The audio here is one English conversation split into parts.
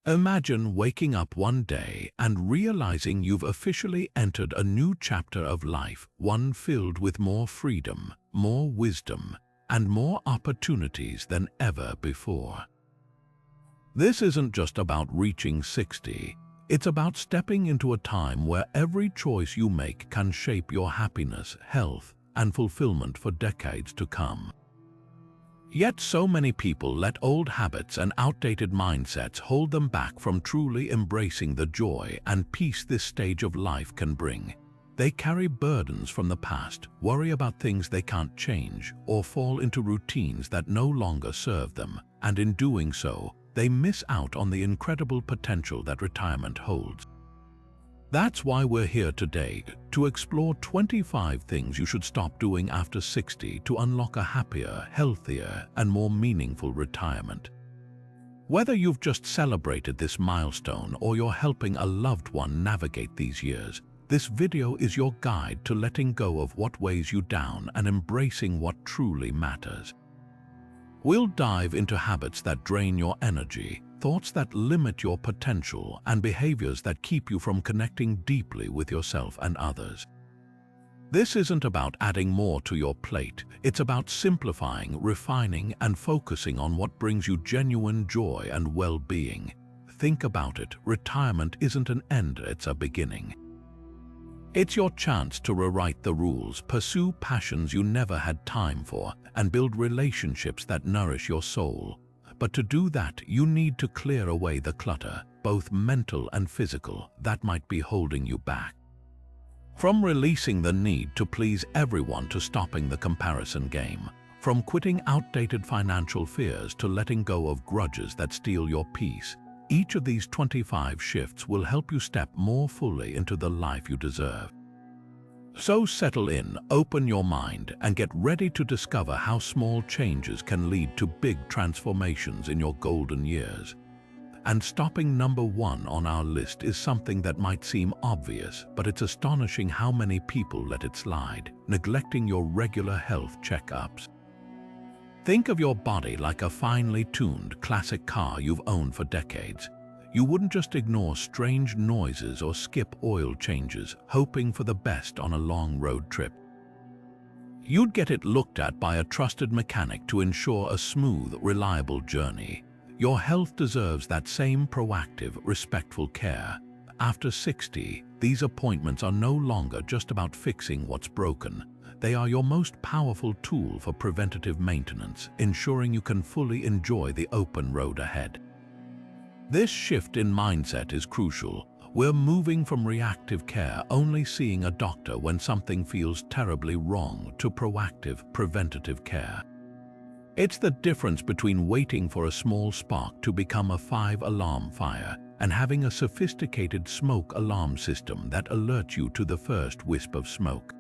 Imagine waking up one day and realizing you've officially entered a new chapter of life, one filled with more freedom, more wisdom, and more opportunities than ever before. This isn't just about reaching 60, it's about stepping into a time where every choice you make can shape your happiness, health, and fulfillment for decades to come. Yet so many people let old habits and outdated mindsets hold them back from truly embracing the joy and peace this stage of life can bring. They carry burdens from the past, worry about things they can't change, or fall into routines that no longer serve them, and in doing so, they miss out on the incredible potential that retirement holds. That's why we're here today, to explore 25 things you should stop doing after 60 to unlock a happier, healthier, and more meaningful retirement. Whether you've just celebrated this milestone or you're helping a loved one navigate these years, this video is your guide to letting go of what weighs you down and embracing what truly matters. We'll dive into habits that drain your energy, thoughts that limit your potential, and behaviors that keep you from connecting deeply with yourself and others. This isn't about adding more to your plate, it's about simplifying, refining, and focusing on what brings you genuine joy and well-being. Think about it, retirement isn't an end, it's a beginning. It's your chance to rewrite the rules, pursue passions you never had time for, and build relationships that nourish your soul. But to do that, you need to clear away the clutter, both mental and physical, that might be holding you back. From releasing the need to please everyone to stopping the comparison game, from quitting outdated financial fears to letting go of grudges that steal your peace, each of these 25 shifts will help you step more fully into the life you deserve. So settle in, open your mind, and get ready to discover how small changes can lead to big transformations in your golden years. And stopping number 1 on our list is something that might seem obvious, but it's astonishing how many people let it slide, neglecting your regular health checkups. Think of your body like a finely tuned classic car you've owned for decades. You wouldn't just ignore strange noises or skip oil changes, hoping for the best on a long road trip. You'd get it looked at by a trusted mechanic to ensure a smooth, reliable journey. Your health deserves that same proactive, respectful care. After 60, these appointments are no longer just about fixing what's broken. They are your most powerful tool for preventative maintenance, ensuring you can fully enjoy the open road ahead. This shift in mindset is crucial. We're moving from reactive care, only seeing a doctor when something feels terribly wrong, to proactive, preventative care. It's the difference between waiting for a small spark to become a 5-alarm fire and having a sophisticated smoke alarm system that alerts you to the first wisp of smoke.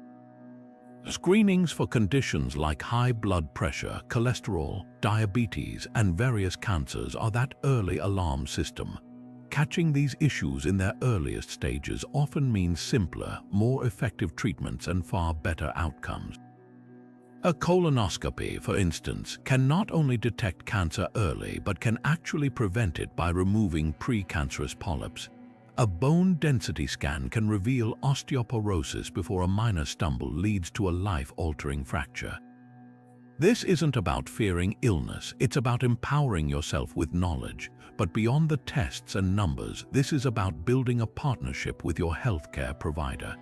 Screenings for conditions like high blood pressure, cholesterol, diabetes, and various cancers are that early alarm system. Catching these issues in their earliest stages often means simpler, more effective treatments and far better outcomes. A colonoscopy, for instance, can not only detect cancer early but can actually prevent it by removing precancerous polyps. A bone density scan can reveal osteoporosis before a minor stumble leads to a life-altering fracture. This isn't about fearing illness, it's about empowering yourself with knowledge. But beyond the tests and numbers, this is about building a partnership with your healthcare provider.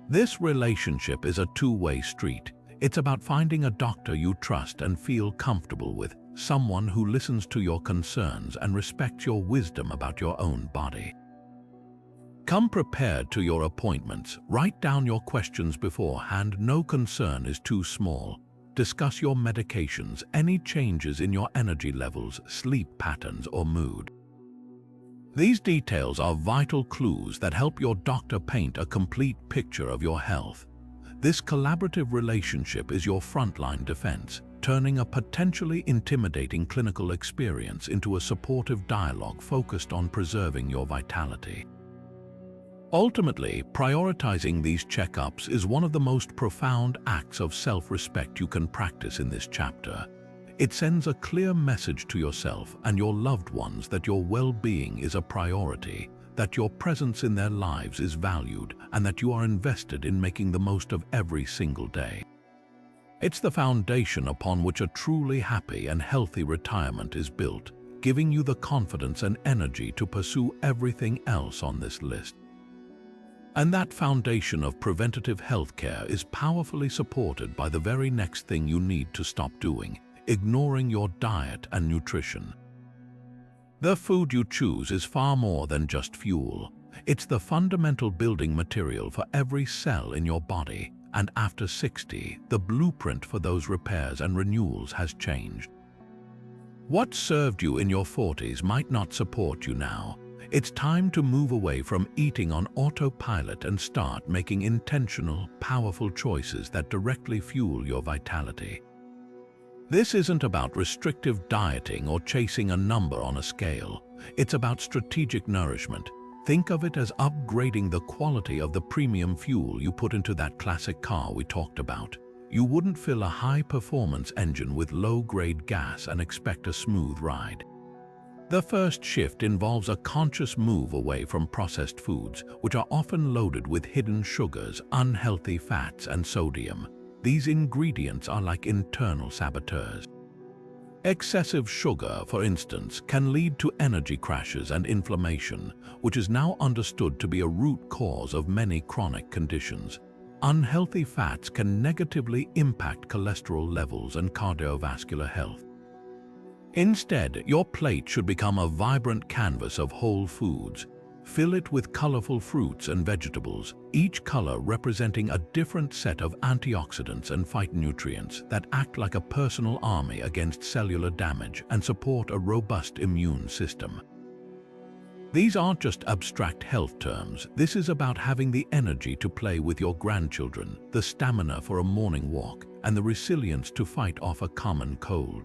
This relationship is a two-way street. It's about finding a doctor you trust and feel comfortable with, someone who listens to your concerns and respects your wisdom about your own body. Come prepared to your appointments. Write down your questions beforehand. No concern is too small. Discuss your medications, any changes in your energy levels, sleep patterns, or mood. These details are vital clues that help your doctor paint a complete picture of your health. This collaborative relationship is your frontline defense, turning a potentially intimidating clinical experience into a supportive dialogue focused on preserving your vitality. Ultimately, prioritizing these checkups is one of the most profound acts of self-respect you can practice in this chapter. It sends a clear message to yourself and your loved ones that your well-being is a priority, that your presence in their lives is valued, and that you are invested in making the most of every single day. It's the foundation upon which a truly happy and healthy retirement is built, giving you the confidence and energy to pursue everything else on this list. And that foundation of preventative healthcare is powerfully supported by the very next thing you need to stop doing: ignoring your diet and nutrition. The food you choose is far more than just fuel. It's the fundamental building material for every cell in your body, and after 60, the blueprint for those repairs and renewals has changed. What served you in your 40s might not support you now. It's time to move away from eating on autopilot and start making intentional, powerful choices that directly fuel your vitality. This isn't about restrictive dieting or chasing a number on a scale. It's about strategic nourishment. Think of it as upgrading the quality of the premium fuel you put into that classic car we talked about. You wouldn't fill a high-performance engine with low-grade gas and expect a smooth ride. The first shift involves a conscious move away from processed foods, which are often loaded with hidden sugars, unhealthy fats, and sodium. These ingredients are like internal saboteurs. Excessive sugar, for instance, can lead to energy crashes and inflammation, which is now understood to be a root cause of many chronic conditions. Unhealthy fats can negatively impact cholesterol levels and cardiovascular health. Instead, your plate should become a vibrant canvas of whole foods. Fill it with colorful fruits and vegetables, each color representing a different set of antioxidants and phytonutrients that act like a personal army against cellular damage and support a robust immune system. These aren't just abstract health terms. This is about having the energy to play with your grandchildren, the stamina for a morning walk, and the resilience to fight off a common cold.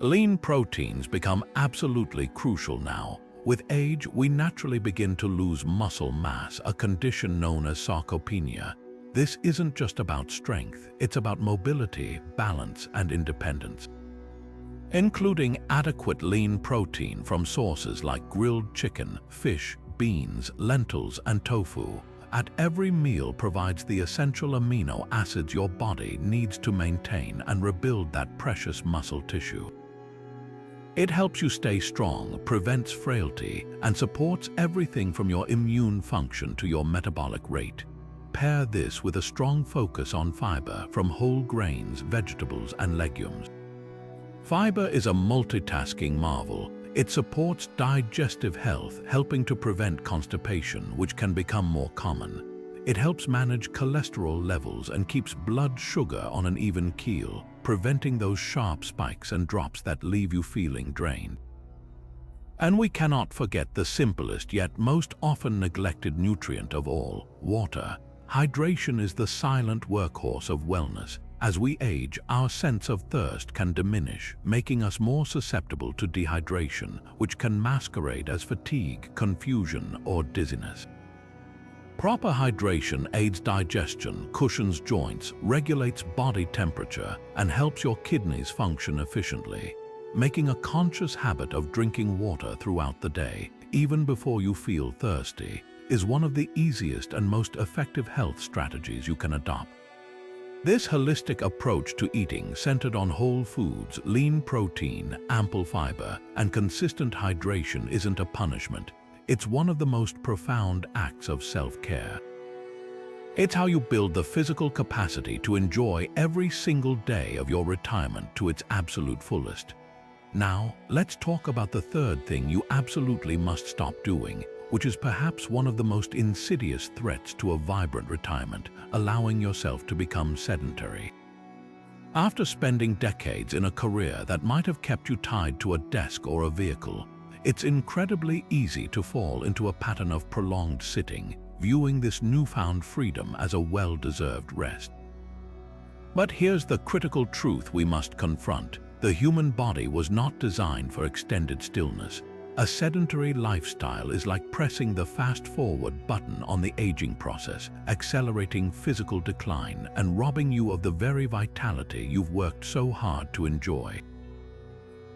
Lean proteins become absolutely crucial now. With age, we naturally begin to lose muscle mass, a condition known as sarcopenia. This isn't just about strength, it's about mobility, balance, and independence. Including adequate lean protein from sources like grilled chicken, fish, beans, lentils, and tofu at every meal provides the essential amino acids your body needs to maintain and rebuild that precious muscle tissue. It helps you stay strong, prevents frailty, and supports everything from your immune function to your metabolic rate. Pair this with a strong focus on fiber from whole grains, vegetables, and legumes. Fiber is a multitasking marvel. It supports digestive health, helping to prevent constipation, which can become more common. It helps manage cholesterol levels and keeps blood sugar on an even keel, preventing those sharp spikes and drops that leave you feeling drained. And we cannot forget the simplest yet most often neglected nutrient of all: water. Hydration is the silent workhorse of wellness. As we age, our sense of thirst can diminish, making us more susceptible to dehydration, which can masquerade as fatigue, confusion, or dizziness. Proper hydration aids digestion, cushions joints, regulates body temperature, and helps your kidneys function efficiently. Making a conscious habit of drinking water throughout the day, even before you feel thirsty, is one of the easiest and most effective health strategies you can adopt. This holistic approach to eating, centered on whole foods, lean protein, ample fiber, and consistent hydration, isn't a punishment. It's one of the most profound acts of self-care. It's how you build the physical capacity to enjoy every single day of your retirement to its absolute fullest. Now, let's talk about the third thing you absolutely must stop doing, which is perhaps one of the most insidious threats to a vibrant retirement: allowing yourself to become sedentary. After spending decades in a career that might have kept you tied to a desk or a vehicle, it's incredibly easy to fall into a pattern of prolonged sitting, viewing this newfound freedom as a well-deserved rest. But here's the critical truth we must confront: the human body was not designed for extended stillness. A sedentary lifestyle is like pressing the fast-forward button on the aging process, accelerating physical decline and robbing you of the very vitality you've worked so hard to enjoy.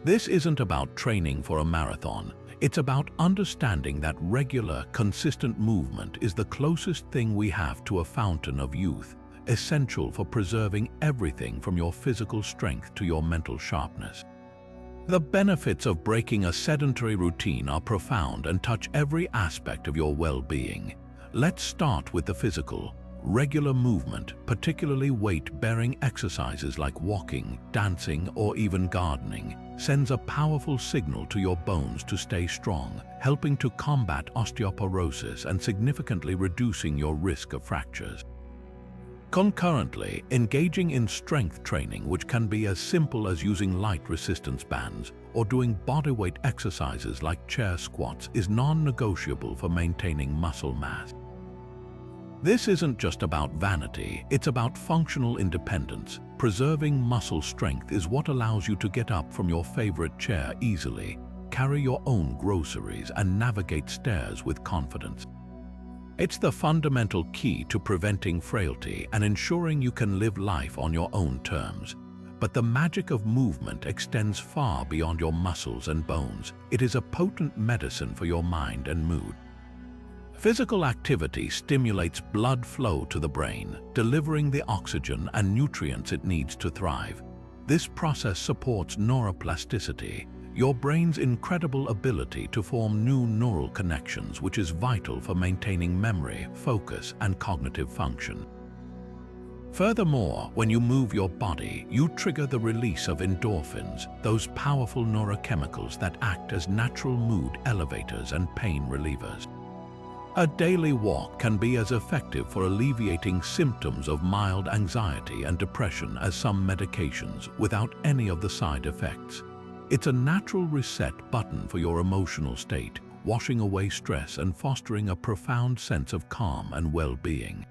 This isn't about training for a marathon. It's about understanding that regular, consistent movement is the closest thing we have to a fountain of youth, essential for preserving everything from your physical strength to your mental sharpness. The benefits of breaking a sedentary routine are profound and touch every aspect of your well-being. Let's start with the physical. Regular movement, particularly weight-bearing exercises like walking, dancing, or even gardening, sends a powerful signal to your bones to stay strong, helping to combat osteoporosis and significantly reducing your risk of fractures. Concurrently, engaging in strength training, which can be as simple as using light resistance bands or doing bodyweight exercises like chair squats, is non-negotiable for maintaining muscle mass. This isn't just about vanity, it's about functional independence. Preserving muscle strength is what allows you to get up from your favorite chair easily, carry your own groceries, and navigate stairs with confidence. It's the fundamental key to preventing frailty and ensuring you can live life on your own terms. But the magic of movement extends far beyond your muscles and bones. It is a potent medicine for your mind and mood. Physical activity stimulates blood flow to the brain, delivering the oxygen and nutrients it needs to thrive. This process supports neuroplasticity, your brain's incredible ability to form new neural connections, which is vital for maintaining memory, focus, and cognitive function. Furthermore, when you move your body, you trigger the release of endorphins, those powerful neurochemicals that act as natural mood elevators and pain relievers. A daily walk can be as effective for alleviating symptoms of mild anxiety and depression as some medications, without any of the side effects. It's a natural reset button for your emotional state, washing away stress and fostering a profound sense of calm and well-being.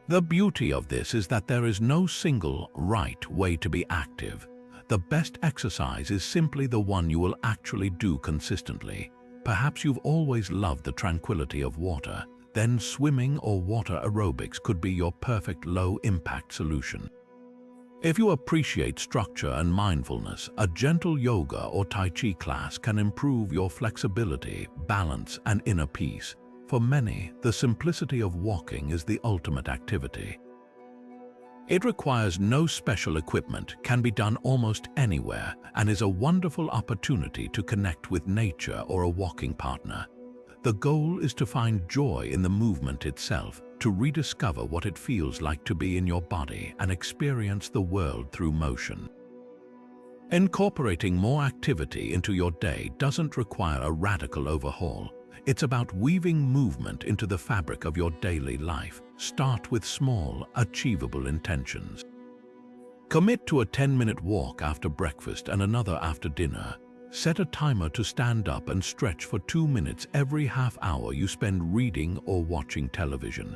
The beauty of this is that there is no single right way to be active. The best exercise is simply the one you will actually do consistently. Perhaps you've always loved the tranquility of water, then swimming or water aerobics could be your perfect low-impact solution. If you appreciate structure and mindfulness, a gentle yoga or Tai Chi class can improve your flexibility, balance, and inner peace. For many, the simplicity of walking is the ultimate activity. It requires no special equipment, can be done almost anywhere, and is a wonderful opportunity to connect with nature or a walking partner. The goal is to find joy in the movement itself, to rediscover what it feels like to be in your body and experience the world through motion. Incorporating more activity into your day doesn't require a radical overhaul. It's about weaving movement into the fabric of your daily life. Start with small, achievable intentions. Commit to a 10-minute walk after breakfast and another after dinner. Set a timer to stand up and stretch for 2 minutes every half hour you spend reading or watching television.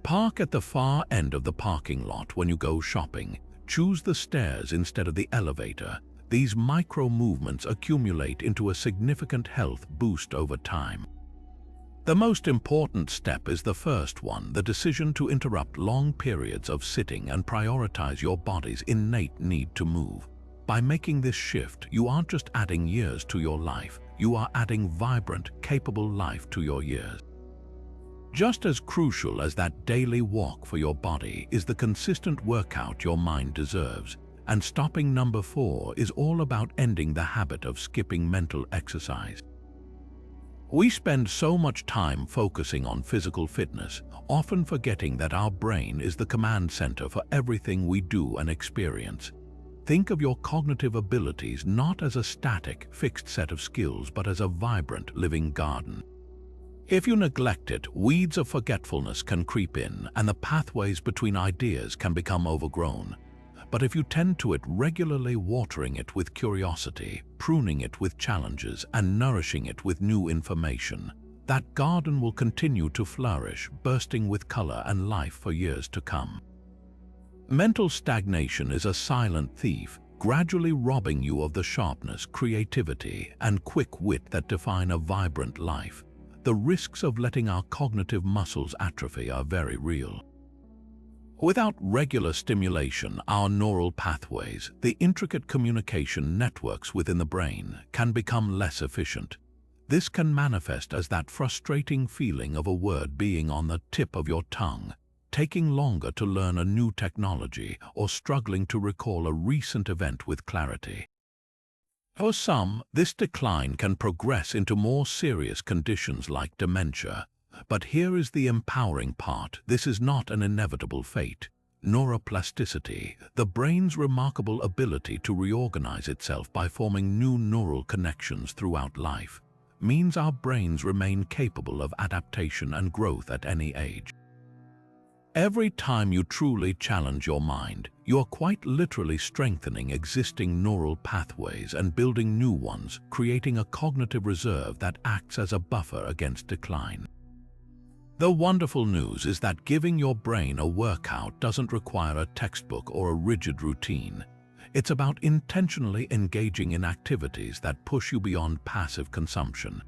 Park at the far end of the parking lot when you go shopping. Choose the stairs instead of the elevator. These micro movements accumulate into a significant health boost over time. The most important step is the first one, the decision to interrupt long periods of sitting and prioritize your body's innate need to move. By making this shift, you aren't just adding years to your life, you are adding vibrant, capable life to your years. Just as crucial as that daily walk for your body is the consistent workout your mind deserves. And stopping number 4 is all about ending the habit of skipping mental exercise. We spend so much time focusing on physical fitness, often forgetting that our brain is the command center for everything we do and experience. Think of your cognitive abilities not as a static, fixed set of skills, but as a vibrant, living garden. If you neglect it, weeds of forgetfulness can creep in, and the pathways between ideas can become overgrown. But if you tend to it regularly, watering it with curiosity, pruning it with challenges, and nourishing it with new information, that garden will continue to flourish, bursting with color and life for years to come. Mental stagnation is a silent thief, gradually robbing you of the sharpness, creativity, and quick wit that define a vibrant life. The risks of letting our cognitive muscles atrophy are very real. Without regular stimulation, our neural pathways, the intricate communication networks within the brain, can become less efficient. This can manifest as that frustrating feeling of a word being on the tip of your tongue, taking longer to learn a new technology, or struggling to recall a recent event with clarity. For some, this decline can progress into more serious conditions like dementia. But here is the empowering part: this is not an inevitable fate. Neuroplasticity, the brain's remarkable ability to reorganize itself by forming new neural connections throughout life, means our brains remain capable of adaptation and growth at any age. Every time you truly challenge your mind, you are quite literally strengthening existing neural pathways and building new ones, creating a cognitive reserve that acts as a buffer against decline. The wonderful news is that giving your brain a workout doesn't require a textbook or a rigid routine. It's about intentionally engaging in activities that push you beyond passive consumption.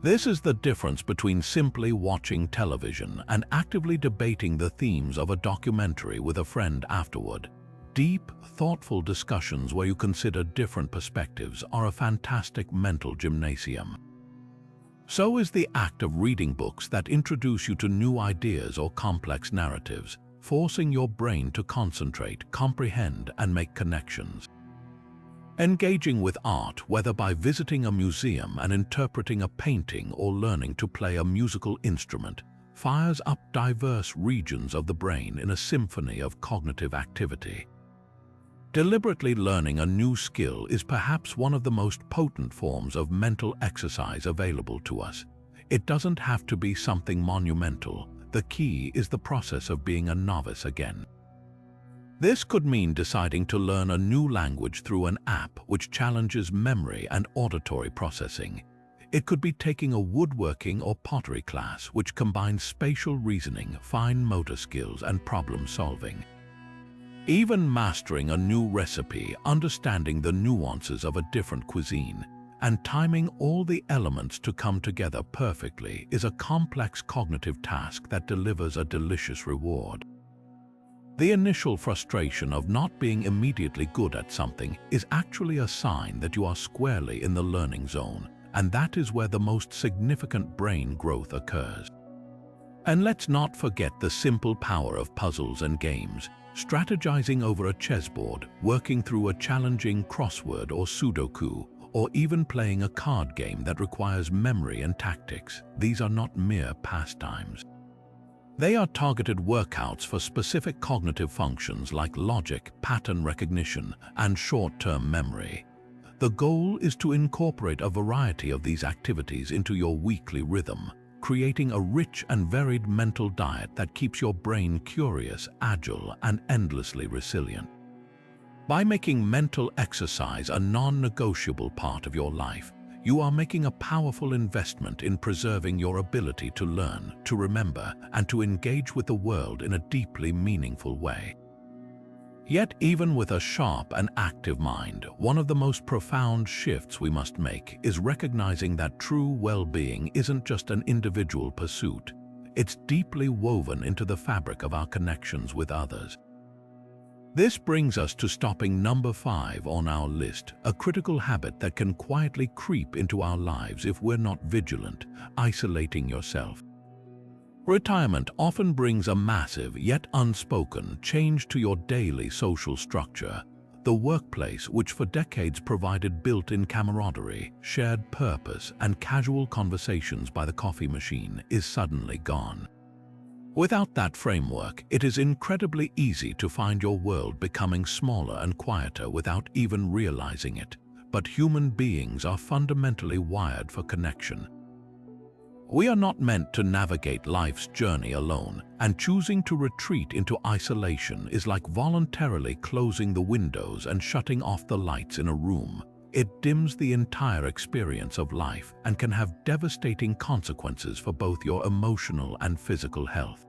This is the difference between simply watching television and actively debating the themes of a documentary with a friend afterward. Deep, thoughtful discussions where you consider different perspectives are a fantastic mental gymnasium. So is the act of reading books that introduce you to new ideas or complex narratives, forcing your brain to concentrate, comprehend, and make connections. Engaging with art, whether by visiting a museum and interpreting a painting or learning to play a musical instrument, fires up diverse regions of the brain in a symphony of cognitive activity. Deliberately learning a new skill is perhaps one of the most potent forms of mental exercise available to us. It doesn't have to be something monumental. The key is the process of being a novice again. This could mean deciding to learn a new language through an app which challenges memory and auditory processing. It could be taking a woodworking or pottery class which combines spatial reasoning, fine motor skills, and problem solving. Even mastering a new recipe, understanding the nuances of a different cuisine, and timing all the elements to come together perfectly is a complex cognitive task that delivers a delicious reward. The initial frustration of not being immediately good at something is actually a sign that you are squarely in the learning zone, and that is where the most significant brain growth occurs. And let's not forget the simple power of puzzles and games. Strategizing over a chessboard, working through a challenging crossword or Sudoku, or even playing a card game that requires memory and tactics. These are not mere pastimes. They are targeted workouts for specific cognitive functions like logic, pattern recognition, and short-term memory. The goal is to incorporate a variety of these activities into your weekly rhythm, creating a rich and varied mental diet that keeps your brain curious, agile, and endlessly resilient. By making mental exercise a non-negotiable part of your life, you are making a powerful investment in preserving your ability to learn, to remember, and to engage with the world in a deeply meaningful way. Yet, even with a sharp and active mind, one of the most profound shifts we must make is recognizing that true well-being isn't just an individual pursuit. It's deeply woven into the fabric of our connections with others. This brings us to stopping number 5 on our list, a critical habit that can quietly creep into our lives if we're not vigilant: isolating yourself. Retirement often brings a massive yet unspoken change to your daily social structure. The workplace, which for decades provided built-in camaraderie, shared purpose, and casual conversations by the coffee machine, is suddenly gone. Without that framework, it is incredibly easy to find your world becoming smaller and quieter without even realizing it. But human beings are fundamentally wired for connection. We are not meant to navigate life's journey alone, and choosing to retreat into isolation is like voluntarily closing the windows and shutting off the lights in a room. It dims the entire experience of life and can have devastating consequences for both your emotional and physical health.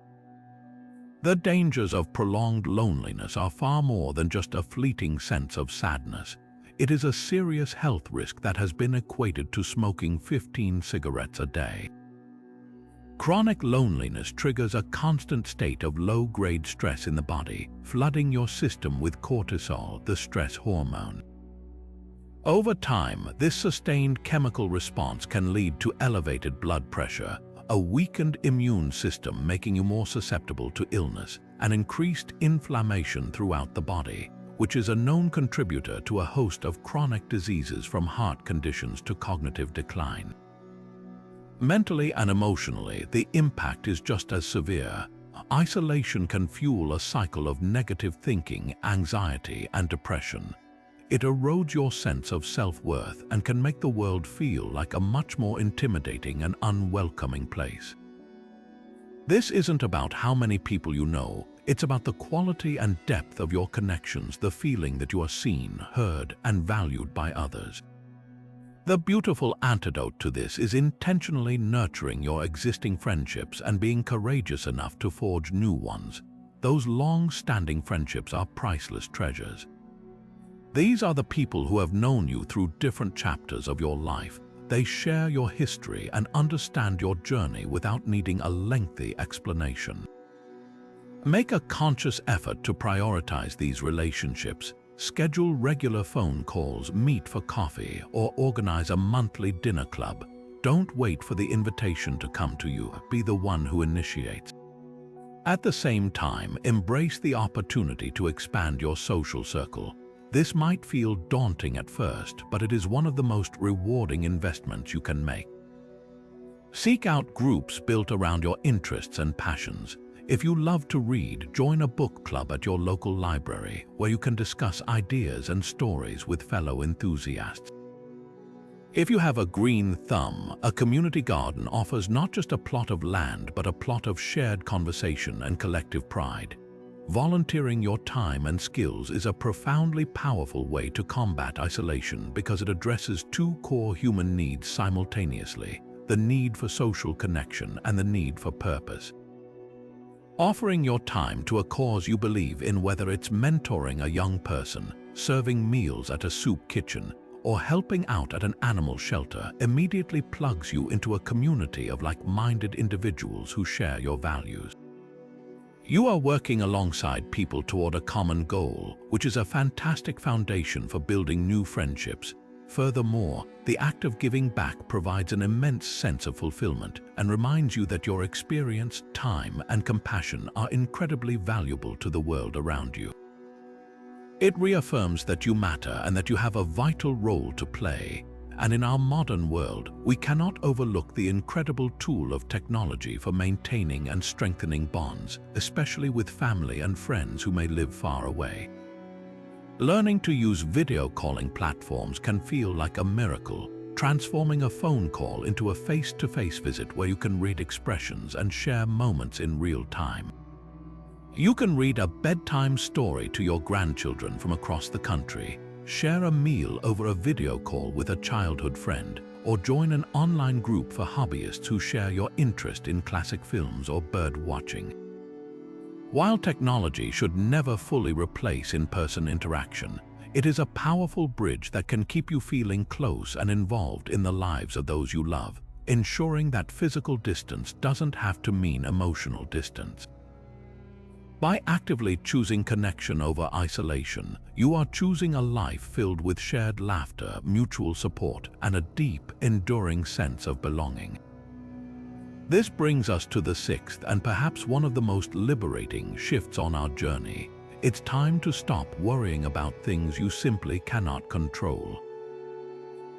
The dangers of prolonged loneliness are far more than just a fleeting sense of sadness. It is a serious health risk that has been equated to smoking 15 cigarettes a day. Chronic loneliness triggers a constant state of low-grade stress in the body, flooding your system with cortisol, the stress hormone. Over time, this sustained chemical response can lead to elevated blood pressure, a weakened immune system making you more susceptible to illness, and increased inflammation throughout the body, which is a known contributor to a host of chronic diseases from heart conditions to cognitive decline. Mentally and emotionally, the impact is just as severe. Isolation can fuel a cycle of negative thinking, anxiety, and depression. It erodes your sense of self-worth and can make the world feel like a much more intimidating and unwelcoming place. This isn't about how many people you know, it's about the quality and depth of your connections, the feeling that you are seen, heard, and valued by others. The beautiful antidote to this is intentionally nurturing your existing friendships and being courageous enough to forge new ones. Those long-standing friendships are priceless treasures. These are the people who have known you through different chapters of your life. They share your history and understand your journey without needing a lengthy explanation. Make a conscious effort to prioritize these relationships. Schedule regular phone calls, meet for coffee, or organize a monthly dinner club. Don't wait for the invitation to come to you. Be the one who initiates. At the same time, embrace the opportunity to expand your social circle. This might feel daunting at first, but it is one of the most rewarding investments you can make. Seek out groups built around your interests and passions. If you love to read, join a book club at your local library where you can discuss ideas and stories with fellow enthusiasts. If you have a green thumb, a community garden offers not just a plot of land but a plot of shared conversation and collective pride. Volunteering your time and skills is a profoundly powerful way to combat isolation because it addresses two core human needs simultaneously: the need for social connection and the need for purpose. Offering your time to a cause you believe in, whether it's mentoring a young person, serving meals at a soup kitchen, or helping out at an animal shelter, immediately plugs you into a community of like-minded individuals who share your values. You are working alongside people toward a common goal, which is a fantastic foundation for building new friendships. Furthermore, the act of giving back provides an immense sense of fulfillment and reminds you that your experience, time, and compassion are incredibly valuable to the world around you. It reaffirms that you matter and that you have a vital role to play. And in our modern world, we cannot overlook the incredible tool of technology for maintaining and strengthening bonds, especially with family and friends who may live far away. Learning to use video calling platforms can feel like a miracle, transforming a phone call into a face-to-face visit where you can read expressions and share moments in real time. You can read a bedtime story to your grandchildren from across the country, share a meal over a video call with a childhood friend, or join an online group for hobbyists who share your interest in classic films or bird watching. While technology should never fully replace in-person interaction, it is a powerful bridge that can keep you feeling close and involved in the lives of those you love, ensuring that physical distance doesn't have to mean emotional distance. By actively choosing connection over isolation, you are choosing a life filled with shared laughter, mutual support, and a deep, enduring sense of belonging. This brings us to the sixth and perhaps one of the most liberating shifts on our journey. It's time to stop worrying about things you simply cannot control.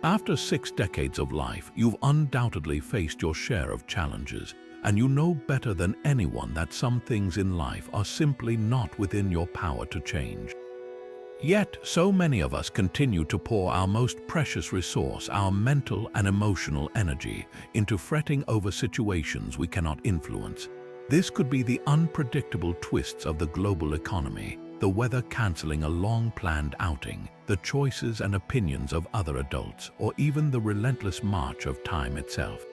After 6 decades of life, you've undoubtedly faced your share of challenges, and you know better than anyone that some things in life are simply not within your power to change. Yet, so many of us continue to pour our most precious resource, our mental and emotional energy, into fretting over situations we cannot influence. This could be the unpredictable twists of the global economy, the weather canceling a long-planned outing, the choices and opinions of other adults, or even the relentless march of time itself.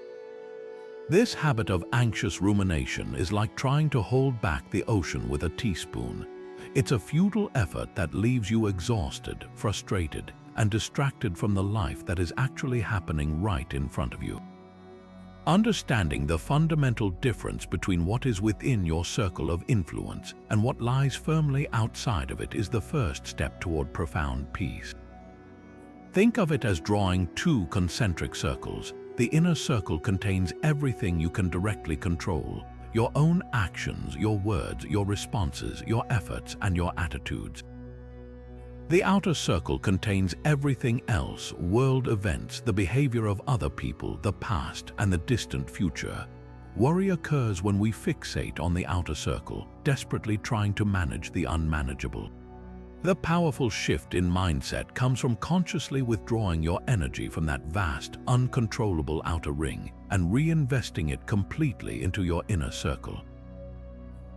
This habit of anxious rumination is like trying to hold back the ocean with a teaspoon. It's a futile effort that leaves you exhausted, frustrated, and distracted from the life that is actually happening right in front of you. Understanding the fundamental difference between what is within your circle of influence and what lies firmly outside of it is the first step toward profound peace. Think of it as drawing two concentric circles. The inner circle contains everything you can directly control: your own actions, your words, your responses, your efforts, and your attitudes. The outer circle contains everything else: world events, the behavior of other people, the past, and the distant future. Worry occurs when we fixate on the outer circle, desperately trying to manage the unmanageable. The powerful shift in mindset comes from consciously withdrawing your energy from that vast, uncontrollable outer ring and reinvesting it completely into your inner circle.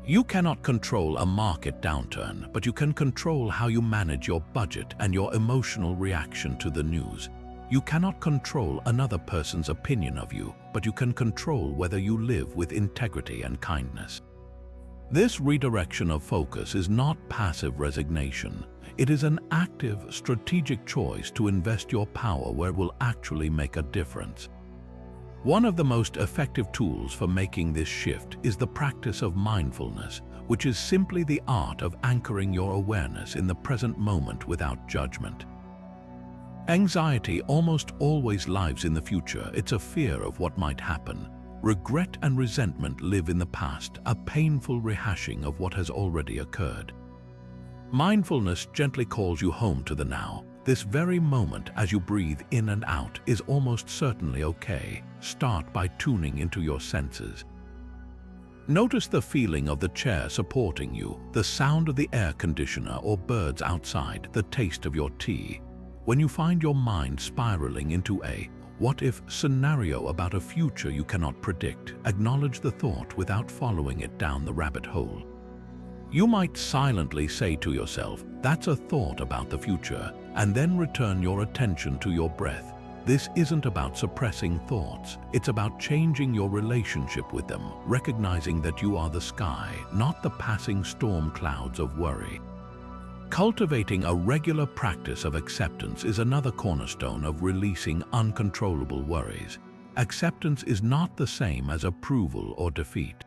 You cannot control a market downturn, but you can control how you manage your budget and your emotional reaction to the news. You cannot control another person's opinion of you, but you can control whether you live with integrity and kindness. This redirection of focus is not passive resignation. It is an active, strategic choice to invest your power where it will actually make a difference. One of the most effective tools for making this shift is the practice of mindfulness, which is simply the art of anchoring your awareness in the present moment without judgment. Anxiety almost always lives in the future. It's a fear of what might happen. Regret and resentment live in the past, a painful rehashing of what has already occurred. Mindfulness gently calls you home to the now. This very moment, as you breathe in and out, is almost certainly okay. Start by tuning into your senses. Notice the feeling of the chair supporting you, the sound of the air conditioner or birds outside, the taste of your tea. When you find your mind spiraling into a what-if scenario about a future you cannot predict, acknowledge the thought without following it down the rabbit hole. You might silently say to yourself, "That's a thought about the future," and then return your attention to your breath. This isn't about suppressing thoughts. It's about changing your relationship with them, recognizing that you are the sky, not the passing storm clouds of worry. Cultivating a regular practice of acceptance is another cornerstone of releasing uncontrollable worries. Acceptance is not the same as approval or defeat.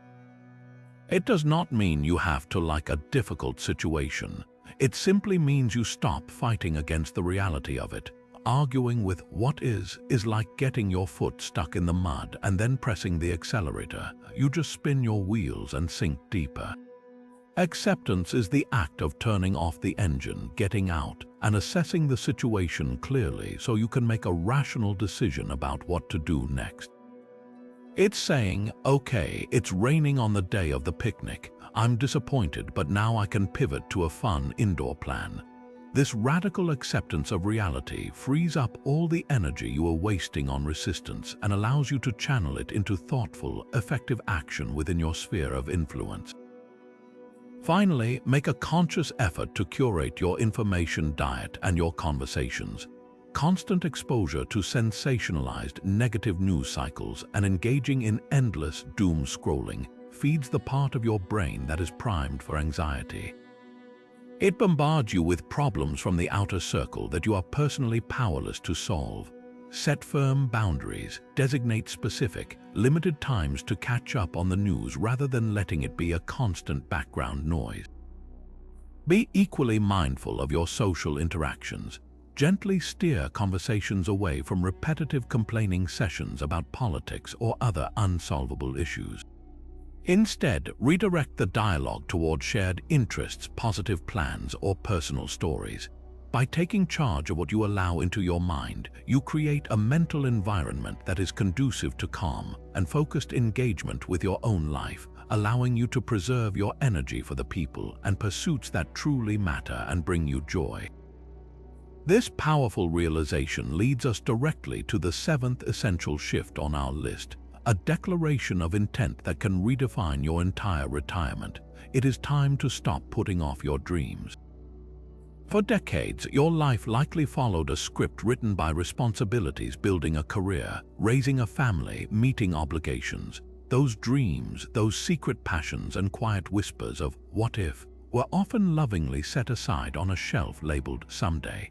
It does not mean you have to like a difficult situation. It simply means you stop fighting against the reality of it. Arguing with what is like getting your foot stuck in the mud and then pressing the accelerator. You just spin your wheels and sink deeper. Acceptance is the act of turning off the engine, getting out, and assessing the situation clearly so you can make a rational decision about what to do next. It's saying, "Okay, it's raining on the day of the picnic. I'm disappointed, but now I can pivot to a fun indoor plan." This radical acceptance of reality frees up all the energy you are wasting on resistance and allows you to channel it into thoughtful, effective action within your sphere of influence. Finally, make a conscious effort to curate your information diet and your conversations. Constant exposure to sensationalized negative news cycles and engaging in endless doom scrolling feeds the part of your brain that is primed for anxiety. It bombards you with problems from the outer circle that you are personally powerless to solve. Set firm boundaries, designate specific, limited times to catch up on the news rather than letting it be a constant background noise. Be equally mindful of your social interactions. Gently steer conversations away from repetitive complaining sessions about politics or other unsolvable issues. Instead, redirect the dialogue toward shared interests, positive plans, or personal stories. By taking charge of what you allow into your mind, you create a mental environment that is conducive to calm and focused engagement with your own life, allowing you to preserve your energy for the people and pursuits that truly matter and bring you joy. This powerful realization leads us directly to the seventh essential shift on our list, a declaration of intent that can redefine your entire retirement. It is time to stop putting off your dreams. For decades, your life likely followed a script written by responsibilities, building a career, raising a family, meeting obligations. Those dreams, those secret passions and quiet whispers of "what if" were often lovingly set aside on a shelf labeled "someday."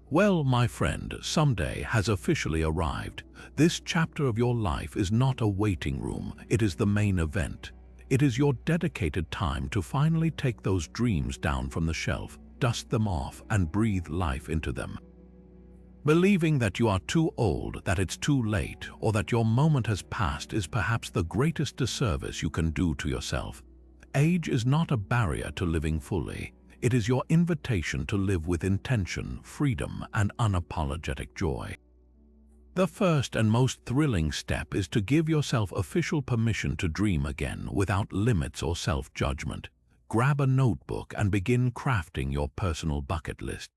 Well, my friend, someday has officially arrived. This chapter of your life is not a waiting room, it is the main event. It is your dedicated time to finally take those dreams down from the shelf, dust them off, and breathe life into them. Believing that you are too old, that it's too late, or that your moment has passed is perhaps the greatest disservice you can do to yourself. Age is not a barrier to living fully. It is your invitation to live with intention, freedom, and unapologetic joy. The first and most thrilling step is to give yourself official permission to dream again without limits or self-judgment. Grab a notebook and begin crafting your personal bucket list.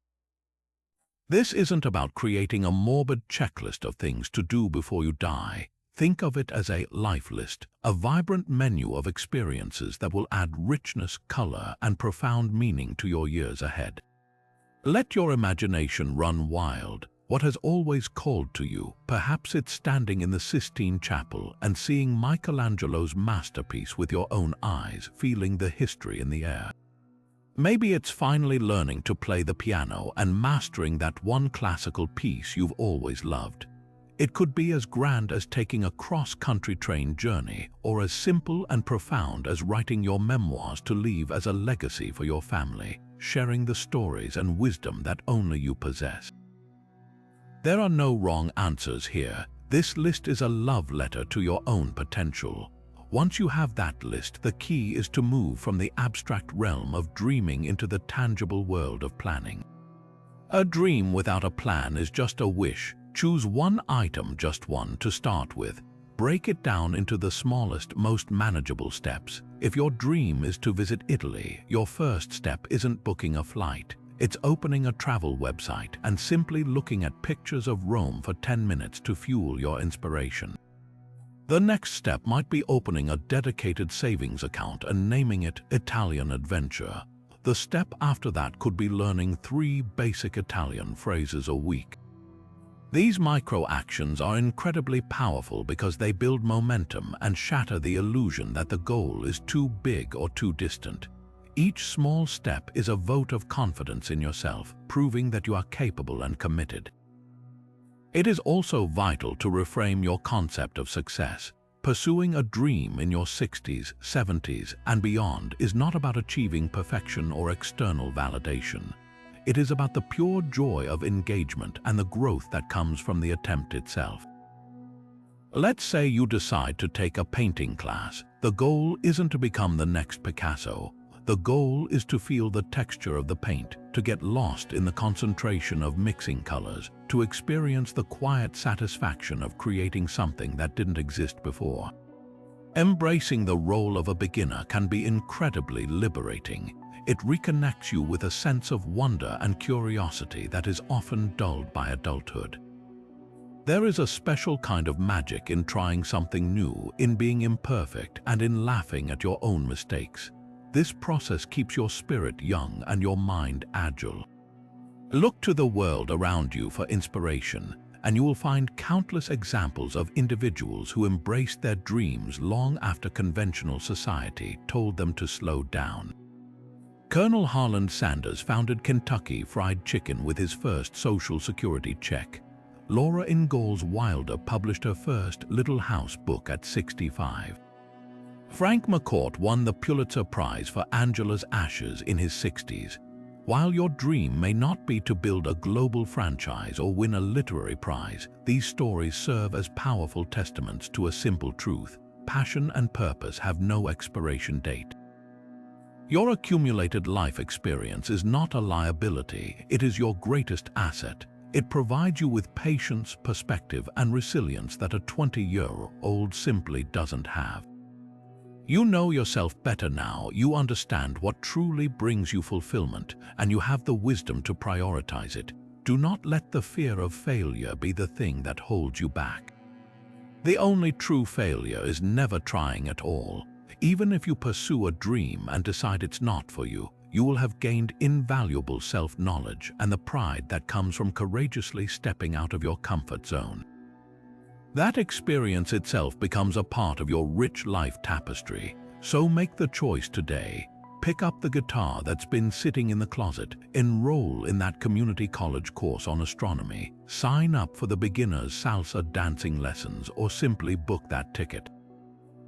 This isn't about creating a morbid checklist of things to do before you die. Think of it as a life list, a vibrant menu of experiences that will add richness, color, and profound meaning to your years ahead. Let your imagination run wild. What has always called to you? Perhaps it's standing in the Sistine Chapel and seeing Michelangelo's masterpiece with your own eyes, feeling the history in the air. Maybe it's finally learning to play the piano and mastering that one classical piece you've always loved. It could be as grand as taking a cross-country train journey, or as simple and profound as writing your memoirs to leave as a legacy for your family, sharing the stories and wisdom that only you possess. There are no wrong answers here. This list is a love letter to your own potential. Once you have that list, the key is to move from the abstract realm of dreaming into the tangible world of planning. A dream without a plan is just a wish. Choose one item, just one, to start with. Break it down into the smallest, most manageable steps. If your dream is to visit Italy, your first step isn't booking a flight. It's opening a travel website and simply looking at pictures of Rome for 10 minutes to fuel your inspiration. The next step might be opening a dedicated savings account and naming it Italian Adventure. The step after that could be learning 3 basic Italian phrases a week. These micro-actions are incredibly powerful because they build momentum and shatter the illusion that the goal is too big or too distant. Each small step is a vote of confidence in yourself, proving that you are capable and committed. It is also vital to reframe your concept of success. Pursuing a dream in your 60s, 70s, and beyond is not about achieving perfection or external validation. It is about the pure joy of engagement and the growth that comes from the attempt itself. Let's say you decide to take a painting class. The goal isn't to become the next Picasso. The goal is to feel the texture of the paint, to get lost in the concentration of mixing colors, to experience the quiet satisfaction of creating something that didn't exist before. Embracing the role of a beginner can be incredibly liberating. It reconnects you with a sense of wonder and curiosity that is often dulled by adulthood. There is a special kind of magic in trying something new, in being imperfect, and in laughing at your own mistakes. This process keeps your spirit young and your mind agile. Look to the world around you for inspiration, and you will find countless examples of individuals who embraced their dreams long after conventional society told them to slow down. Colonel Harland Sanders founded Kentucky Fried Chicken with his first Social Security check. Laura Ingalls Wilder published her first Little House book at 65. Frank McCourt won the Pulitzer Prize for Angela's Ashes in his 60s. While your dream may not be to build a global franchise or win a literary prize, these stories serve as powerful testaments to a simple truth: passion and purpose have no expiration date. Your accumulated life experience is not a liability, it is your greatest asset. It provides you with patience, perspective, and resilience that a 20-year-old simply doesn't have. You know yourself better now, you understand what truly brings you fulfillment, and you have the wisdom to prioritize it. Do not let the fear of failure be the thing that holds you back. The only true failure is never trying at all. Even if you pursue a dream and decide it's not for you, you will have gained invaluable self-knowledge and the pride that comes from courageously stepping out of your comfort zone. That experience itself becomes a part of your rich life tapestry, so make the choice today. Pick up the guitar that's been sitting in the closet, enroll in that community college course on astronomy, sign up for the beginner's salsa dancing lessons, or simply book that ticket.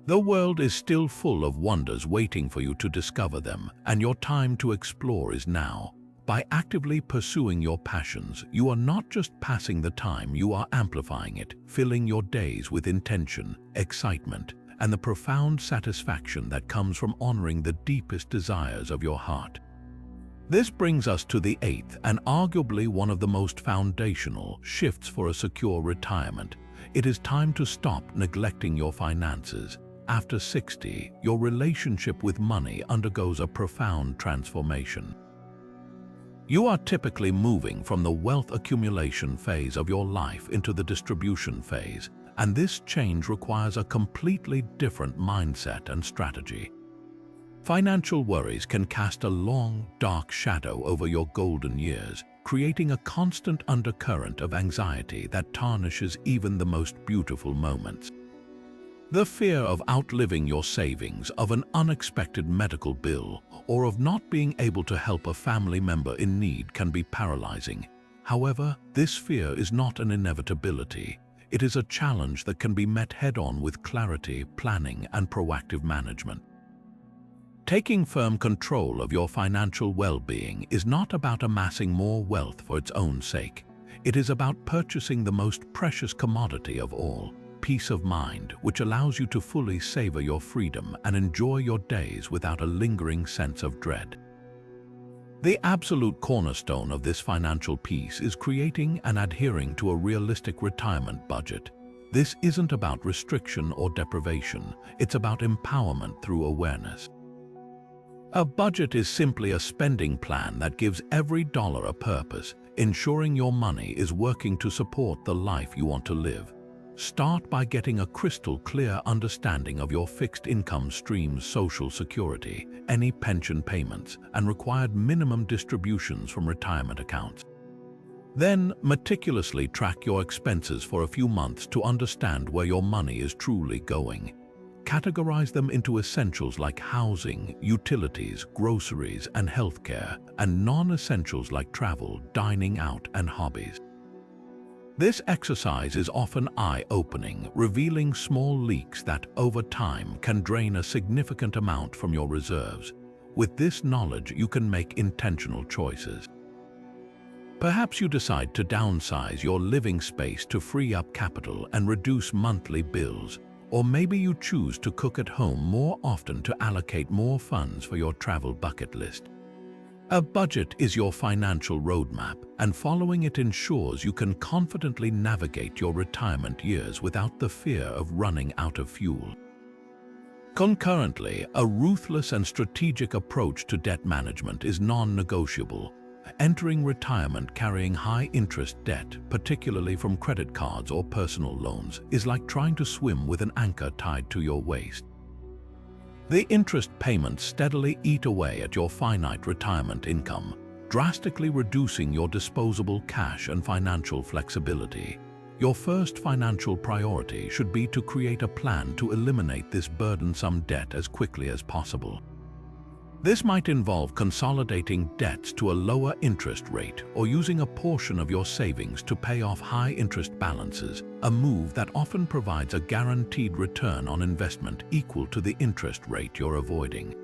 The world is still full of wonders waiting for you to discover them, and your time to explore is now. By actively pursuing your passions, you are not just passing the time, you are amplifying it, filling your days with intention, excitement, and the profound satisfaction that comes from honoring the deepest desires of your heart. This brings us to the eighth and arguably one of the most foundational shifts for a secure retirement. It is time to stop neglecting your finances. After 60, your relationship with money undergoes a profound transformation. You are typically moving from the wealth accumulation phase of your life into the distribution phase, and this change requires a completely different mindset and strategy. Financial worries can cast a long, dark shadow over your golden years, creating a constant undercurrent of anxiety that tarnishes even the most beautiful moments. The fear of outliving your savings, of an unexpected medical bill, or of not being able to help a family member in need can be paralyzing. However, this fear is not an inevitability. It is a challenge that can be met head-on with clarity, planning, and proactive management. Taking firm control of your financial well-being is not about amassing more wealth for its own sake. It is about purchasing the most precious commodity of all, peace of mind, which allows you to fully savor your freedom and enjoy your days without a lingering sense of dread. The absolute cornerstone of this financial peace is creating and adhering to a realistic retirement budget. This isn't about restriction or deprivation, it's about empowerment through awareness. A budget is simply a spending plan that gives every dollar a purpose, ensuring your money is working to support the life you want to live. Start by getting a crystal clear understanding of your fixed income streams, Social Security, any pension payments, and required minimum distributions from retirement accounts. Then, meticulously track your expenses for a few months to understand where your money is truly going. Categorize them into essentials like housing, utilities, groceries, and healthcare, and non-essentials like travel, dining out, and hobbies. This exercise is often eye-opening, revealing small leaks that, over time, can drain a significant amount from your reserves. With this knowledge, you can make intentional choices. Perhaps you decide to downsize your living space to free up capital and reduce monthly bills, or maybe you choose to cook at home more often to allocate more funds for your travel bucket list. A budget is your financial roadmap, and following it ensures you can confidently navigate your retirement years without the fear of running out of fuel. Concurrently, a ruthless and strategic approach to debt management is non-negotiable. Entering retirement carrying high-interest debt, particularly from credit cards or personal loans, is like trying to swim with an anchor tied to your waist. The interest payments steadily eat away at your finite retirement income, drastically reducing your disposable cash and financial flexibility. Your first financial priority should be to create a plan to eliminate this burdensome debt as quickly as possible. This might involve consolidating debts to a lower interest rate or using a portion of your savings to pay off high-interest balances, a move that often provides a guaranteed return on investment equal to the interest rate you're avoiding.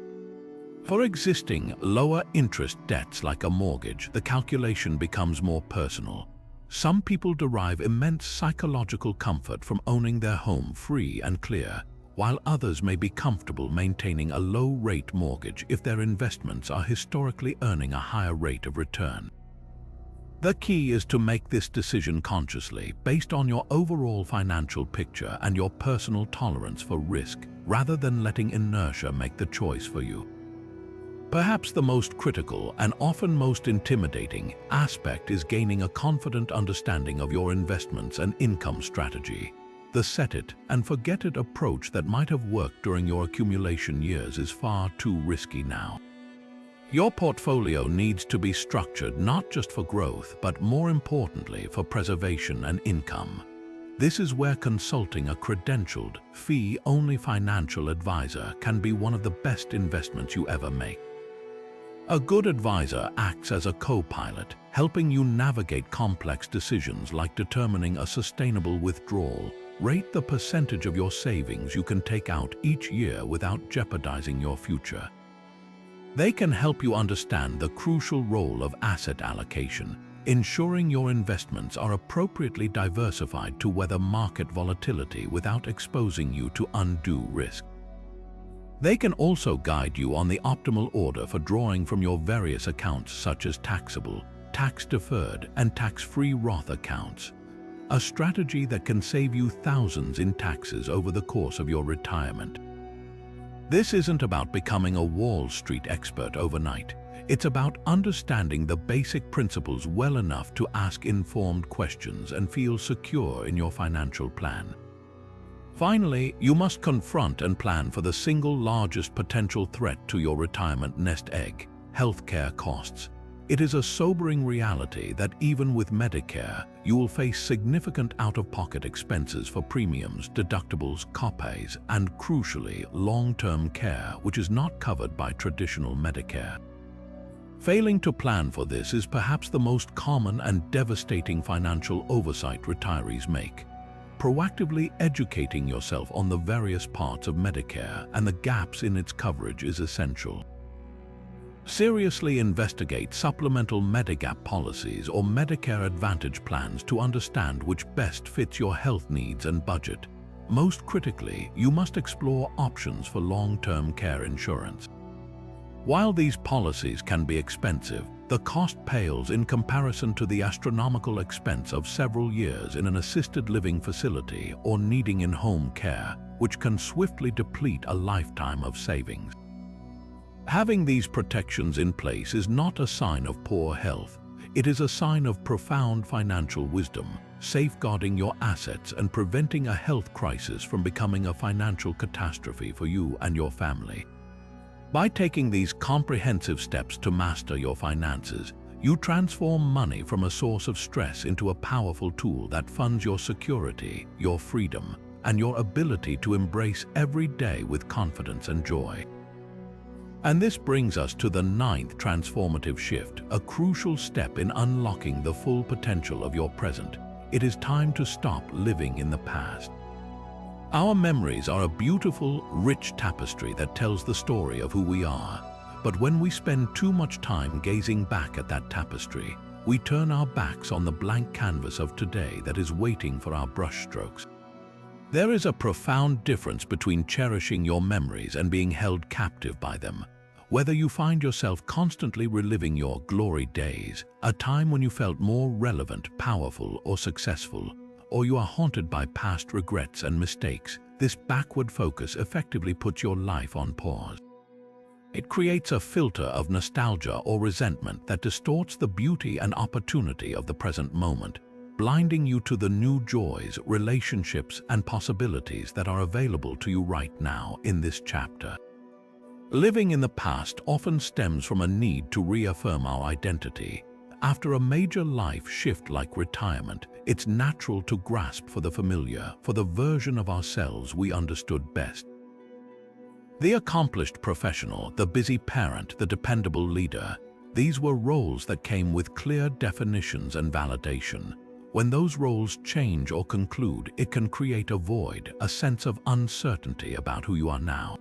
For existing, lower-interest debts like a mortgage, the calculation becomes more personal. Some people derive immense psychological comfort from owning their home free and clear, while others may be comfortable maintaining a low-rate mortgage if their investments are historically earning a higher rate of return. The key is to make this decision consciously, based on your overall financial picture and your personal tolerance for risk, rather than letting inertia make the choice for you. Perhaps the most critical and often most intimidating aspect is gaining a confident understanding of your investments and income strategy. The set-it-and-forget-it approach that might have worked during your accumulation years is far too risky now. Your portfolio needs to be structured not just for growth, but more importantly for preservation and income. This is where consulting a credentialed, fee-only financial advisor can be one of the best investments you ever make. A good advisor acts as a co-pilot, helping you navigate complex decisions like determining a sustainable withdrawal. Rate the percentage of your savings you can take out each year without jeopardizing your future. They can help you understand the crucial role of asset allocation, ensuring your investments are appropriately diversified to weather market volatility without exposing you to undue risk. They can also guide you on the optimal order for drawing from your various accounts such as taxable, tax-deferred, and tax-free Roth accounts, a strategy that can save you thousands in taxes over the course of your retirement. This isn't about becoming a Wall Street expert overnight. It's about understanding the basic principles well enough to ask informed questions and feel secure in your financial plan. Finally, you must confront and plan for the single largest potential threat to your retirement nest egg: healthcare costs. It is a sobering reality that even with Medicare, you will face significant out-of-pocket expenses for premiums, deductibles, copays, and crucially, long-term care, which is not covered by traditional Medicare. Failing to plan for this is perhaps the most common and devastating financial oversight retirees make. Proactively educating yourself on the various parts of Medicare and the gaps in its coverage is essential. Seriously investigate supplemental Medigap policies or Medicare Advantage plans to understand which best fits your health needs and budget. Most critically, you must explore options for long-term care insurance. While these policies can be expensive, the cost pales in comparison to the astronomical expense of several years in an assisted living facility or needing in-home care, which can swiftly deplete a lifetime of savings. Having these protections in place is not a sign of poor health. It is a sign of profound financial wisdom, safeguarding your assets and preventing a health crisis from becoming a financial catastrophe for you and your family. By taking these comprehensive steps to master your finances, you transform money from a source of stress into a powerful tool that funds your security, your freedom, and your ability to embrace every day with confidence and joy. And this brings us to the 9th transformative shift, a crucial step in unlocking the full potential of your present. It is time to stop living in the past. Our memories are a beautiful, rich tapestry that tells the story of who we are. But when we spend too much time gazing back at that tapestry, we turn our backs on the blank canvas of today that is waiting for our brushstrokes. There is a profound difference between cherishing your memories and being held captive by them. Whether you find yourself constantly reliving your glory days, a time when you felt more relevant, powerful, or successful, or you are haunted by past regrets and mistakes, this backward focus effectively puts your life on pause. It creates a filter of nostalgia or resentment that distorts the beauty and opportunity of the present moment, blinding you to the new joys, relationships, and possibilities that are available to you right now in this chapter. Living in the past often stems from a need to reaffirm our identity. After a major life shift like retirement, it's natural to grasp for the familiar, for the version of ourselves we understood best. The accomplished professional, the busy parent, the dependable leader, these were roles that came with clear definitions and validation. When those roles change or conclude, it can create a void, a sense of uncertainty about who you are now.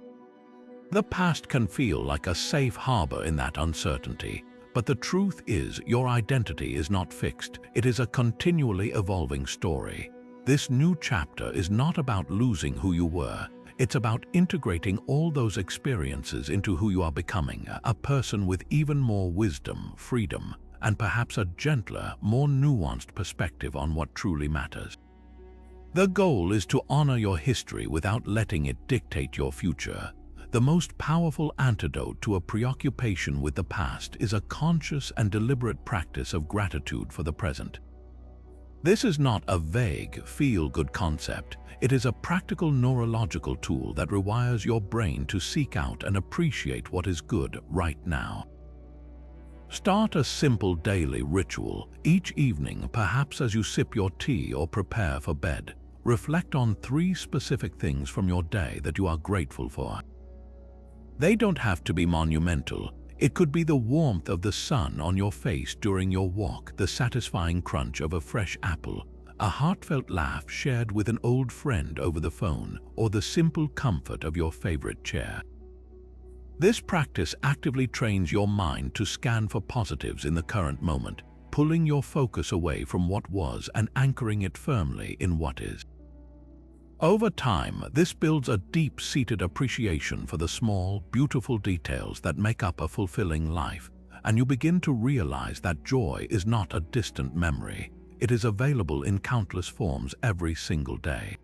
The past can feel like a safe harbor in that uncertainty. But the truth is, your identity is not fixed. It is a continually evolving story. This new chapter is not about losing who you were. It's about integrating all those experiences into who you are becoming, a person with even more wisdom, freedom, and perhaps a gentler, more nuanced perspective on what truly matters. The goal is to honor your history without letting it dictate your future. The most powerful antidote to a preoccupation with the past is a conscious and deliberate practice of gratitude for the present. This is not a vague, feel-good concept. It is a practical neurological tool that rewires your brain to seek out and appreciate what is good right now. Start a simple daily ritual. Each evening, perhaps as you sip your tea or prepare for bed, reflect on 3 specific things from your day that you are grateful for. They don't have to be monumental. It could be the warmth of the sun on your face during your walk, the satisfying crunch of a fresh apple, a heartfelt laugh shared with an old friend over the phone, or the simple comfort of your favorite chair. This practice actively trains your mind to scan for positives in the current moment, pulling your focus away from what was and anchoring it firmly in what is. Over time, this builds a deep-seated appreciation for the small, beautiful details that make up a fulfilling life, and you begin to realize that joy is not a distant memory. It is available in countless forms every single day.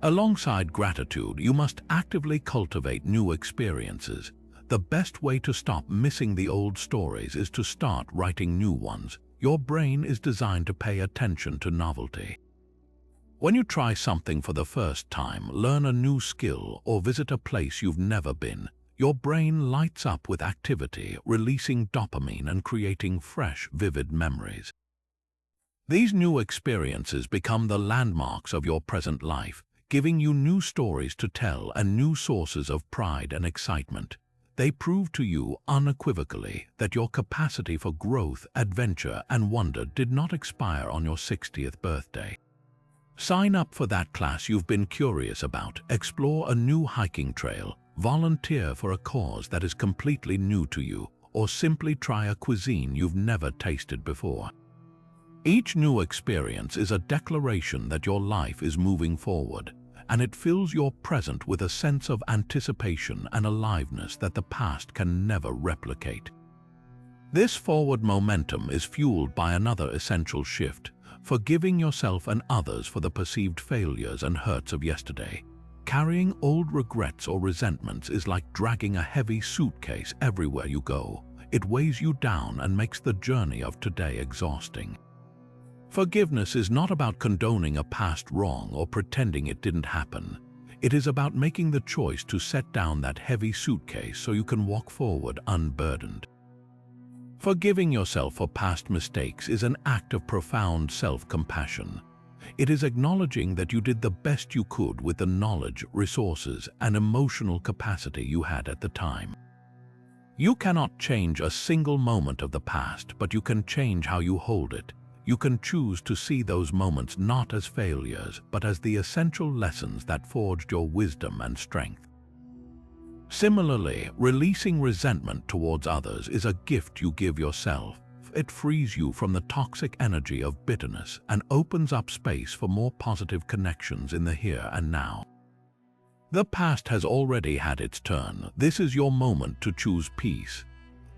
Alongside gratitude, you must actively cultivate new experiences. The best way to stop missing the old stories is to start writing new ones. Your brain is designed to pay attention to novelty. When you try something for the first time, learn a new skill, or visit a place you've never been, your brain lights up with activity, releasing dopamine and creating fresh, vivid memories. These new experiences become the landmarks of your present life, giving you new stories to tell and new sources of pride and excitement. They prove to you unequivocally that your capacity for growth, adventure, and wonder did not expire on your 60th birthday. Sign up for that class you've been curious about, explore a new hiking trail, volunteer for a cause that is completely new to you, or simply try a cuisine you've never tasted before. Each new experience is a declaration that your life is moving forward, and it fills your present with a sense of anticipation and aliveness that the past can never replicate. This forward momentum is fueled by another essential shift: forgiving yourself and others for the perceived failures and hurts of yesterday. Carrying old regrets or resentments is like dragging a heavy suitcase everywhere you go. It weighs you down and makes the journey of today exhausting. Forgiveness is not about condoning a past wrong or pretending it didn't happen. It is about making the choice to set down that heavy suitcase so you can walk forward unburdened. Forgiving yourself for past mistakes is an act of profound self-compassion. It is acknowledging that you did the best you could with the knowledge, resources, and emotional capacity you had at the time. You cannot change a single moment of the past, but you can change how you hold it. You can choose to see those moments not as failures, but as the essential lessons that forged your wisdom and strength. Similarly, releasing resentment towards others is a gift you give yourself. It frees you from the toxic energy of bitterness and opens up space for more positive connections in the here and now. The past has already had its turn. This is your moment to choose peace.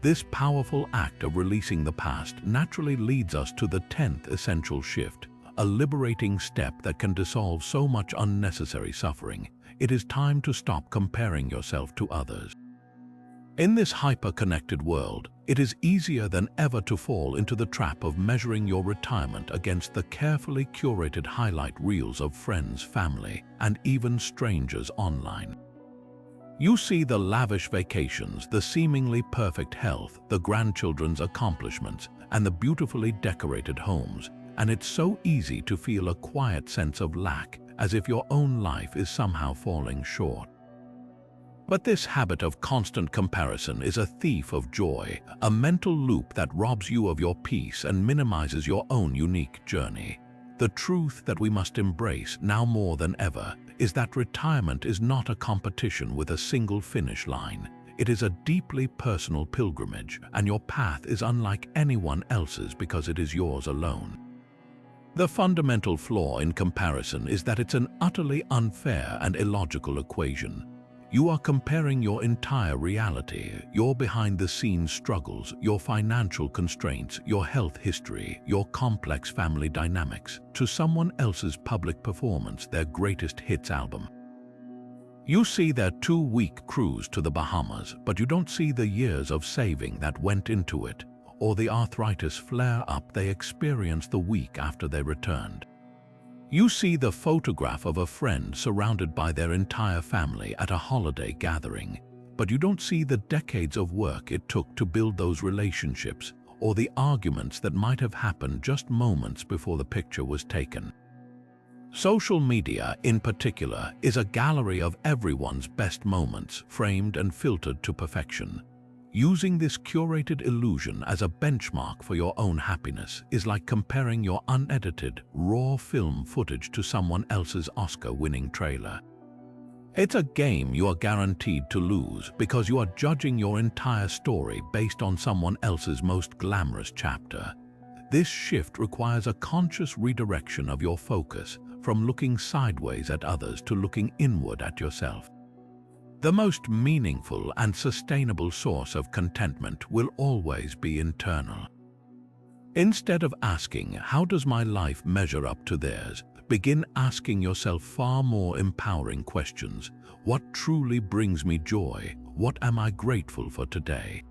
This powerful act of releasing the past naturally leads us to the 10th essential shift, a liberating step that can dissolve so much unnecessary suffering. It is time to stop comparing yourself to others. In this hyper-connected world, it is easier than ever to fall into the trap of measuring your retirement against the carefully curated highlight reels of friends, family, and even strangers online. You see the lavish vacations, the seemingly perfect health, the grandchildren's accomplishments, and the beautifully decorated homes, and it's so easy to feel a quiet sense of lack, as if your own life is somehow falling short. But this habit of constant comparison is a thief of joy, a mental loop that robs you of your peace and minimizes your own unique journey. The truth that we must embrace now more than ever is that retirement is not a competition with a single finish line. It is a deeply personal pilgrimage, and your path is unlike anyone else's because it is yours alone. The fundamental flaw in comparison is that it's an utterly unfair and illogical equation. You are comparing your entire reality, your behind-the-scenes struggles, your financial constraints, your health history, your complex family dynamics, to someone else's public performance, their greatest hits album. You see their 2-week cruise to the Bahamas, but you don't see the years of saving that went into it, or the arthritis flare-up they experienced the week after they returned. You see the photograph of a friend surrounded by their entire family at a holiday gathering, but you don't see the decades of work it took to build those relationships, or the arguments that might have happened just moments before the picture was taken. Social media, in particular, is a gallery of everyone's best moments, framed and filtered to perfection. Using this curated illusion as a benchmark for your own happiness is like comparing your unedited, raw film footage to someone else's Oscar-winning trailer. It's a game you are guaranteed to lose because you are judging your entire story based on someone else's most glamorous chapter. This shift requires a conscious redirection of your focus from looking sideways at others to looking inward at yourself. The most meaningful and sustainable source of contentment will always be internal. Instead of asking, "How does my life measure up to theirs?" begin asking yourself far more empowering questions. What truly brings me joy? What am I grateful for today?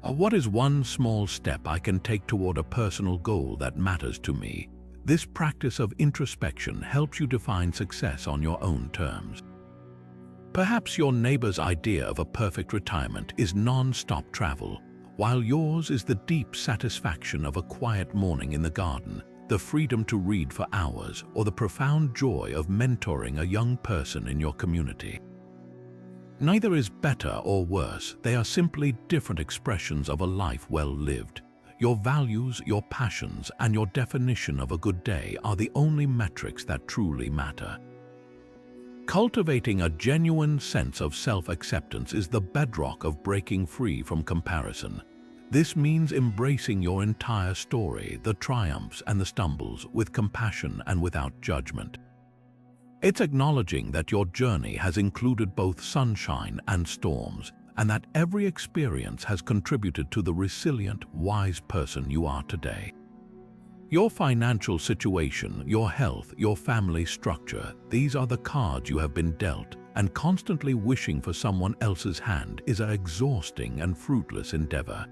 What is one small step I can take toward a personal goal that matters to me? This practice of introspection helps you define success on your own terms. Perhaps your neighbor's idea of a perfect retirement is non-stop travel, while yours is the deep satisfaction of a quiet morning in the garden, the freedom to read for hours, or the profound joy of mentoring a young person in your community. Neither is better or worse, they are simply different expressions of a life well lived. Your values, your passions, and your definition of a good day are the only metrics that truly matter. Cultivating a genuine sense of self-acceptance is the bedrock of breaking free from comparison. This means embracing your entire story, the triumphs and the stumbles, with compassion and without judgment. It's acknowledging that your journey has included both sunshine and storms, and that every experience has contributed to the resilient, wise person you are today. Your financial situation, your health, your family structure, these are the cards you have been dealt, and constantly wishing for someone else's hand is an exhausting and fruitless endeavor.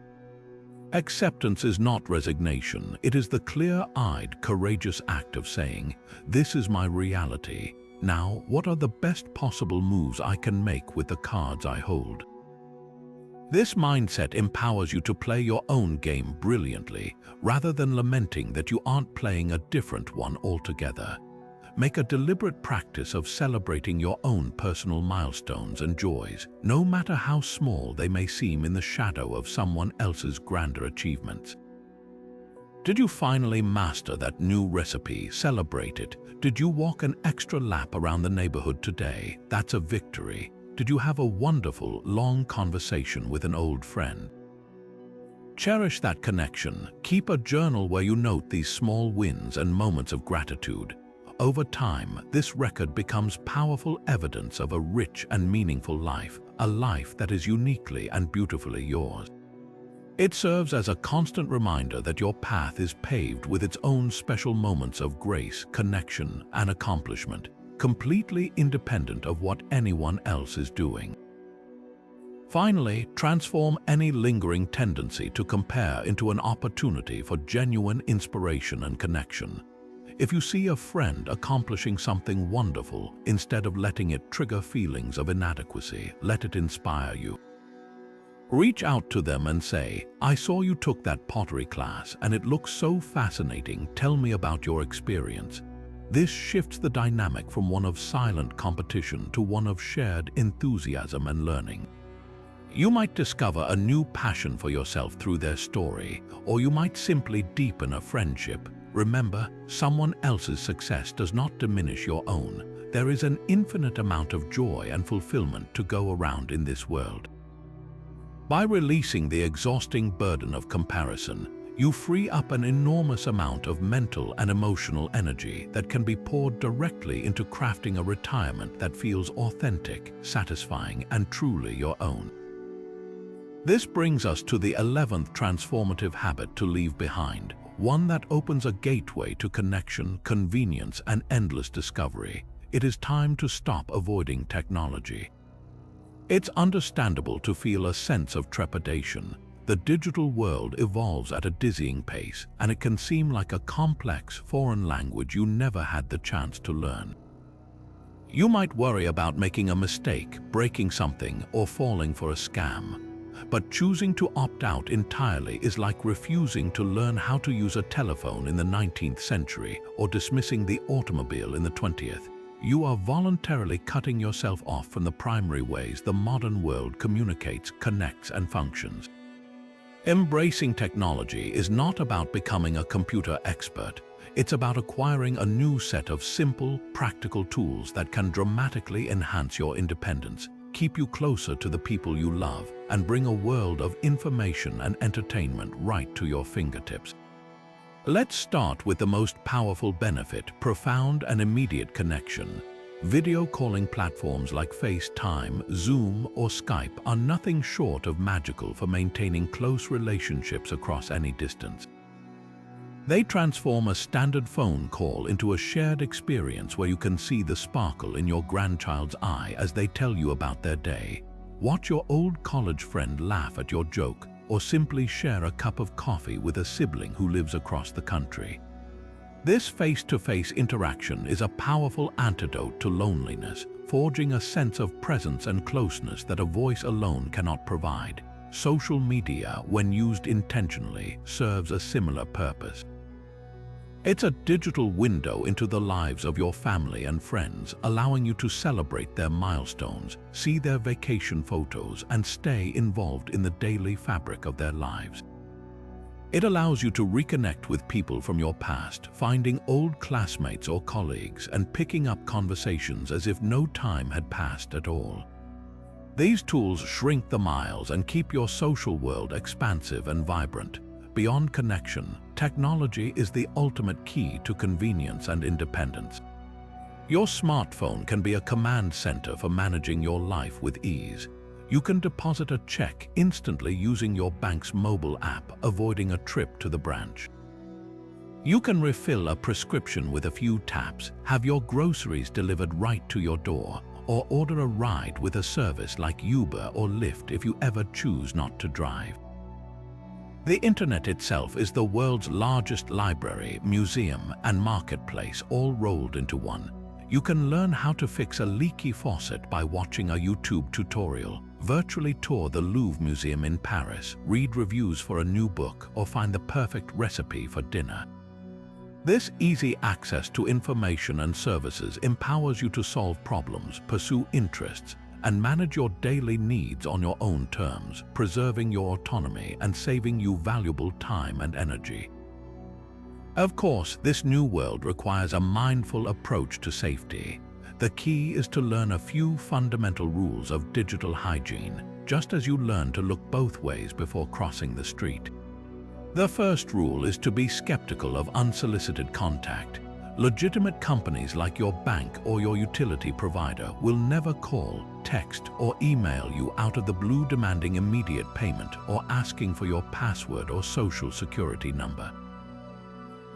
Acceptance is not resignation, it is the clear-eyed, courageous act of saying, "This is my reality. Now, what are the best possible moves I can make with the cards I hold?" This mindset empowers you to play your own game brilliantly, rather than lamenting that you aren't playing a different one altogether. Make a deliberate practice of celebrating your own personal milestones and joys, no matter how small they may seem in the shadow of someone else's grander achievements. Did you finally master that new recipe? Celebrate it. Did you walk an extra lap around the neighborhood today? That's a victory. Did you have a wonderful, long conversation with an old friend? Cherish that connection. Keep a journal where you note these small wins and moments of gratitude. Over time, this record becomes powerful evidence of a rich and meaningful life, a life that is uniquely and beautifully yours. It serves as a constant reminder that your path is paved with its own special moments of grace, connection, and accomplishment, completely independent of what anyone else is doing. Finally, transform any lingering tendency to compare into an opportunity for genuine inspiration and connection. If you see a friend accomplishing something wonderful, instead of letting it trigger feelings of inadequacy, let it inspire you. Reach out to them and say, "I saw you took that pottery class and it looks so fascinating. Tell me about your experience." This shifts the dynamic from one of silent competition to one of shared enthusiasm and learning. You might discover a new passion for yourself through their story, or you might simply deepen a friendship. Remember, someone else's success does not diminish your own. There is an infinite amount of joy and fulfillment to go around in this world. By releasing the exhausting burden of comparison, you free up an enormous amount of mental and emotional energy that can be poured directly into crafting a retirement that feels authentic, satisfying, and truly your own. This brings us to the 11th transformative habit to leave behind, one that opens a gateway to connection, convenience, and endless discovery. It is time to stop avoiding technology. It's understandable to feel a sense of trepidation. The digital world evolves at a dizzying pace, and it can seem like a complex foreign language you never had the chance to learn. You might worry about making a mistake, breaking something, or falling for a scam. But choosing to opt out entirely is like refusing to learn how to use a telephone in the 19th century or dismissing the automobile in the 20th. You are voluntarily cutting yourself off from the primary ways the modern world communicates, connects, and functions. Embracing technology is not about becoming a computer expert. It's about acquiring a new set of simple, practical tools that can dramatically enhance your independence, keep you closer to the people you love, and bring a world of information and entertainment right to your fingertips. Let's start with the most powerful benefit: profound and immediate connection. Video calling platforms like FaceTime, Zoom, or Skype are nothing short of magical for maintaining close relationships across any distance. They transform a standard phone call into a shared experience where you can see the sparkle in your grandchild's eye as they tell you about their day, watch your old college friend laugh at your joke, or simply share a cup of coffee with a sibling who lives across the country. This face-to-face interaction is a powerful antidote to loneliness, forging a sense of presence and closeness that a voice alone cannot provide. Social media, when used intentionally, serves a similar purpose. It's a digital window into the lives of your family and friends, allowing you to celebrate their milestones, see their vacation photos, and stay involved in the daily fabric of their lives. It allows you to reconnect with people from your past, finding old classmates or colleagues and picking up conversations as if no time had passed at all. These tools shrink the miles and keep your social world expansive and vibrant. Beyond connection, technology is the ultimate key to convenience and independence. Your smartphone can be a command center for managing your life with ease. You can deposit a check instantly using your bank's mobile app, avoiding a trip to the branch. You can refill a prescription with a few taps, have your groceries delivered right to your door, or order a ride with a service like Uber or Lyft if you ever choose not to drive. The internet itself is the world's largest library, museum, and marketplace, all rolled into one. You can learn how to fix a leaky faucet by watching a YouTube tutorial, virtually tour the Louvre Museum in Paris, read reviews for a new book, or find the perfect recipe for dinner. This easy access to information and services empowers you to solve problems, pursue interests, and manage your daily needs on your own terms, preserving your autonomy and saving you valuable time and energy. Of course, this new world requires a mindful approach to safety. The key is to learn a few fundamental rules of digital hygiene, just as you learn to look both ways before crossing the street. The first rule is to be skeptical of unsolicited contact. Legitimate companies like your bank or your utility provider will never call, text, or email you out of the blue demanding immediate payment or asking for your password or social security number.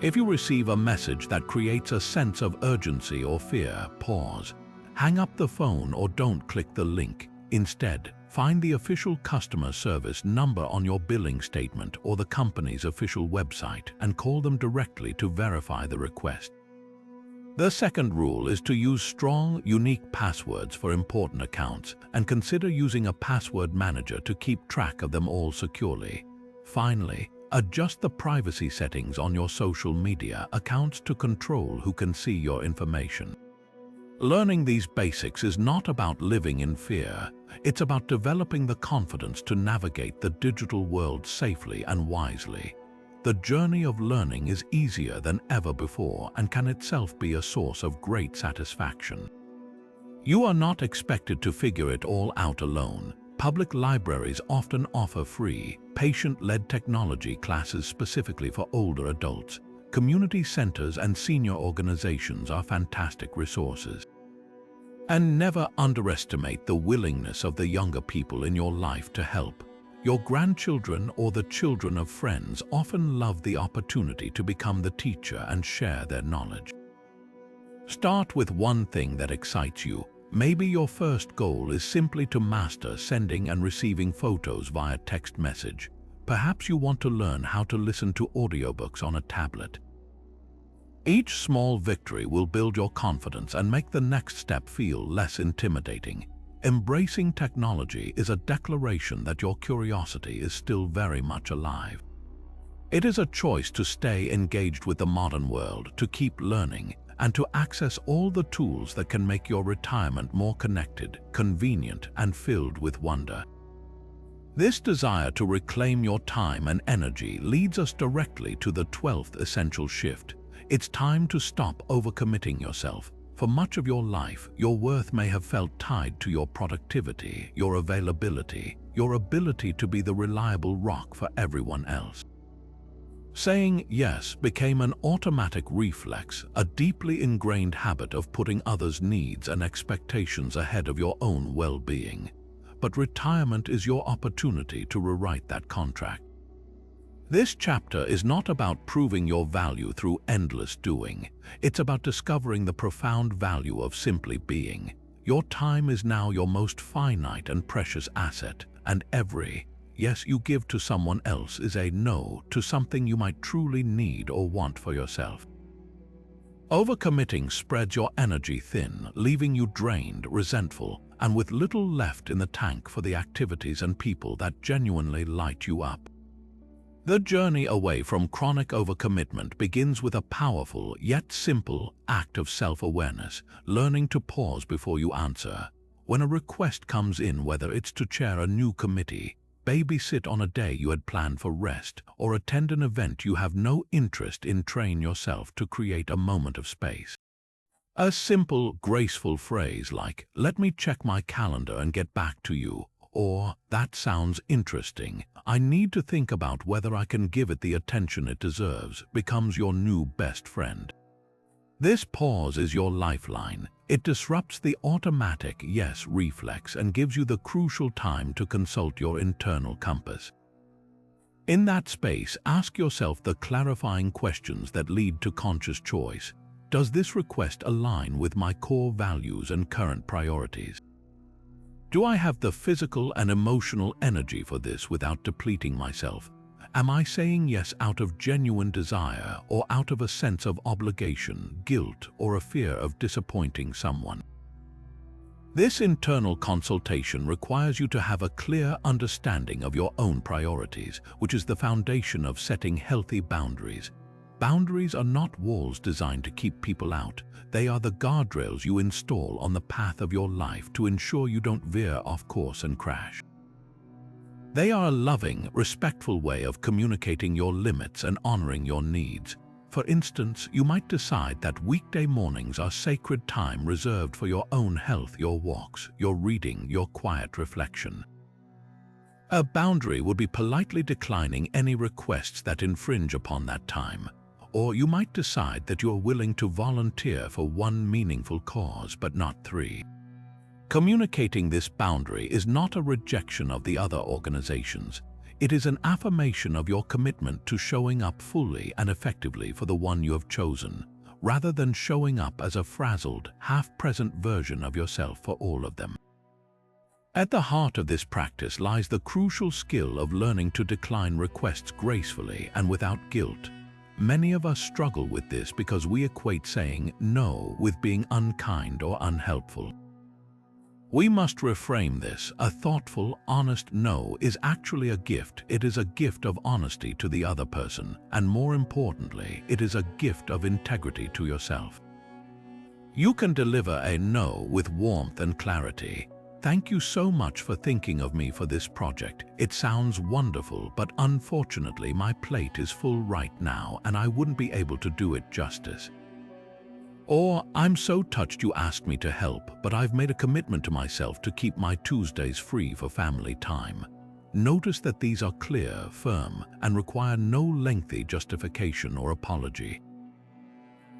If you receive a message that creates a sense of urgency or fear, pause. Hang up the phone or don't click the link. Instead, find the official customer service number on your billing statement or the company's official website and call them directly to verify the request. The second rule is to use strong, unique passwords for important accounts and consider using a password manager to keep track of them all securely. Finally, adjust the privacy settings on your social media accounts to control who can see your information. Learning these basics is not about living in fear. It's about developing the confidence to navigate the digital world safely and wisely. The journey of learning is easier than ever before and can itself be a source of great satisfaction. You are not expected to figure it all out alone. Public libraries often offer free, patient-led technology classes specifically for older adults. Community centers and senior organizations are fantastic resources. And never underestimate the willingness of the younger people in your life to help. Your grandchildren or the children of friends often love the opportunity to become the teacher and share their knowledge. Start with one thing that excites you. Maybe your first goal is simply to master sending and receiving photos via text message. Perhaps you want to learn how to listen to audiobooks on a tablet. Each small victory will build your confidence and make the next step feel less intimidating. Embracing technology is a declaration that your curiosity is still very much alive. It is a choice to stay engaged with the modern world, to keep learning, and to access all the tools that can make your retirement more connected, convenient, and filled with wonder. This desire to reclaim your time and energy leads us directly to the 12th essential shift. It's time to stop overcommitting yourself. For much of your life, your worth may have felt tied to your productivity, your availability, your ability to be the reliable rock for everyone else. Saying yes became an automatic reflex, a deeply ingrained habit of putting others' needs and expectations ahead of your own well-being. But retirement is your opportunity to rewrite that contract. This chapter is not about proving your value through endless doing. It's about discovering the profound value of simply being. Your time is now your most finite and precious asset, and every yes you give to someone else is a no to something you might truly need or want for yourself. Overcommitting spreads your energy thin, leaving you drained, resentful, and with little left in the tank for the activities and people that genuinely light you up. The journey away from chronic overcommitment begins with a powerful yet simple act of self-awareness, learning to pause before you answer. When a request comes in, whether it's to chair a new committee, babysit on a day you had planned for rest, or attend an event you have no interest in, train yourself to create a moment of space. A simple, graceful phrase like, "Let me check my calendar and get back to you," or "That sounds interesting, I need to think about whether I can give it the attention it deserves," becomes your new best friend. This pause is your lifeline. It disrupts the automatic yes reflex and gives you the crucial time to consult your internal compass. In that space, ask yourself the clarifying questions that lead to conscious choice. Does this request align with my core values and current priorities? Do I have the physical and emotional energy for this without depleting myself? Am I saying yes out of genuine desire or out of a sense of obligation, guilt, or a fear of disappointing someone? This internal consultation requires you to have a clear understanding of your own priorities, which is the foundation of setting healthy boundaries. Boundaries are not walls designed to keep people out. They are the guardrails you install on the path of your life to ensure you don't veer off course and crash. They are a loving, respectful way of communicating your limits and honoring your needs. For instance, you might decide that weekday mornings are sacred time reserved for your own health, your walks, your reading, your quiet reflection. A boundary would be politely declining any requests that infringe upon that time. Or you might decide that you are willing to volunteer for one meaningful cause, but not three. Communicating this boundary is not a rejection of the other organizations. It is an affirmation of your commitment to showing up fully and effectively for the one you have chosen, rather than showing up as a frazzled, half-present version of yourself for all of them. At the heart of this practice lies the crucial skill of learning to decline requests gracefully and without guilt. Many of us struggle with this because we equate saying no with being unkind or unhelpful. We must reframe this. A thoughtful, honest no is actually a gift. It is a gift of honesty to the other person, and more importantly, it is a gift of integrity to yourself. You can deliver a no with warmth and clarity. "Thank you so much for thinking of me for this project. It sounds wonderful, but unfortunately my plate is full right now and I wouldn't be able to do it justice." Or, "I'm so touched you asked me to help, but I've made a commitment to myself to keep my Tuesdays free for family time." Notice that these are clear, firm, and require no lengthy justification or apology.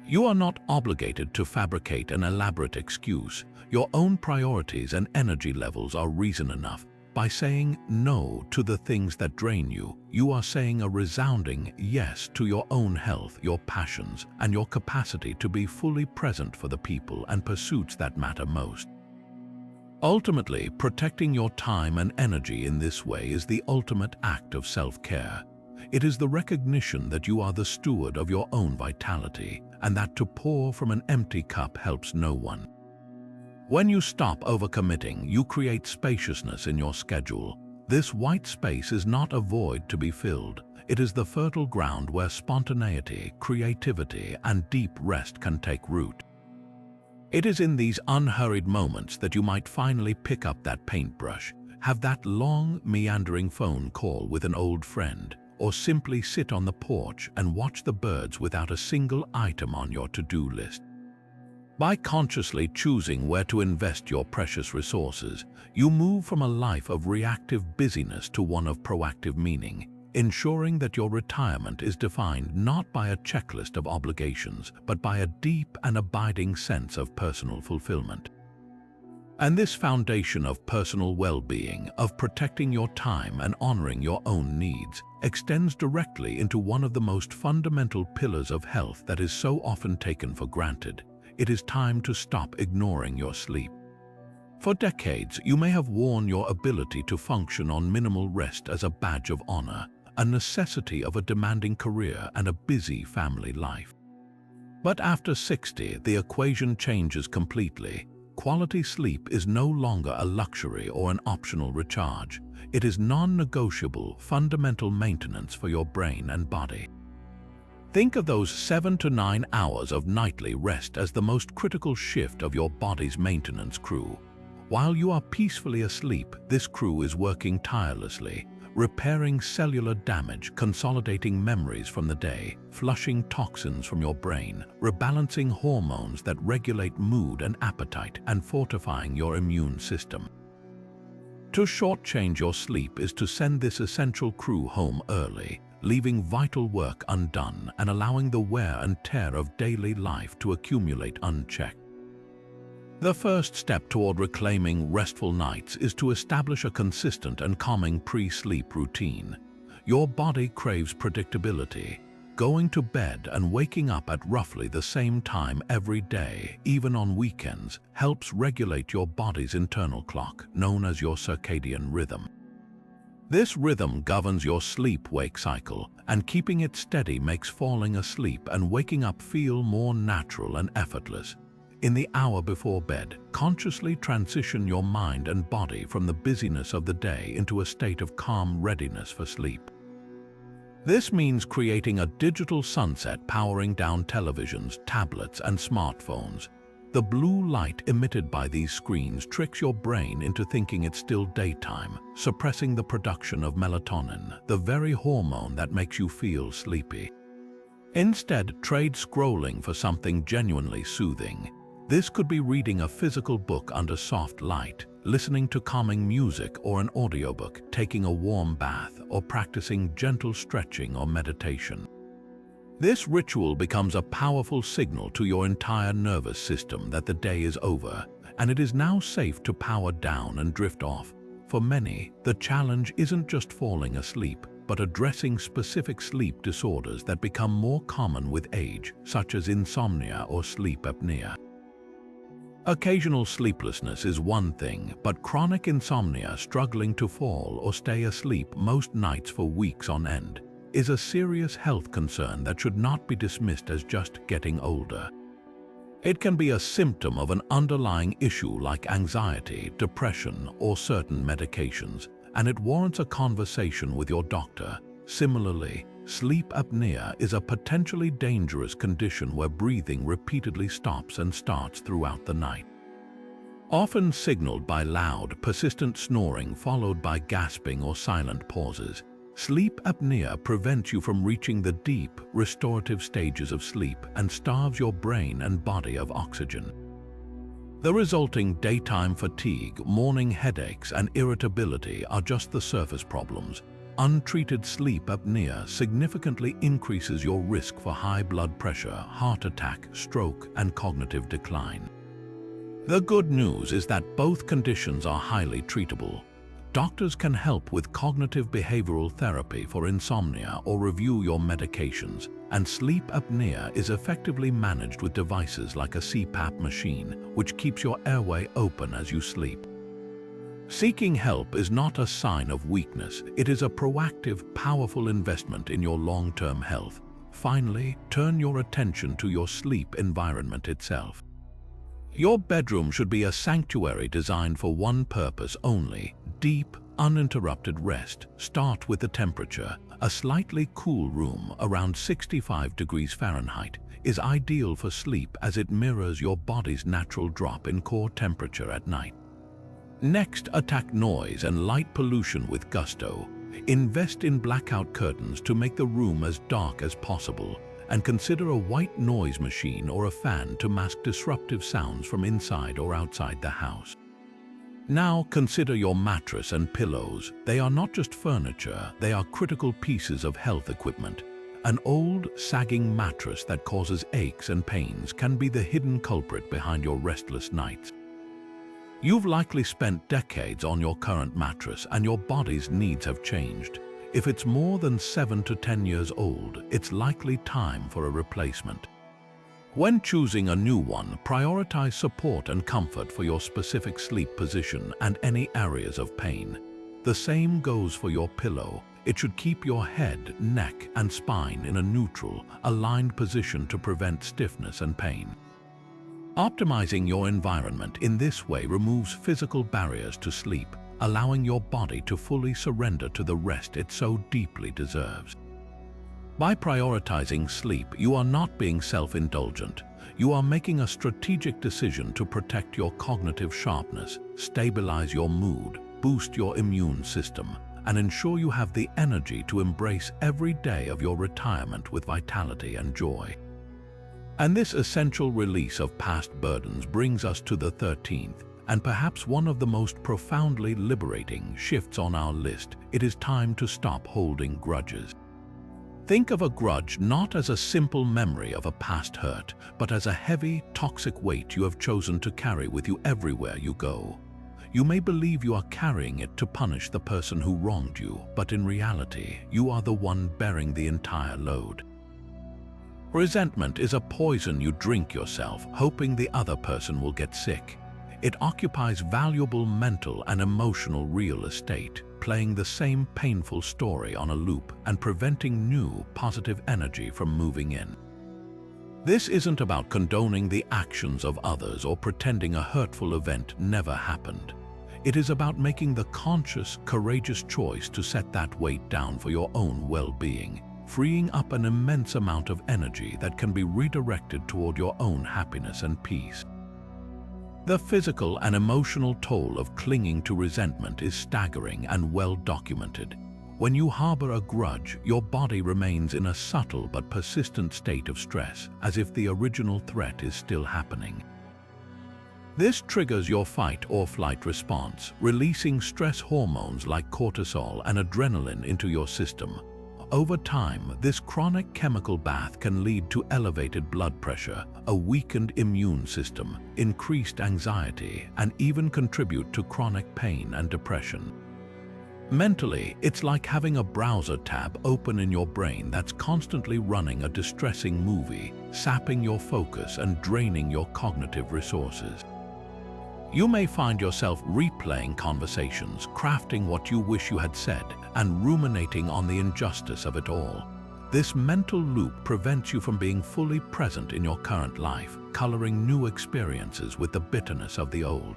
You are not obligated to fabricate an elaborate excuse. Your own priorities and energy levels are reason enough. By saying no to the things that drain you, you are saying a resounding yes to your own health, your passions, and your capacity to be fully present for the people and pursuits that matter most. Ultimately, protecting your time and energy in this way is the ultimate act of self-care. It is the recognition that you are the steward of your own vitality, and that to pour from an empty cup helps no one. When you stop overcommitting, you create spaciousness in your schedule. This white space is not a void to be filled. It is the fertile ground where spontaneity, creativity, and deep rest can take root. It is in these unhurried moments that you might finally pick up that paintbrush, have that long, meandering phone call with an old friend, or simply sit on the porch and watch the birds without a single item on your to-do list. By consciously choosing where to invest your precious resources, you move from a life of reactive busyness to one of proactive meaning, ensuring that your retirement is defined not by a checklist of obligations, but by a deep and abiding sense of personal fulfillment. And this foundation of personal well-being, of protecting your time and honoring your own needs, extends directly into one of the most fundamental pillars of health that is so often taken for granted. It is time to stop ignoring your sleep. For decades, you may have worn your ability to function on minimal rest as a badge of honor, a necessity of a demanding career and a busy family life. But after 60, the equation changes completely. Quality sleep is no longer a luxury or an optional recharge. It is non-negotiable, fundamental maintenance for your brain and body. Think of those 7 to 9 hours of nightly rest as the most critical shift of your body's maintenance crew. While you are peacefully asleep, this crew is working tirelessly, repairing cellular damage, consolidating memories from the day, flushing toxins from your brain, rebalancing hormones that regulate mood and appetite, and fortifying your immune system. To shortchange your sleep is to send this essential crew home early, leaving vital work undone and allowing the wear and tear of daily life to accumulate unchecked. The first step toward reclaiming restful nights is to establish a consistent and calming pre-sleep routine. Your body craves predictability. Going to bed and waking up at roughly the same time every day, even on weekends, helps regulate your body's internal clock, known as your circadian rhythm. This rhythm governs your sleep-wake cycle, and keeping it steady makes falling asleep and waking up feel more natural and effortless. In the hour before bed, consciously transition your mind and body from the busyness of the day into a state of calm readiness for sleep. This means creating a digital sunset powering down televisions, tablets, and smartphones. The blue light emitted by these screens tricks your brain into thinking it's still daytime, suppressing the production of melatonin, the very hormone that makes you feel sleepy. Instead, trade scrolling for something genuinely soothing. This could be reading a physical book under soft light, listening to calming music or an audiobook, taking a warm bath, or practicing gentle stretching or meditation. This ritual becomes a powerful signal to your entire nervous system that the day is over, and it is now safe to power down and drift off. For many, the challenge isn't just falling asleep, but addressing specific sleep disorders that become more common with age, such as insomnia or sleep apnea. Occasional sleeplessness is one thing, but chronic insomnia, struggling to fall or stay asleep most nights for weeks on end, is a serious health concern that should not be dismissed as just getting older. It can be a symptom of an underlying issue like anxiety, depression, or certain medications, and it warrants a conversation with your doctor. Similarly, sleep apnea is a potentially dangerous condition where breathing repeatedly stops and starts throughout the night. Often signaled by loud, persistent snoring followed by gasping or silent pauses, sleep apnea prevents you from reaching the deep, restorative stages of sleep and starves your brain and body of oxygen. The resulting daytime fatigue, morning headaches, and irritability are just the surface problems. Untreated sleep apnea significantly increases your risk for high blood pressure, heart attack, stroke, and cognitive decline. The good news is that both conditions are highly treatable. Doctors can help with cognitive behavioral therapy for insomnia or review your medications, and sleep apnea is effectively managed with devices like a CPAP machine, which keeps your airway open as you sleep. Seeking help is not a sign of weakness. It is a proactive, powerful investment in your long-term health. Finally, turn your attention to your sleep environment itself. Your bedroom should be a sanctuary designed for one purpose only: deep, uninterrupted rest. Start with the temperature. A slightly cool room, around 65 degrees Fahrenheit, is ideal for sleep as it mirrors your body's natural drop in core temperature at night. Next, attack noise and light pollution with gusto. Invest in blackout curtains to make the room as dark as possible, and consider a white noise machine or a fan to mask disruptive sounds from inside or outside the house. Now consider your mattress and pillows. They are not just furniture, they are critical pieces of health equipment. An old, sagging mattress that causes aches and pains can be the hidden culprit behind your restless nights. You've likely spent decades on your current mattress and your body's needs have changed. If it's more than 7 to 10 years old, it's likely time for a replacement. When choosing a new one, prioritize support and comfort for your specific sleep position and any areas of pain. The same goes for your pillow. It should keep your head, neck, and spine in a neutral, aligned position to prevent stiffness and pain. Optimizing your environment in this way removes physical barriers to sleep, allowing your body to fully surrender to the rest it so deeply deserves. By prioritizing sleep, you are not being self-indulgent. You are making a strategic decision to protect your cognitive sharpness, stabilize your mood, boost your immune system, and ensure you have the energy to embrace every day of your retirement with vitality and joy. And this essential release of past burdens brings us to the 13th, and perhaps one of the most profoundly liberating shifts on our list. It is time to stop holding grudges. Think of a grudge not as a simple memory of a past hurt, but as a heavy, toxic weight you have chosen to carry with you everywhere you go. You may believe you are carrying it to punish the person who wronged you, but in reality, you are the one bearing the entire load. Resentment is a poison you drink yourself, hoping the other person will get sick. It occupies valuable mental and emotional real estate, playing the same painful story on a loop and preventing new, positive energy from moving in. This isn't about condoning the actions of others or pretending a hurtful event never happened. It is about making the conscious, courageous choice to set that weight down for your own well-being, freeing up an immense amount of energy that can be redirected toward your own happiness and peace. The physical and emotional toll of clinging to resentment is staggering and well documented. When you harbor a grudge, your body remains in a subtle but persistent state of stress, as if the original threat is still happening. This triggers your fight or flight response, releasing stress hormones like cortisol and adrenaline into your system. Over time, this chronic chemical bath can lead to elevated blood pressure, a weakened immune system, increased anxiety, and even contribute to chronic pain and depression. Mentally, it's like having a browser tab open in your brain that's constantly running a distressing movie, sapping your focus and draining your cognitive resources. You may find yourself replaying conversations, crafting what you wish you had said, and ruminating on the injustice of it all. This mental loop prevents you from being fully present in your current life, coloring new experiences with the bitterness of the old.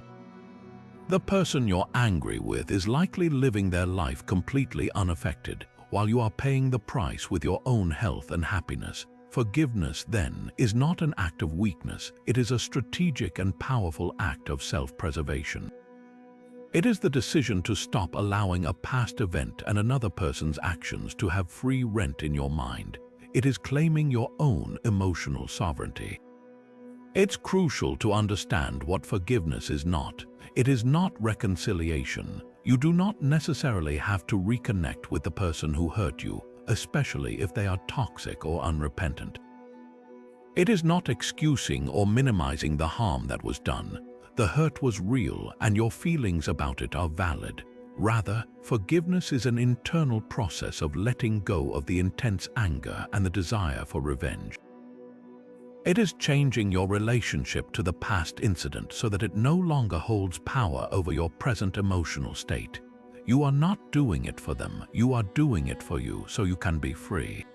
The person you're angry with is likely living their life completely unaffected, while you are paying the price with your own health and happiness. Forgiveness, then, is not an act of weakness. It is a strategic and powerful act of self-preservation. It is the decision to stop allowing a past event and another person's actions to have free rein in your mind. It is claiming your own emotional sovereignty. It's crucial to understand what forgiveness is not. It is not reconciliation. You do not necessarily have to reconnect with the person who hurt you, especially if they are toxic or unrepentant. It is not excusing or minimizing the harm that was done. The hurt was real and your feelings about it are valid. Rather, forgiveness is an internal process of letting go of the intense anger and the desire for revenge. It is changing your relationship to the past incident so that it no longer holds power over your present emotional state. You are not doing it for them, you are doing it for you so you can be free.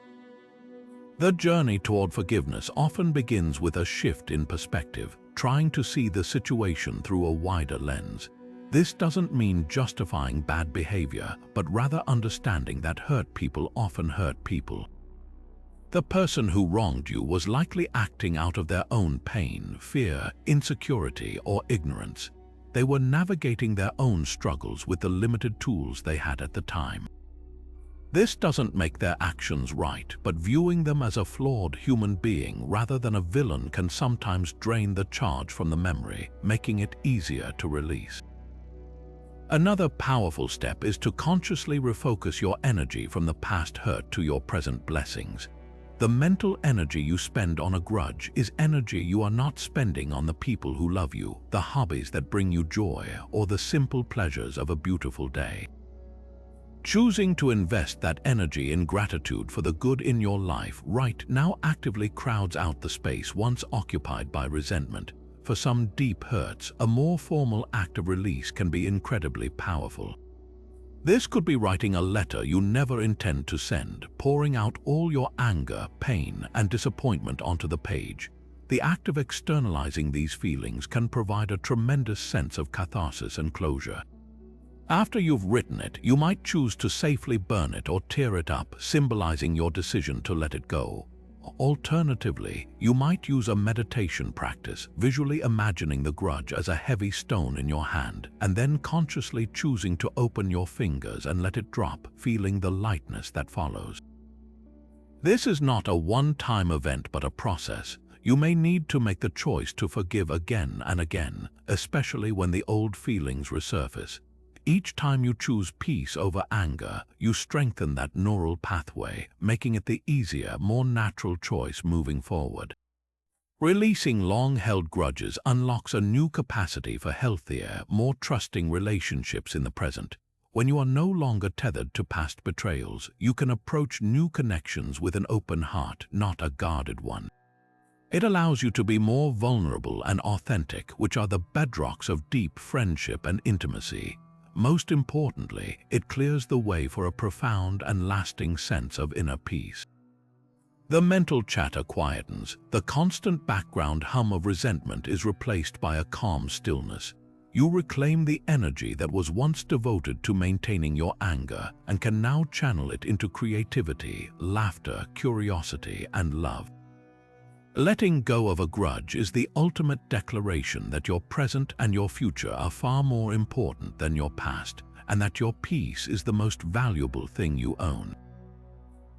The journey toward forgiveness often begins with a shift in perspective, trying to see the situation through a wider lens. This doesn't mean justifying bad behavior, but rather understanding that hurt people often hurt people. The person who wronged you was likely acting out of their own pain, fear, insecurity, or ignorance. They were navigating their own struggles with the limited tools they had at the time. This doesn't make their actions right, but viewing them as a flawed human being rather than a villain can sometimes drain the charge from the memory, making it easier to release. Another powerful step is to consciously refocus your energy from the past hurt to your present blessings. The mental energy you spend on a grudge is energy you are not spending on the people who love you, the hobbies that bring you joy, or the simple pleasures of a beautiful day. Choosing to invest that energy in gratitude for the good in your life right now actively crowds out the space once occupied by resentment. For some deep hurts, a more formal act of release can be incredibly powerful. This could be writing a letter you never intend to send, pouring out all your anger, pain, and disappointment onto the page. The act of externalizing these feelings can provide a tremendous sense of catharsis and closure. After you've written it, you might choose to safely burn it or tear it up, symbolizing your decision to let it go. Alternatively, you might use a meditation practice, visually imagining the grudge as a heavy stone in your hand, and then consciously choosing to open your fingers and let it drop, feeling the lightness that follows. This is not a one-time event but a process. You may need to make the choice to forgive again and again, especially when the old feelings resurface. Each time you choose peace over anger, you strengthen that neural pathway, making it the easier, more natural choice moving forward. Releasing long-held grudges unlocks a new capacity for healthier, more trusting relationships in the present. When you are no longer tethered to past betrayals, you can approach new connections with an open heart, not a guarded one. It allows you to be more vulnerable and authentic, which are the bedrocks of deep friendship and intimacy. Most importantly, it clears the way for a profound and lasting sense of inner peace. The mental chatter quietens. The constant background hum of resentment is replaced by a calm stillness. You reclaim the energy that was once devoted to maintaining your anger and can now channel it into creativity, laughter, curiosity, and love. Letting go of a grudge is the ultimate declaration that your present and your future are far more important than your past, and that your peace is the most valuable thing you own.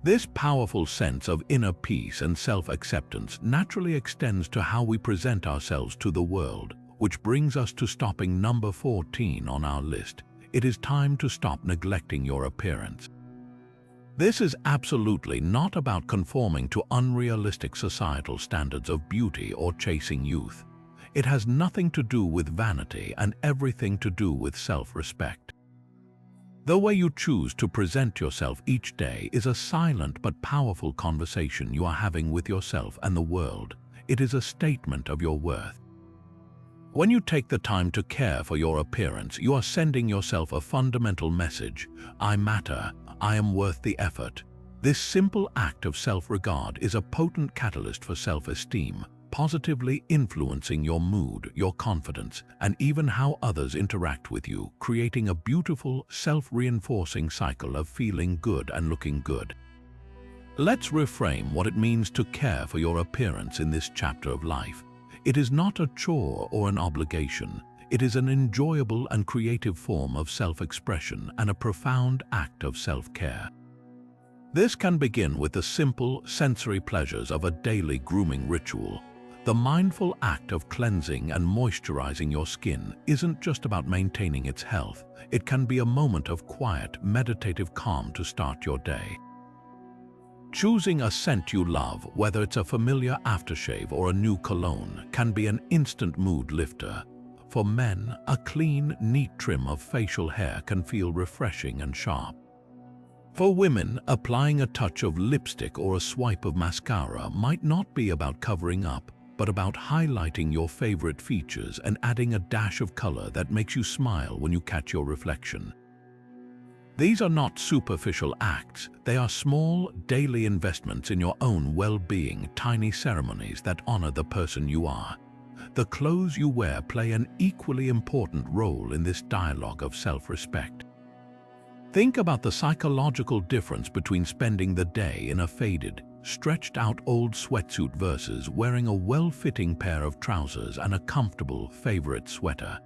This powerful sense of inner peace and self-acceptance naturally extends to how we present ourselves to the world, which brings us to stopping number 14 on our list. It is time to stop neglecting your appearance. This is absolutely not about conforming to unrealistic societal standards of beauty or chasing youth. It has nothing to do with vanity and everything to do with self-respect. The way you choose to present yourself each day is a silent but powerful conversation you are having with yourself and the world. It is a statement of your worth. When you take the time to care for your appearance, you are sending yourself a fundamental message: I matter, I am worth the effort. This simple act of self-regard is a potent catalyst for self-esteem, positively influencing your mood, your confidence, and even how others interact with you, creating a beautiful, self-reinforcing cycle of feeling good and looking good. Let's reframe what it means to care for your appearance in this chapter of life. It is not a chore or an obligation. It is an enjoyable and creative form of self-expression and a profound act of self-care. This can begin with the simple sensory pleasures of a daily grooming ritual. The mindful act of cleansing and moisturizing your skin isn't just about maintaining its health. It can be a moment of quiet, meditative calm to start your day. Choosing a scent you love, whether it's a familiar aftershave or a new cologne, can be an instant mood lifter. For men, a clean, neat trim of facial hair can feel refreshing and sharp. For women, applying a touch of lipstick or a swipe of mascara might not be about covering up, but about highlighting your favorite features and adding a dash of color that makes you smile when you catch your reflection. These are not superficial acts, they are small, daily investments in your own well-being, tiny ceremonies that honor the person you are. The clothes you wear play an equally important role in this dialogue of self-respect. Think about the psychological difference between spending the day in a faded, stretched-out old sweatsuit versus wearing a well-fitting pair of trousers and a comfortable favorite sweater.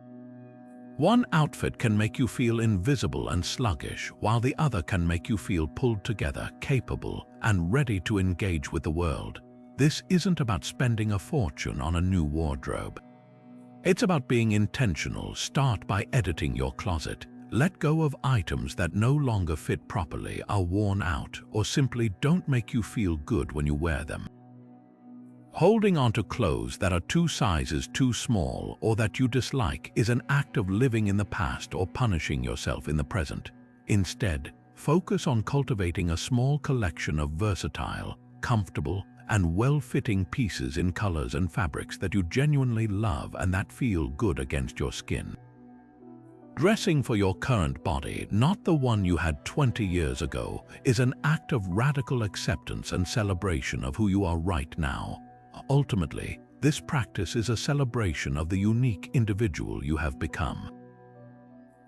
One outfit can make you feel invisible and sluggish, while the other can make you feel pulled together, capable, and ready to engage with the world. This isn't about spending a fortune on a new wardrobe. It's about being intentional. Start by editing your closet. Let go of items that no longer fit properly, are worn out, or simply don't make you feel good when you wear them. Holding on to clothes that are 2 sizes too small or that you dislike is an act of living in the past or punishing yourself in the present. Instead, focus on cultivating a small collection of versatile, comfortable, and well-fitting pieces in colors and fabrics that you genuinely love and that feel good against your skin. Dressing for your current body, not the one you had 20 years ago, is an act of radical acceptance and celebration of who you are right now. Ultimately, this practice is a celebration of the unique individual you have become.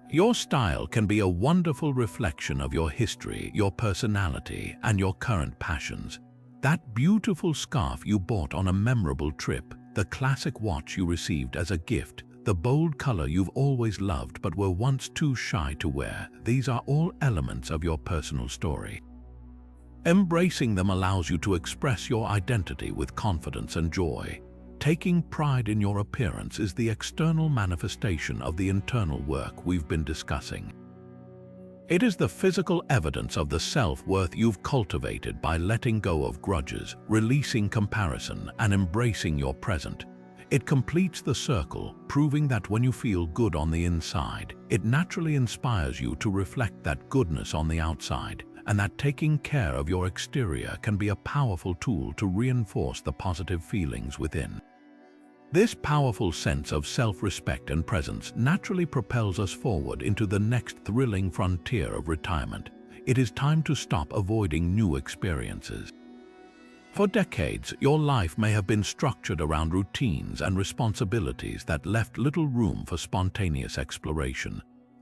Your style can be a wonderful reflection of your history, your personality, and your current passions. That beautiful scarf you bought on a memorable trip, the classic watch you received as a gift, the bold color you've always loved but were once too shy to wear, these are all elements of your personal story. Embracing them allows you to express your identity with confidence and joy. Taking pride in your appearance is the external manifestation of the internal work we've been discussing. It is the physical evidence of the self-worth you've cultivated by letting go of grudges, releasing comparison, and embracing your present. It completes the circle, proving that when you feel good on the inside, it naturally inspires you to reflect that goodness on the outside, and that taking care of your exterior can be a powerful tool to reinforce the positive feelings within. This powerful sense of self-respect and presence naturally propels us forward into the next thrilling frontier of retirement. It is time to stop avoiding new experiences. For decades, your life may have been structured around routines and responsibilities that left little room for spontaneous exploration.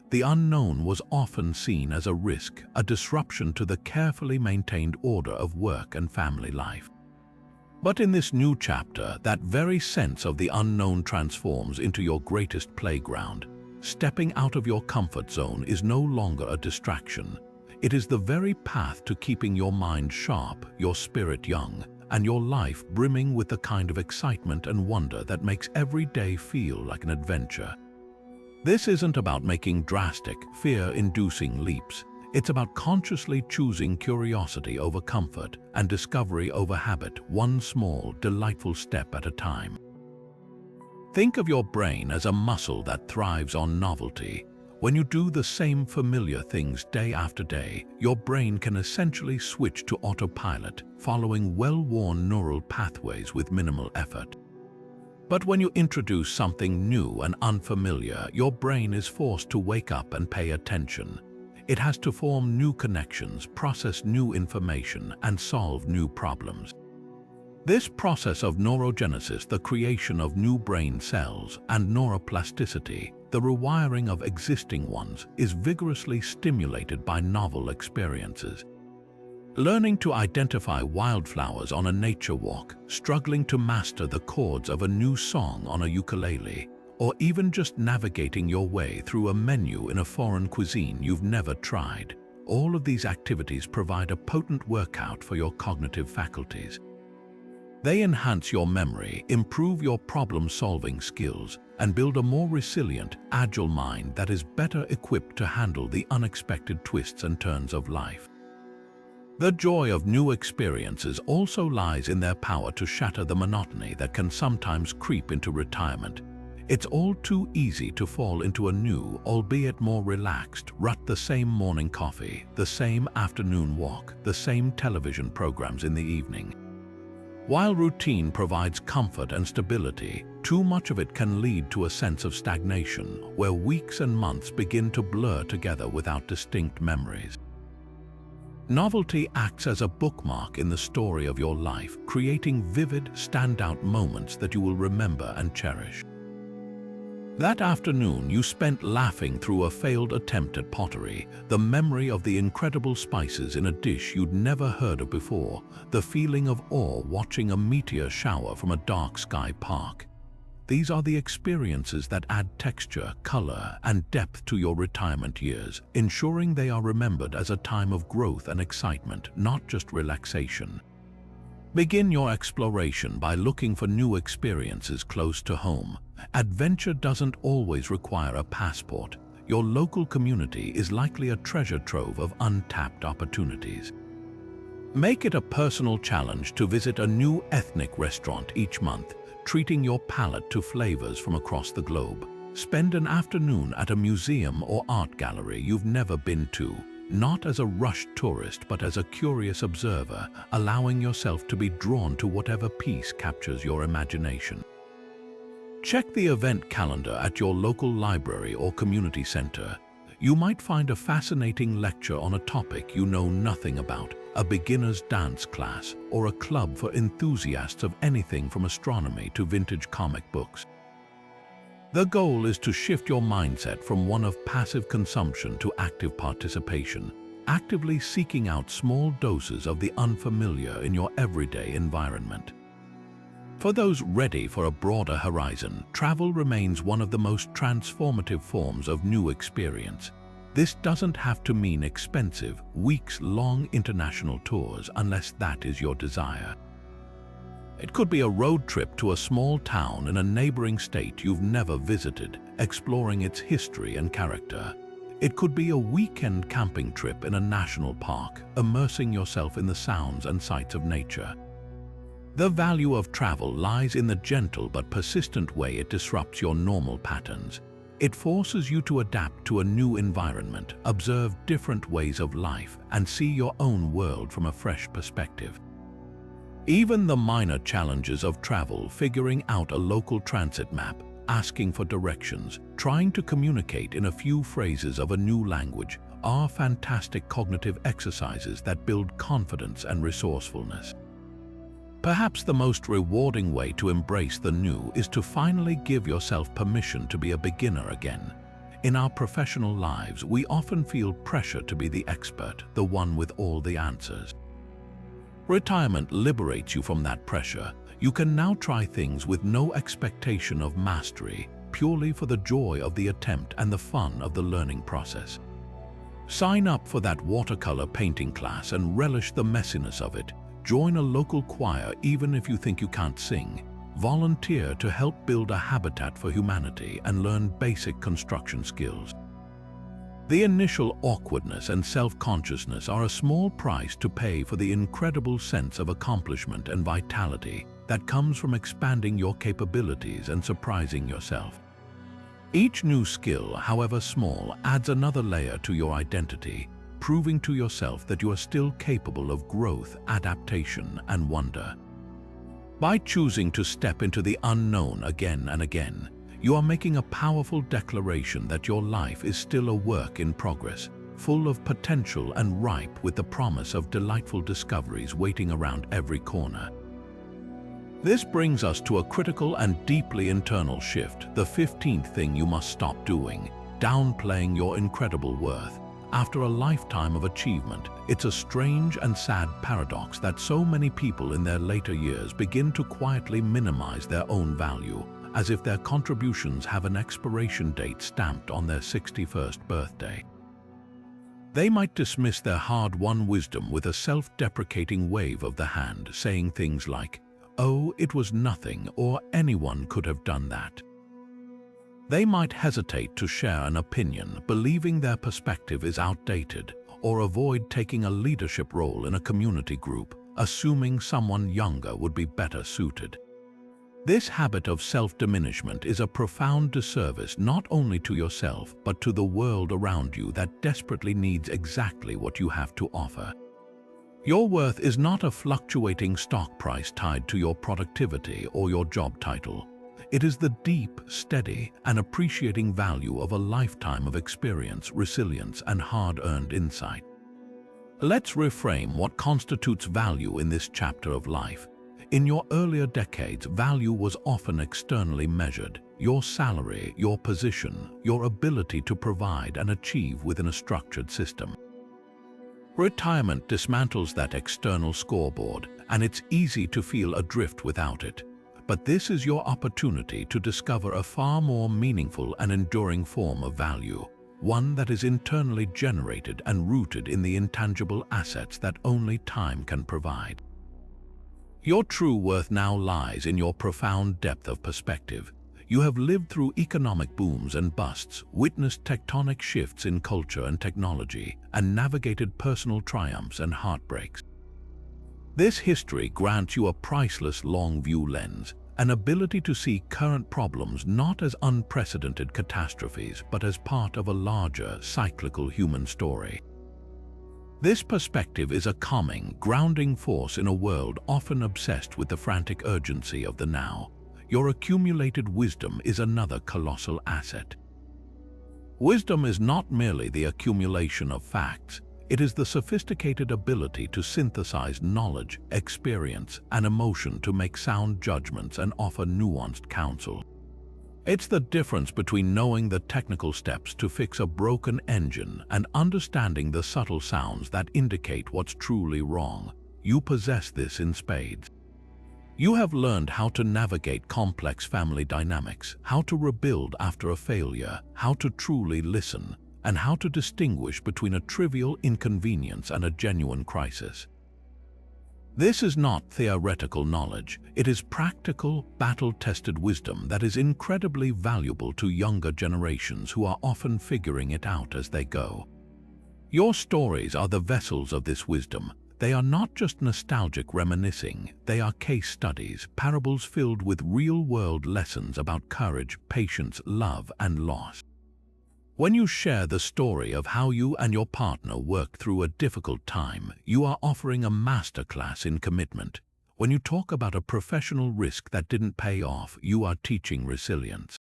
The unknown was often seen as a risk, a disruption to the carefully maintained order of work and family life. But in this new chapter, that very sense of the unknown transforms into your greatest playground. Stepping out of your comfort zone is no longer a distraction. It is the very path to keeping your mind sharp, your spirit young, and your life brimming with the kind of excitement and wonder that makes every day feel like an adventure. This isn't about making drastic, fear-inducing leaps. It's about consciously choosing curiosity over comfort and discovery over habit, one small, delightful step at a time. Think of your brain as a muscle that thrives on novelty. When you do the same familiar things day after day, your brain can essentially switch to autopilot, following well-worn neural pathways with minimal effort. But when you introduce something new and unfamiliar, your brain is forced to wake up and pay attention. It has to form new connections, process new information, and solve new problems. This process of neurogenesis, the creation of new brain cells, and neuroplasticity, the rewiring of existing ones, is vigorously stimulated by novel experiences. Learning to identify wildflowers on a nature walk, struggling to master the chords of a new song on a ukulele, or even just navigating your way through a menu in a foreign cuisine you've never tried. All of these activities provide a potent workout for your cognitive faculties. They enhance your memory, improve your problem-solving skills, and build a more resilient, agile mind that is better equipped to handle the unexpected twists and turns of life. The joy of new experiences also lies in their power to shatter the monotony that can sometimes creep into retirement. It's all too easy to fall into a new, albeit more relaxed, rut: the same morning coffee, the same afternoon walk, the same television programs in the evening. While routine provides comfort and stability, too much of it can lead to a sense of stagnation, where weeks and months begin to blur together without distinct memories. Novelty acts as a bookmark in the story of your life, creating vivid, standout moments that you will remember and cherish. That afternoon you spent laughing through a failed attempt at pottery, the memory of the incredible spices in a dish you'd never heard of before, the feeling of awe watching a meteor shower from a dark sky park. These are the experiences that add texture, color, and depth to your retirement years, ensuring they are remembered as a time of growth and excitement, not just relaxation. Begin your exploration by looking for new experiences close to home. Adventure doesn't always require a passport. Your local community is likely a treasure trove of untapped opportunities. Make it a personal challenge to visit a new ethnic restaurant each month, treating your palate to flavors from across the globe. Spend an afternoon at a museum or art gallery you've never been to, not as a rushed tourist but as a curious observer, allowing yourself to be drawn to whatever piece captures your imagination. Check the event calendar at your local library or community center. You might find a fascinating lecture on a topic you know nothing about, a beginner's dance class, or a club for enthusiasts of anything from astronomy to vintage comic books. The goal is to shift your mindset from one of passive consumption to active participation, actively seeking out small doses of the unfamiliar in your everyday environment. For those ready for a broader horizon, travel remains one of the most transformative forms of new experience. This doesn't have to mean expensive, weeks-long international tours unless that is your desire. It could be a road trip to a small town in a neighboring state you've never visited, exploring its history and character. It could be a weekend camping trip in a national park, immersing yourself in the sounds and sights of nature. The value of travel lies in the gentle but persistent way it disrupts your normal patterns. It forces you to adapt to a new environment, observe different ways of life, and see your own world from a fresh perspective. Even the minor challenges of travel, figuring out a local transit map, asking for directions, trying to communicate in a few phrases of a new language, are fantastic cognitive exercises that build confidence and resourcefulness. Perhaps the most rewarding way to embrace the new is to finally give yourself permission to be a beginner again. In our professional lives, we often feel pressure to be the expert, the one with all the answers. Retirement liberates you from that pressure. You can now try things with no expectation of mastery, purely for the joy of the attempt and the fun of the learning process. Sign up for that watercolor painting class and relish the messiness of it. Join a local choir even if you think you can't sing. Volunteer to help build a habitat for humanity and learn basic construction skills. The initial awkwardness and self-consciousness are a small price to pay for the incredible sense of accomplishment and vitality that comes from expanding your capabilities and surprising yourself. Each new skill, however small, adds another layer to your identity, proving to yourself that you are still capable of growth, adaptation, and wonder. By choosing to step into the unknown again and again, you are making a powerful declaration that your life is still a work in progress, full of potential and ripe with the promise of delightful discoveries waiting around every corner. This brings us to a critical and deeply internal shift, the 15th thing you must stop doing: downplaying your incredible worth. After a lifetime of achievement, it's a strange and sad paradox that so many people in their later years begin to quietly minimize their own value, as if their contributions have an expiration date stamped on their 61st birthday. They might dismiss their hard-won wisdom with a self-deprecating wave of the hand, saying things like, "Oh, it was nothing," or "anyone could have done that." They might hesitate to share an opinion, believing their perspective is outdated, or avoid taking a leadership role in a community group, assuming someone younger would be better suited. This habit of self-diminishment is a profound disservice not only to yourself but to the world around you that desperately needs exactly what you have to offer. Your worth is not a fluctuating stock price tied to your productivity or your job title. It is the deep, steady, and appreciating value of a lifetime of experience, resilience, and hard-earned insight. Let's reframe what constitutes value in this chapter of life. In your earlier decades, value was often externally measured. Your salary, your position, your ability to provide and achieve within a structured system. Retirement dismantles that external scoreboard, and it's easy to feel adrift without it. But this is your opportunity to discover a far more meaningful and enduring form of value, one that is internally generated and rooted in the intangible assets that only time can provide. Your true worth now lies in your profound depth of perspective. You have lived through economic booms and busts, witnessed tectonic shifts in culture and technology, and navigated personal triumphs and heartbreaks. This history grants you a priceless long-view lens, an ability to see current problems not as unprecedented catastrophes, but as part of a larger, cyclical human story. This perspective is a calming, grounding force in a world often obsessed with the frantic urgency of the now. Your accumulated wisdom is another colossal asset. Wisdom is not merely the accumulation of facts, it is the sophisticated ability to synthesize knowledge, experience, and emotion to make sound judgments and offer nuanced counsel. It's the difference between knowing the technical steps to fix a broken engine and understanding the subtle sounds that indicate what's truly wrong. You possess this in spades. You have learned how to navigate complex family dynamics, how to rebuild after a failure, how to truly listen, and how to distinguish between a trivial inconvenience and a genuine crisis. This is not theoretical knowledge, it is practical, battle-tested wisdom that is incredibly valuable to younger generations who are often figuring it out as they go. Your stories are the vessels of this wisdom. They are not just nostalgic reminiscing, they are case studies, parables filled with real-world lessons about courage, patience, love, and loss. When you share the story of how you and your partner worked through a difficult time, you are offering a masterclass in commitment. When you talk about a professional risk that didn't pay off, you are teaching resilience.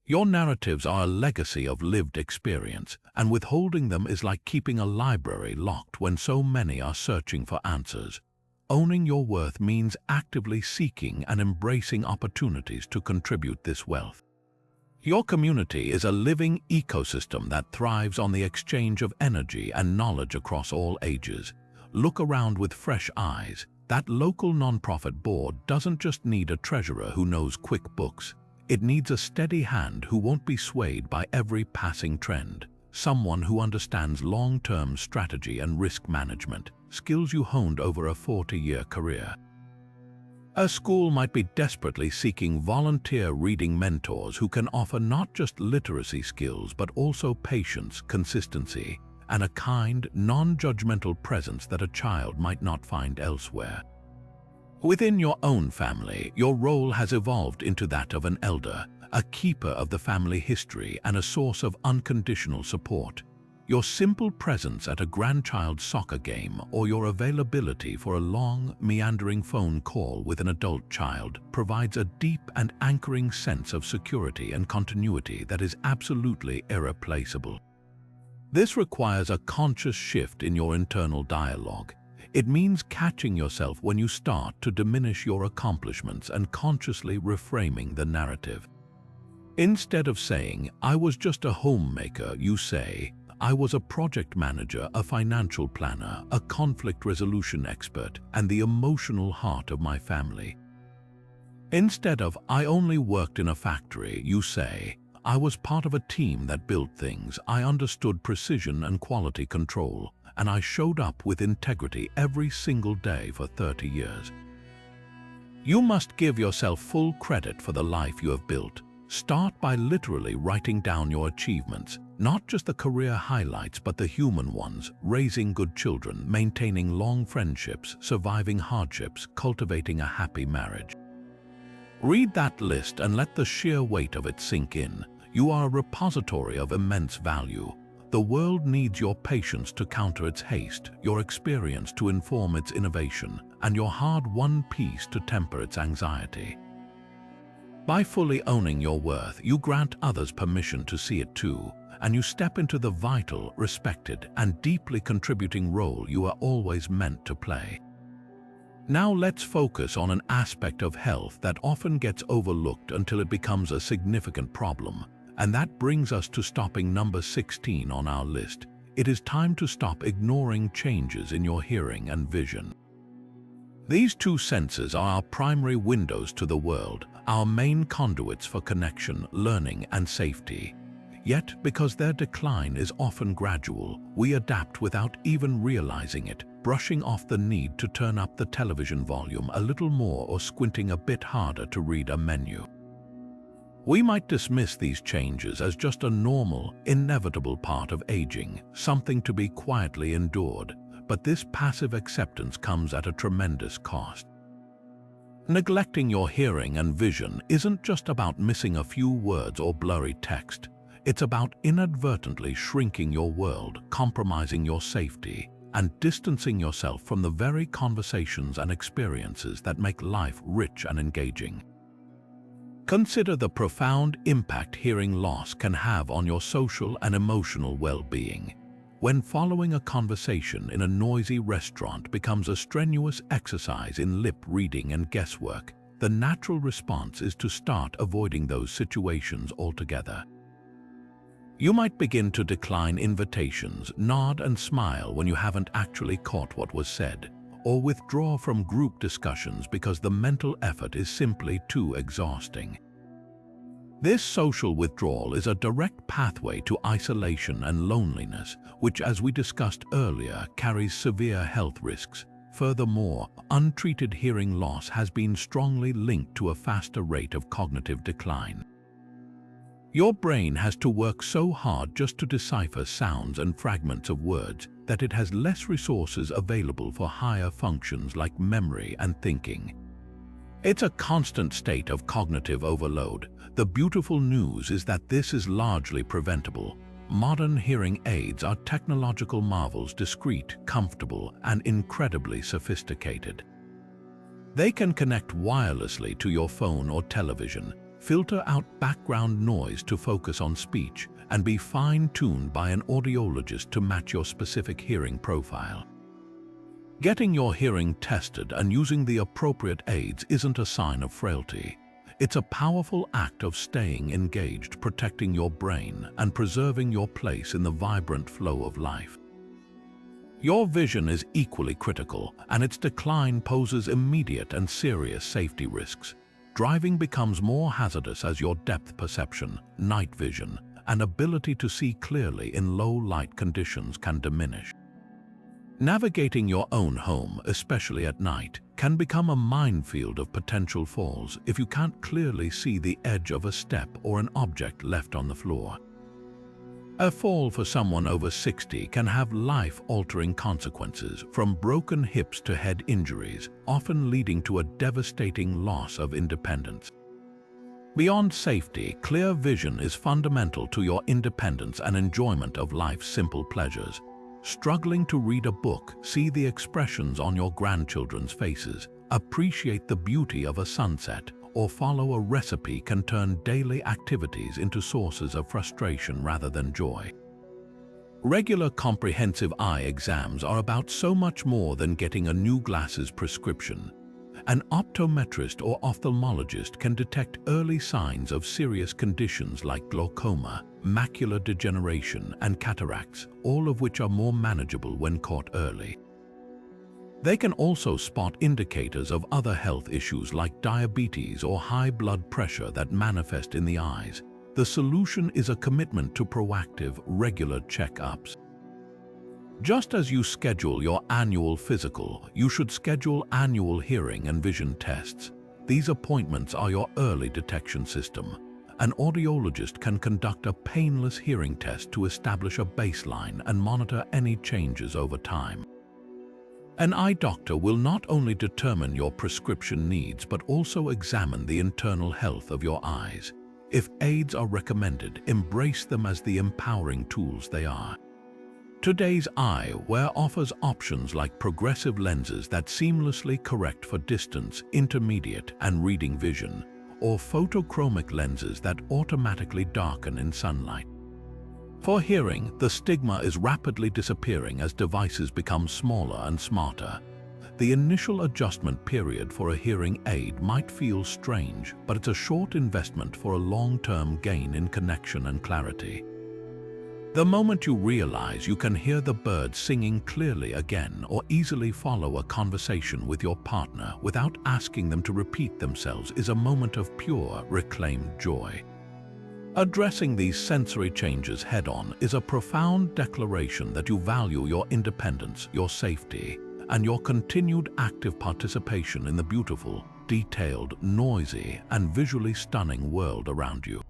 Your narratives are a legacy of lived experience, and withholding them is like keeping a library locked when so many are searching for answers. Owning your worth means actively seeking and embracing opportunities to contribute this wealth. Your community is a living ecosystem that thrives on the exchange of energy and knowledge across all ages. Look around with fresh eyes. That local nonprofit board doesn't just need a treasurer who knows QuickBooks. It needs a steady hand who won't be swayed by every passing trend, someone who understands long-term strategy and risk management, skills you honed over a 40-year career. A school might be desperately seeking volunteer reading mentors who can offer not just literacy skills but also patience, consistency, and a kind, non-judgmental presence that a child might not find elsewhere. Within your own family, your role has evolved into that of an elder, a keeper of the family history and a source of unconditional support. Your simple presence at a grandchild's soccer game or your availability for a long, meandering phone call with an adult child provides a deep and anchoring sense of security and continuity that is absolutely irreplaceable. This requires a conscious shift in your internal dialogue. It means catching yourself when you start to diminish your accomplishments and consciously reframing the narrative. Instead of saying, "I was just a homemaker," you say, "I was a project manager, a financial planner, a conflict resolution expert, and the emotional heart of my family." Instead of, "I only worked in a factory," you say, "I was part of a team that built things. I understood precision and quality control, and I showed up with integrity every single day for 30 years." You must give yourself full credit for the life you have built. Start by literally writing down your achievements, not just the career highlights but the human ones, raising good children, maintaining long friendships, surviving hardships, cultivating a happy marriage. Read that list and let the sheer weight of it sink in. You are a repository of immense value. The world needs your patience to counter its haste, your experience to inform its innovation, and your hard-won peace to temper its anxiety. By fully owning your worth, you grant others permission to see it too, and you step into the vital, respected, and deeply contributing role you are always meant to play. Now let's focus on an aspect of health that often gets overlooked until it becomes a significant problem, and that brings us to stopping number 16 on our list. It is time to stop ignoring changes in your hearing and vision. These two senses are our primary windows to the world, our main conduits for connection, learning, and safety. Yet, because their decline is often gradual, we adapt without even realizing it, brushing off the need to turn up the television volume a little more or squinting a bit harder to read a menu. We might dismiss these changes as just a normal, inevitable part of aging, something to be quietly endured, but this passive acceptance comes at a tremendous cost. Neglecting your hearing and vision isn't just about missing a few words or blurry text. It's about inadvertently shrinking your world, compromising your safety, and distancing yourself from the very conversations and experiences that make life rich and engaging. Consider the profound impact hearing loss can have on your social and emotional well-being. When following a conversation in a noisy restaurant becomes a strenuous exercise in lip reading and guesswork, the natural response is to start avoiding those situations altogether. You might begin to decline invitations, nod and smile when you haven't actually caught what was said, or withdraw from group discussions because the mental effort is simply too exhausting. This social withdrawal is a direct pathway to isolation and loneliness, which, as we discussed earlier, carries severe health risks. Furthermore, untreated hearing loss has been strongly linked to a faster rate of cognitive decline. Your brain has to work so hard just to decipher sounds and fragments of words that it has less resources available for higher functions like memory and thinking. It's a constant state of cognitive overload. The beautiful news is that this is largely preventable. Modern hearing aids are technological marvels, discreet, comfortable, and incredibly sophisticated. They can connect wirelessly to your phone or television, filter out background noise to focus on speech, and be fine-tuned by an audiologist to match your specific hearing profile. Getting your hearing tested and using the appropriate aids isn't a sign of frailty. It's a powerful act of staying engaged, protecting your brain, and preserving your place in the vibrant flow of life. Your vision is equally critical, and its decline poses immediate and serious safety risks. Driving becomes more hazardous as your depth perception, night vision, and ability to see clearly in low-light conditions can diminish. Navigating your own home, especially at night, can become a minefield of potential falls if you can't clearly see the edge of a step or an object left on the floor. A fall for someone over 60 can have life-altering consequences, from broken hips to head injuries, often leading to a devastating loss of independence. Beyond safety, clear vision is fundamental to your independence and enjoyment of life's simple pleasures. Struggling to read a book, see the expressions on your grandchildren's faces, appreciate the beauty of a sunset, or follow a recipe can turn daily activities into sources of frustration rather than joy. Regular comprehensive eye exams are about so much more than getting a new glasses prescription. An optometrist or ophthalmologist can detect early signs of serious conditions like glaucoma, macular degeneration, and cataracts, all of which are more manageable when caught early. They can also spot indicators of other health issues like diabetes or high blood pressure that manifest in the eyes. The solution is a commitment to proactive, regular checkups. Just as you schedule your annual physical, you should schedule annual hearing and vision tests. These appointments are your early detection system. An audiologist can conduct a painless hearing test to establish a baseline and monitor any changes over time. An eye doctor will not only determine your prescription needs but also examine the internal health of your eyes. If aids are recommended, embrace them as the empowering tools they are. Today's eyewear offers options like progressive lenses that seamlessly correct for distance, intermediate, and reading vision, or photochromic lenses that automatically darken in sunlight. For hearing, the stigma is rapidly disappearing as devices become smaller and smarter. The initial adjustment period for a hearing aid might feel strange, but it's a short investment for a long-term gain in connection and clarity. The moment you realize you can hear the birds singing clearly again or easily follow a conversation with your partner without asking them to repeat themselves is a moment of pure, reclaimed joy. Addressing these sensory changes head-on is a profound declaration that you value your independence, your safety, and your continued active participation in the beautiful, detailed, noisy, and visually stunning world around you.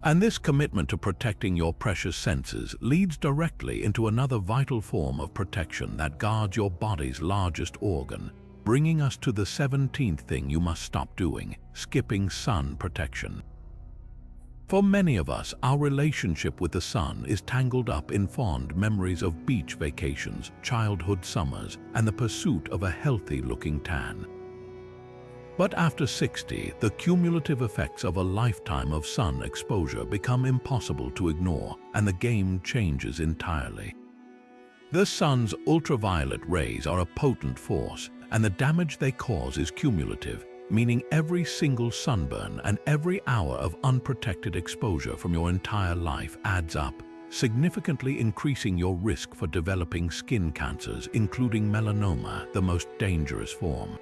And this commitment to protecting your precious senses leads directly into another vital form of protection that guards your body's largest organ, bringing us to the 17th thing you must stop doing: skipping sun protection. For many of us, our relationship with the sun is tangled up in fond memories of beach vacations, childhood summers, and the pursuit of a healthy-looking tan. But after 60, the cumulative effects of a lifetime of sun exposure become impossible to ignore, and the game changes entirely. The sun's ultraviolet rays are a potent force, and the damage they cause is cumulative, meaning every single sunburn and every hour of unprotected exposure from your entire life adds up, significantly increasing your risk for developing skin cancers, including melanoma, the most dangerous form.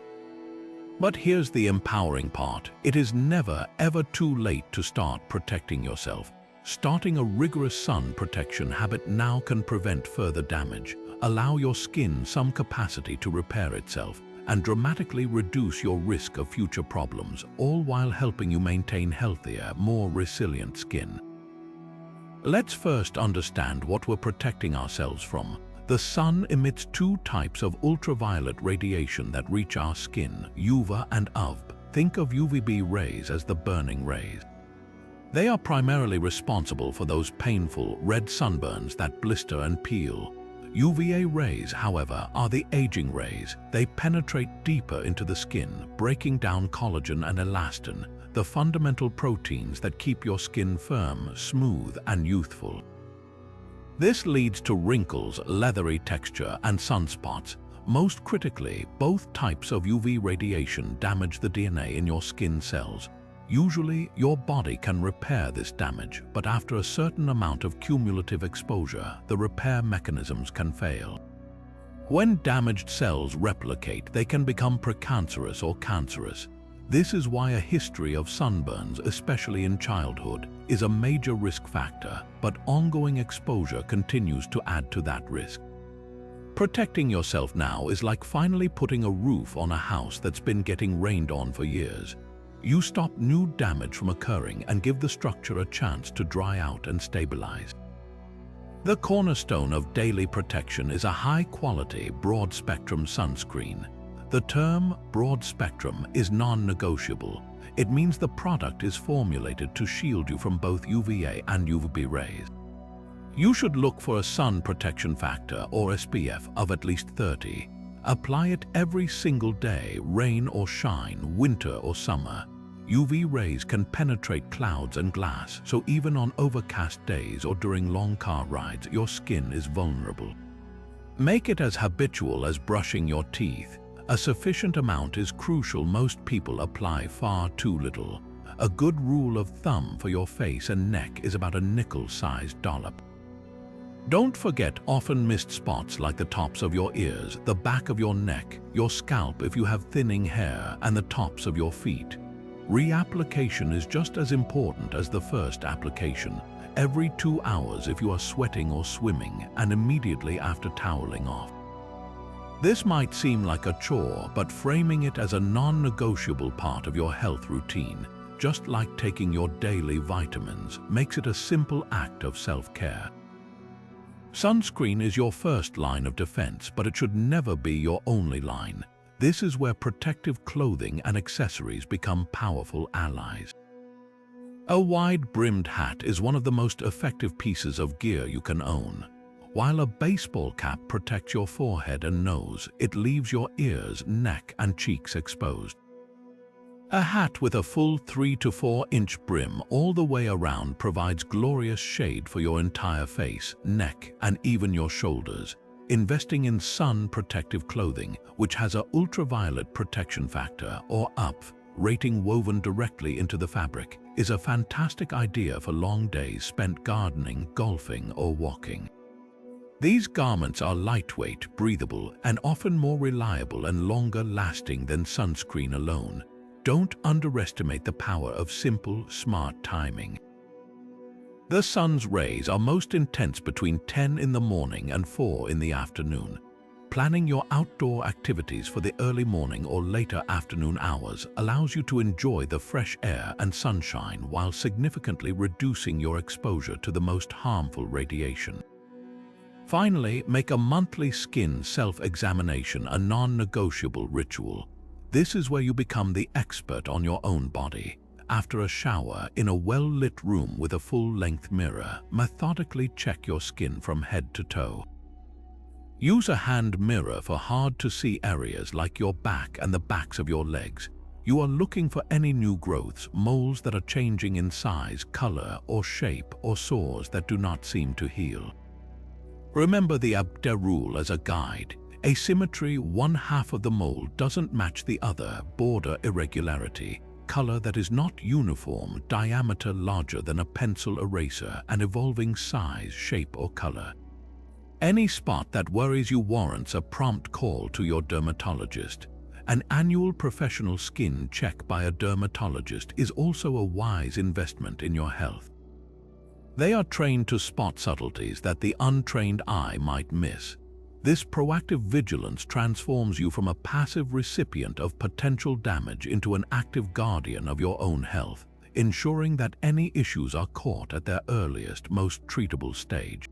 But here's the empowering part. It is never, ever too late to start protecting yourself. Starting a rigorous sun protection habit now can prevent further damage, allow your skin some capacity to repair itself, and dramatically reduce your risk of future problems, all while helping you maintain healthier, more resilient skin. Let's first understand what we're protecting ourselves from. The sun emits two types of ultraviolet radiation that reach our skin, UVA and UV. Think of UVB rays as the burning rays. They are primarily responsible for those painful red sunburns that blister and peel. UVA rays, however, are the aging rays. They penetrate deeper into the skin, breaking down collagen and elastin, the fundamental proteins that keep your skin firm, smooth, and youthful. This leads to wrinkles, leathery texture, and sunspots. Most critically, both types of UV radiation damage the DNA in your skin cells. Usually, your body can repair this damage, but after a certain amount of cumulative exposure, the repair mechanisms can fail. When damaged cells replicate, they can become precancerous or cancerous. This is why a history of sunburns, especially in childhood, is a major risk factor, but ongoing exposure continues to add to that risk. Protecting yourself now is like finally putting a roof on a house that's been getting rained on for years. You stop new damage from occurring and give the structure a chance to dry out and stabilize. The cornerstone of daily protection is a high-quality, broad-spectrum sunscreen. The term broad spectrum is non-negotiable. It means the product is formulated to shield you from both UVA and UVB rays. You should look for a sun protection factor, or SPF, of at least 30. Apply it every single day, rain or shine, winter or summer. UV rays can penetrate clouds and glass, so even on overcast days or during long car rides, your skin is vulnerable. Make it as habitual as brushing your teeth. A sufficient amount is crucial. Most people apply far too little. A good rule of thumb for your face and neck is about a nickel-sized dollop. Don't forget often missed spots like the tops of your ears, the back of your neck, your scalp if you have thinning hair, and the tops of your feet. Reapplication is just as important as the first application, every 2 hours if you are sweating or swimming, and immediately after toweling off. This might seem like a chore, but framing it as a non-negotiable part of your health routine, just like taking your daily vitamins, makes it a simple act of self-care. Sunscreen is your first line of defense, but it should never be your only line. This is where protective clothing and accessories become powerful allies. A wide-brimmed hat is one of the most effective pieces of gear you can own. While a baseball cap protects your forehead and nose, it leaves your ears, neck, and cheeks exposed. A hat with a full 3 to 4 inch brim all the way around provides glorious shade for your entire face, neck, and even your shoulders. Investing in sun protective clothing, which has an ultraviolet protection factor or UPF rating woven directly into the fabric, is a fantastic idea for long days spent gardening, golfing, or walking. These garments are lightweight, breathable, and often more reliable and longer lasting than sunscreen alone. Don't underestimate the power of simple, smart timing. The sun's rays are most intense between 10 in the morning and 4 in the afternoon. Planning your outdoor activities for the early morning or later afternoon hours allows you to enjoy the fresh air and sunshine while significantly reducing your exposure to the most harmful radiation. Finally, make a monthly skin self-examination a non-negotiable ritual. This is where you become the expert on your own body. After a shower, in a well-lit room with a full-length mirror, methodically check your skin from head to toe. Use a hand mirror for hard-to-see areas like your back and the backs of your legs. You are looking for any new growths, moles that are changing in size, color, or shape, or sores that do not seem to heal. Remember the Abde rule as a guide. Asymmetry, one half of the mole doesn't match the other, border irregularity, color that is not uniform, diameter larger than a pencil eraser, and evolving size, shape, or color. Any spot that worries you warrants a prompt call to your dermatologist. An annual professional skin check by a dermatologist is also a wise investment in your health. They are trained to spot subtleties that the untrained eye might miss. This proactive vigilance transforms you from a passive recipient of potential damage into an active guardian of your own health, ensuring that any issues are caught at their earliest, most treatable stage.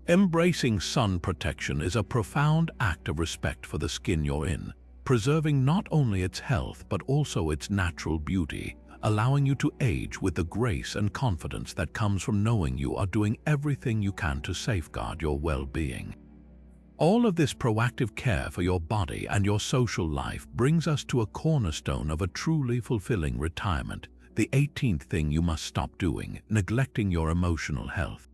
Embracing sun protection is a profound act of respect for the skin you're in, preserving not only its health but also its natural beauty, allowing you to age with the grace and confidence that comes from knowing you are doing everything you can to safeguard your well-being. All of this proactive care for your body and your social life brings us to a cornerstone of a truly fulfilling retirement, the 18th thing you must stop doing: neglecting your emotional health.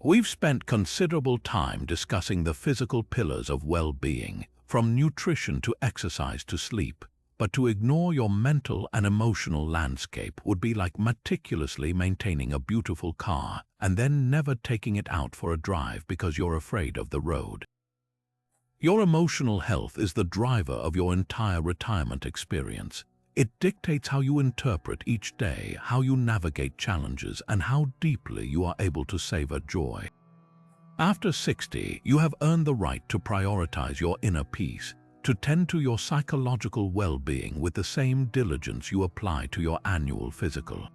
We've spent considerable time discussing the physical pillars of well-being, from nutrition to exercise to sleep, but to ignore your mental and emotional landscape would be like meticulously maintaining a beautiful car and then never taking it out for a drive because you're afraid of the road. Your emotional health is the driver of your entire retirement experience. It dictates how you interpret each day, how you navigate challenges, and how deeply you are able to savor joy. After 60, you have earned the right to prioritize your inner peace, to tend to your psychological well-being with the same diligence you apply to your annual physical.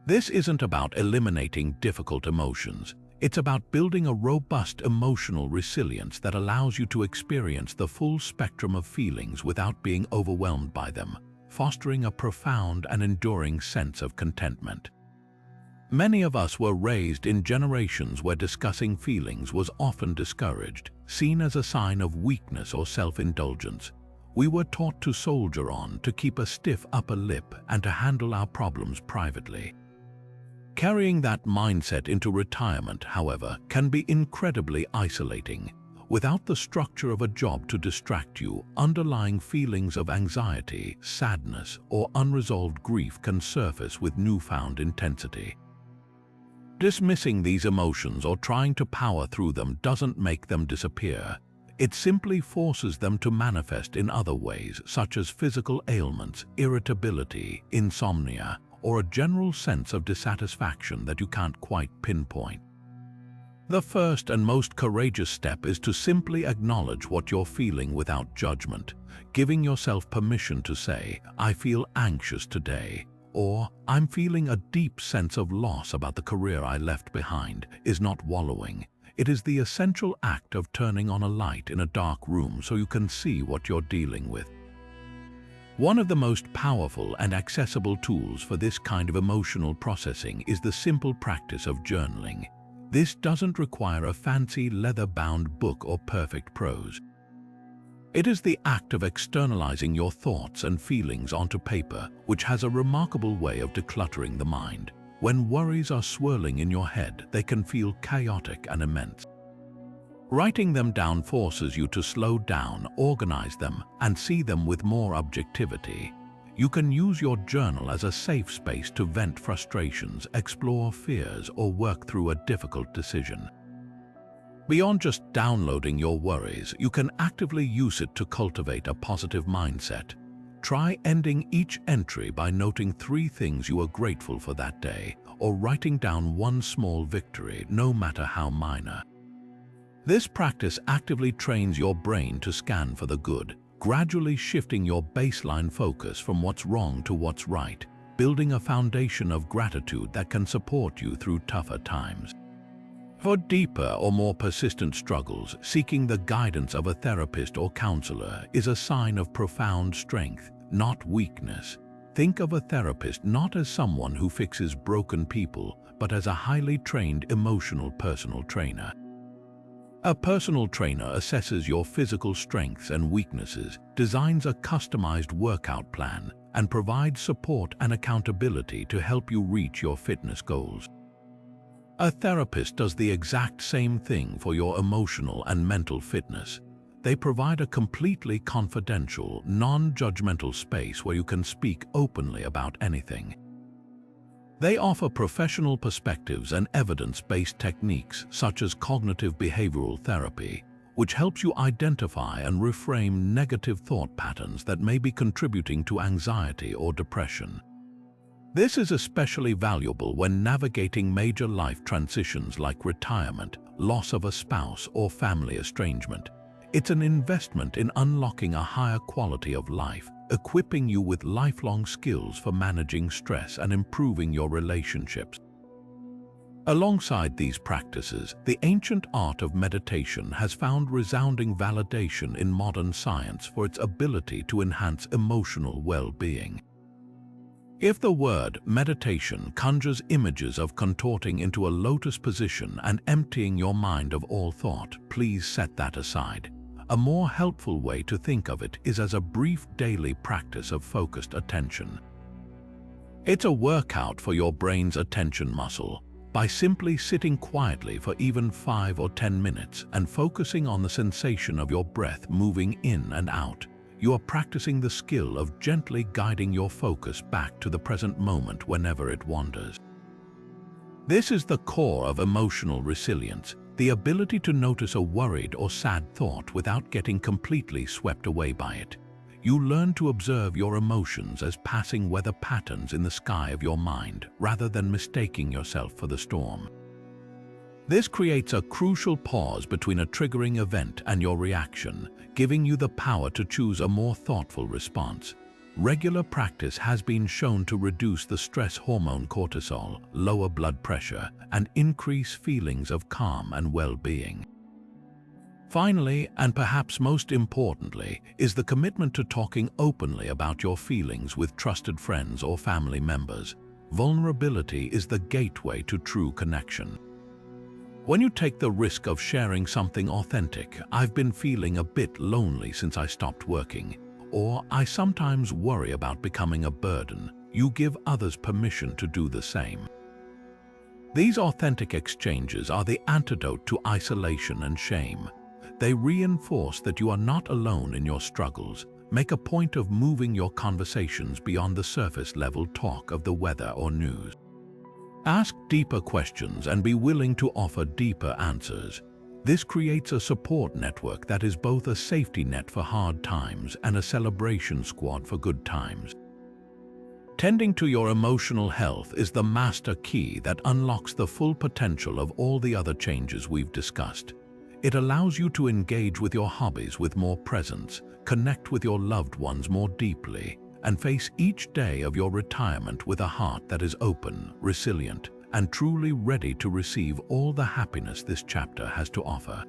This isn't about eliminating difficult emotions. It's about building a robust emotional resilience that allows you to experience the full spectrum of feelings without being overwhelmed by them, fostering a profound and enduring sense of contentment. Many of us were raised in generations where discussing feelings was often discouraged, seen as a sign of weakness or self-indulgence. We were taught to soldier on, to keep a stiff upper lip, and to handle our problems privately. Carrying that mindset into retirement, however, can be incredibly isolating. Without the structure of a job to distract you, underlying feelings of anxiety, sadness, or unresolved grief can surface with newfound intensity. Dismissing these emotions or trying to power through them doesn't make them disappear. It simply forces them to manifest in other ways, such as physical ailments, irritability, insomnia, or a general sense of dissatisfaction that you can't quite pinpoint. The first and most courageous step is to simply acknowledge what you're feeling without judgment, giving yourself permission to say, "I feel anxious today," or "I'm feeling a deep sense of loss about the career I left behind," is not wallowing. It is the essential act of turning on a light in a dark room so you can see what you're dealing with. One of the most powerful and accessible tools for this kind of emotional processing is the simple practice of journaling. This doesn't require a fancy leather-bound book or perfect prose. It is the act of externalizing your thoughts and feelings onto paper, which has a remarkable way of decluttering the mind. When worries are swirling in your head, they can feel chaotic and immense. Writing them down forces you to slow down, organize them, and see them with more objectivity. You can use your journal as a safe space to vent frustrations, explore fears, or work through a difficult decision. Beyond just downloading your worries, you can actively use it to cultivate a positive mindset. Try ending each entry by noting 3 things you are grateful for that day, or writing down one small victory, no matter how minor. This practice actively trains your brain to scan for the good, gradually shifting your baseline focus from what's wrong to what's right, building a foundation of gratitude that can support you through tougher times. For deeper or more persistent struggles, seeking the guidance of a therapist or counselor is a sign of profound strength, not weakness. Think of a therapist not as someone who fixes broken people, but as a highly trained emotional personal trainer. A personal trainer assesses your physical strengths and weaknesses, designs a customized workout plan, and provides support and accountability to help you reach your fitness goals. A therapist does the exact same thing for your emotional and mental fitness. They provide a completely confidential, non-judgmental space where you can speak openly about anything. They offer professional perspectives and evidence-based techniques such as cognitive behavioral therapy, which helps you identify and reframe negative thought patterns that may be contributing to anxiety or depression. This is especially valuable when navigating major life transitions like retirement, loss of a spouse, or family estrangement. It's an investment in unlocking a higher quality of life, equipping you with lifelong skills for managing stress and improving your relationships. Alongside these practices, the ancient art of meditation has found resounding validation in modern science for its ability to enhance emotional well-being. If the word meditation conjures images of contorting into a lotus position and emptying your mind of all thought, please set that aside. A more helpful way to think of it is as a brief daily practice of focused attention. It's a workout for your brain's attention muscle. By simply sitting quietly for even 5 or 10 minutes and focusing on the sensation of your breath moving in and out, you are practicing the skill of gently guiding your focus back to the present moment whenever it wanders. This is the core of emotional resilience, the ability to notice a worried or sad thought without getting completely swept away by it. You learn to observe your emotions as passing weather patterns in the sky of your mind, rather than mistaking yourself for the storm. This creates a crucial pause between a triggering event and your reaction, giving you the power to choose a more thoughtful response. Regular practice has been shown to reduce the stress hormone cortisol, lower blood pressure, and increase feelings of calm and well-being. Finally, and perhaps most importantly, is the commitment to talking openly about your feelings with trusted friends or family members. Vulnerability is the gateway to true connection. When you take the risk of sharing something authentic, "I've been feeling a bit lonely since I stopped working," or "I sometimes worry about becoming a burden," you give others permission to do the same. These authentic exchanges are the antidote to isolation and shame. They reinforce that you are not alone in your struggles. Make a point of moving your conversations beyond the surface-level talk of the weather or news. Ask deeper questions and be willing to offer deeper answers. This creates a support network that is both a safety net for hard times and a celebration squad for good times. Tending to your emotional health is the master key that unlocks the full potential of all the other changes we've discussed. It allows you to engage with your hobbies with more presence, connect with your loved ones more deeply, and face each day of your retirement with a heart that is open, resilient, and truly ready to receive all the happiness this chapter has to offer.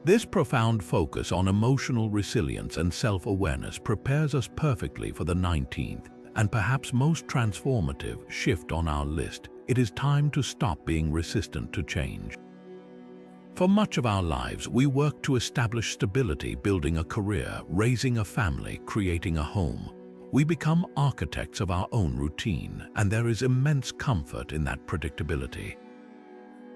This profound focus on emotional resilience and self-awareness prepares us perfectly for the 19th and perhaps most transformative shift on our list. It is time to stop being resistant to change. For much of our lives, we work to establish stability, building a career, raising a family, creating a home. We become architects of our own routine, and there is immense comfort in that predictability.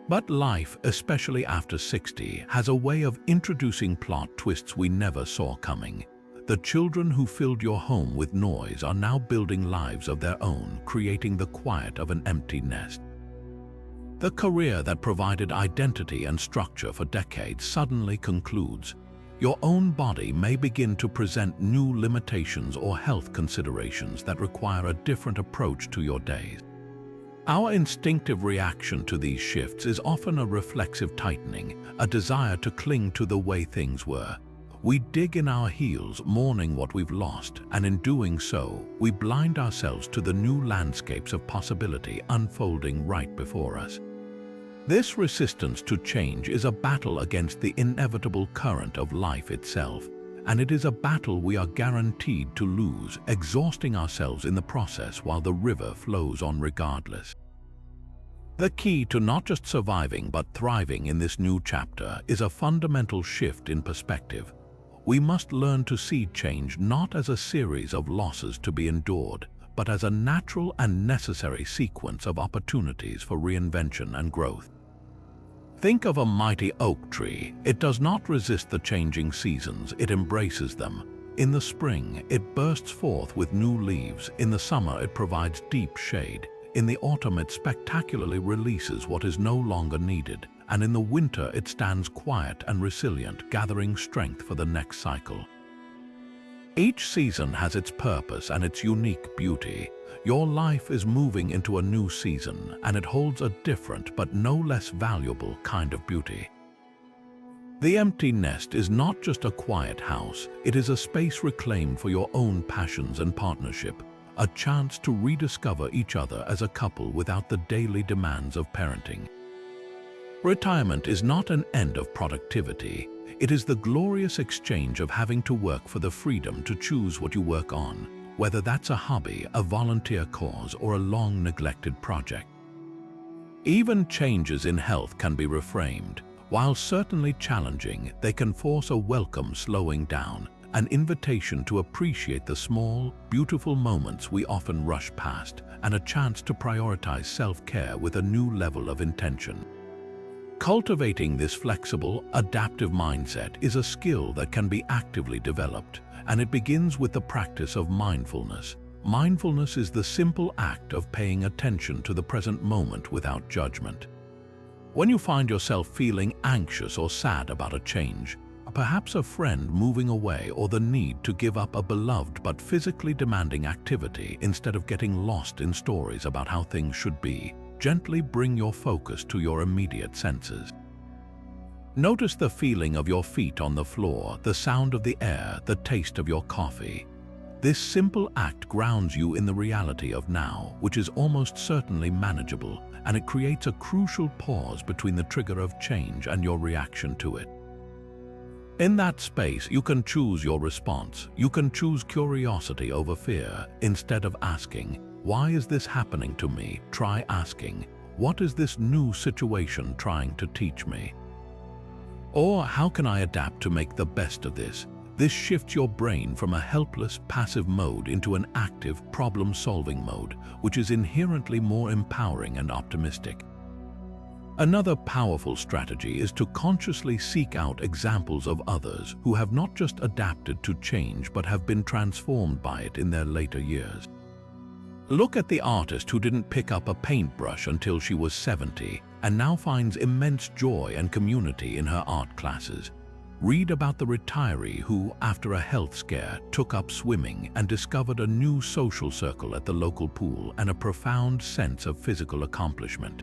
But life, especially after 60, has a way of introducing plot twists we never saw coming. The children who filled your home with noise are now building lives of their own, creating the quiet of an empty nest. The career that provided identity and structure for decades suddenly concludes. Your own body may begin to present new limitations or health considerations that require a different approach to your days. Our instinctive reaction to these shifts is often a reflexive tightening, a desire to cling to the way things were. We dig in our heels, mourning what we've lost, and in doing so, we blind ourselves to the new landscapes of possibility unfolding right before us. This resistance to change is a battle against the inevitable current of life itself, and it is a battle we are guaranteed to lose, exhausting ourselves in the process while the river flows on regardless. The key to not just surviving but thriving in this new chapter is a fundamental shift in perspective. We must learn to see change not as a series of losses to be endured, but as a natural and necessary sequence of opportunities for reinvention and growth. Think of a mighty oak tree. It does not resist the changing seasons, it embraces them. In the spring, it bursts forth with new leaves. In the summer, it provides deep shade. In the autumn, it spectacularly releases what is no longer needed. And in the winter, it stands quiet and resilient, gathering strength for the next cycle. Each season has its purpose and its unique beauty. Your life is moving into a new season, and it holds a different but no less valuable kind of beauty. The empty nest is not just a quiet house, it is a space reclaimed for your own passions and partnership, a chance to rediscover each other as a couple without the daily demands of parenting. Retirement is not an end of productivity. It is the glorious exchange of having to work for the freedom to choose what you work on, whether that's a hobby, a volunteer cause, or a long-neglected project. Even changes in health can be reframed. While certainly challenging, they can force a welcome slowing down, an invitation to appreciate the small, beautiful moments we often rush past, and a chance to prioritize self-care with a new level of intention. Cultivating this flexible, adaptive mindset is a skill that can be actively developed, and it begins with the practice of mindfulness. Mindfulness is the simple act of paying attention to the present moment without judgment. When you find yourself feeling anxious or sad about a change, perhaps a friend moving away or the need to give up a beloved but physically demanding activity instead of getting lost in stories about how things should be, gently bring your focus to your immediate senses. Notice the feeling of your feet on the floor, the sound of the air, the taste of your coffee. This simple act grounds you in the reality of now, which is almost certainly manageable, and it creates a crucial pause between the trigger of change and your reaction to it. In that space, you can choose your response. You can choose curiosity over fear. Instead of asking, "Why is this happening to me?" try asking, "What is this new situation trying to teach me?" Or, "How can I adapt to make the best of this?" This shifts your brain from a helpless, passive mode into an active, problem-solving mode, which is inherently more empowering and optimistic. Another powerful strategy is to consciously seek out examples of others who have not just adapted to change but have been transformed by it in their later years. Look at the artist who didn't pick up a paintbrush until she was 70 and now finds immense joy and community in her art classes. Read about the retiree who, after a health scare, took up swimming and discovered a new social circle at the local pool and a profound sense of physical accomplishment.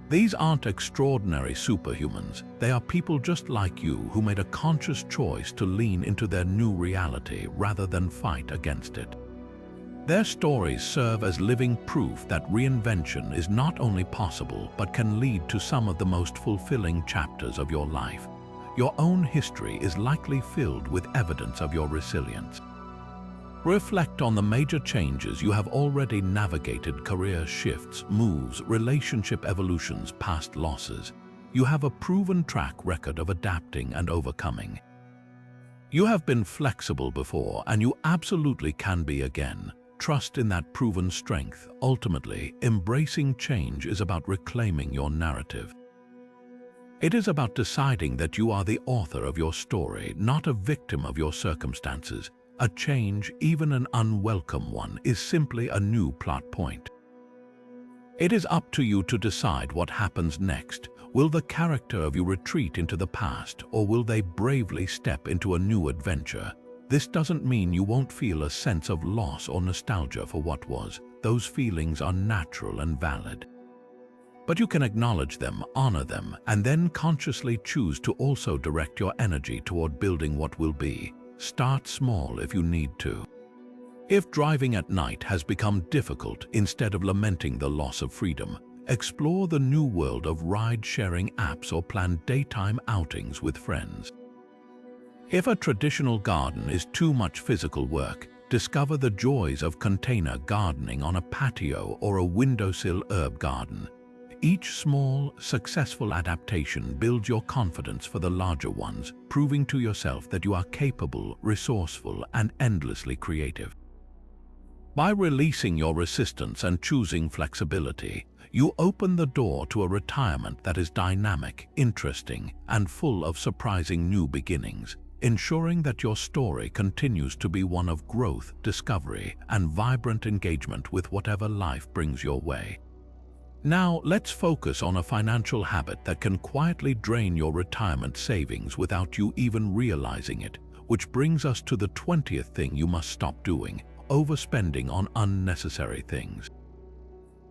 These aren't extraordinary superhumans. They are people just like you who made a conscious choice to lean into their new reality rather than fight against it. Their stories serve as living proof that reinvention is not only possible but can lead to some of the most fulfilling chapters of your life. your own history is likely filled with evidence of your resilience. Reflect on the major changes you have already navigated: career shifts, moves, relationship evolutions, past losses. You have a proven track record of adapting and overcoming. You have been flexible before, and you absolutely can be again. Trust in that proven strength. Ultimately, embracing change is about reclaiming your narrative. It is about deciding that you are the author of your story, not a victim of your circumstances. A change, even an unwelcome one, is simply a new plot point. It is up to you to decide what happens next. Will the character of you retreat into the past, or will they bravely step into a new adventure? This doesn't mean you won't feel a sense of loss or nostalgia for what was. Those feelings are natural and valid. But you can acknowledge them, honor them, and then consciously choose to also direct your energy toward building what will be. Start small if you need to. If driving at night has become difficult, instead of lamenting the loss of freedom, explore the new world of ride-sharing apps or plan daytime outings with friends. If a traditional garden is too much physical work, discover the joys of container gardening on a patio or a windowsill herb garden. Each small, successful adaptation builds your confidence for the larger ones, proving to yourself that you are capable, resourceful, and endlessly creative. By releasing your resistance and choosing flexibility, you open the door to a retirement that is dynamic, interesting, and full of surprising new beginnings, ensuring that your story continues to be one of growth, discovery, and vibrant engagement with whatever life brings your way. Now, let's focus on a financial habit that can quietly drain your retirement savings without you even realizing it, which brings us to the 20th thing you must stop doing: overspending on unnecessary things.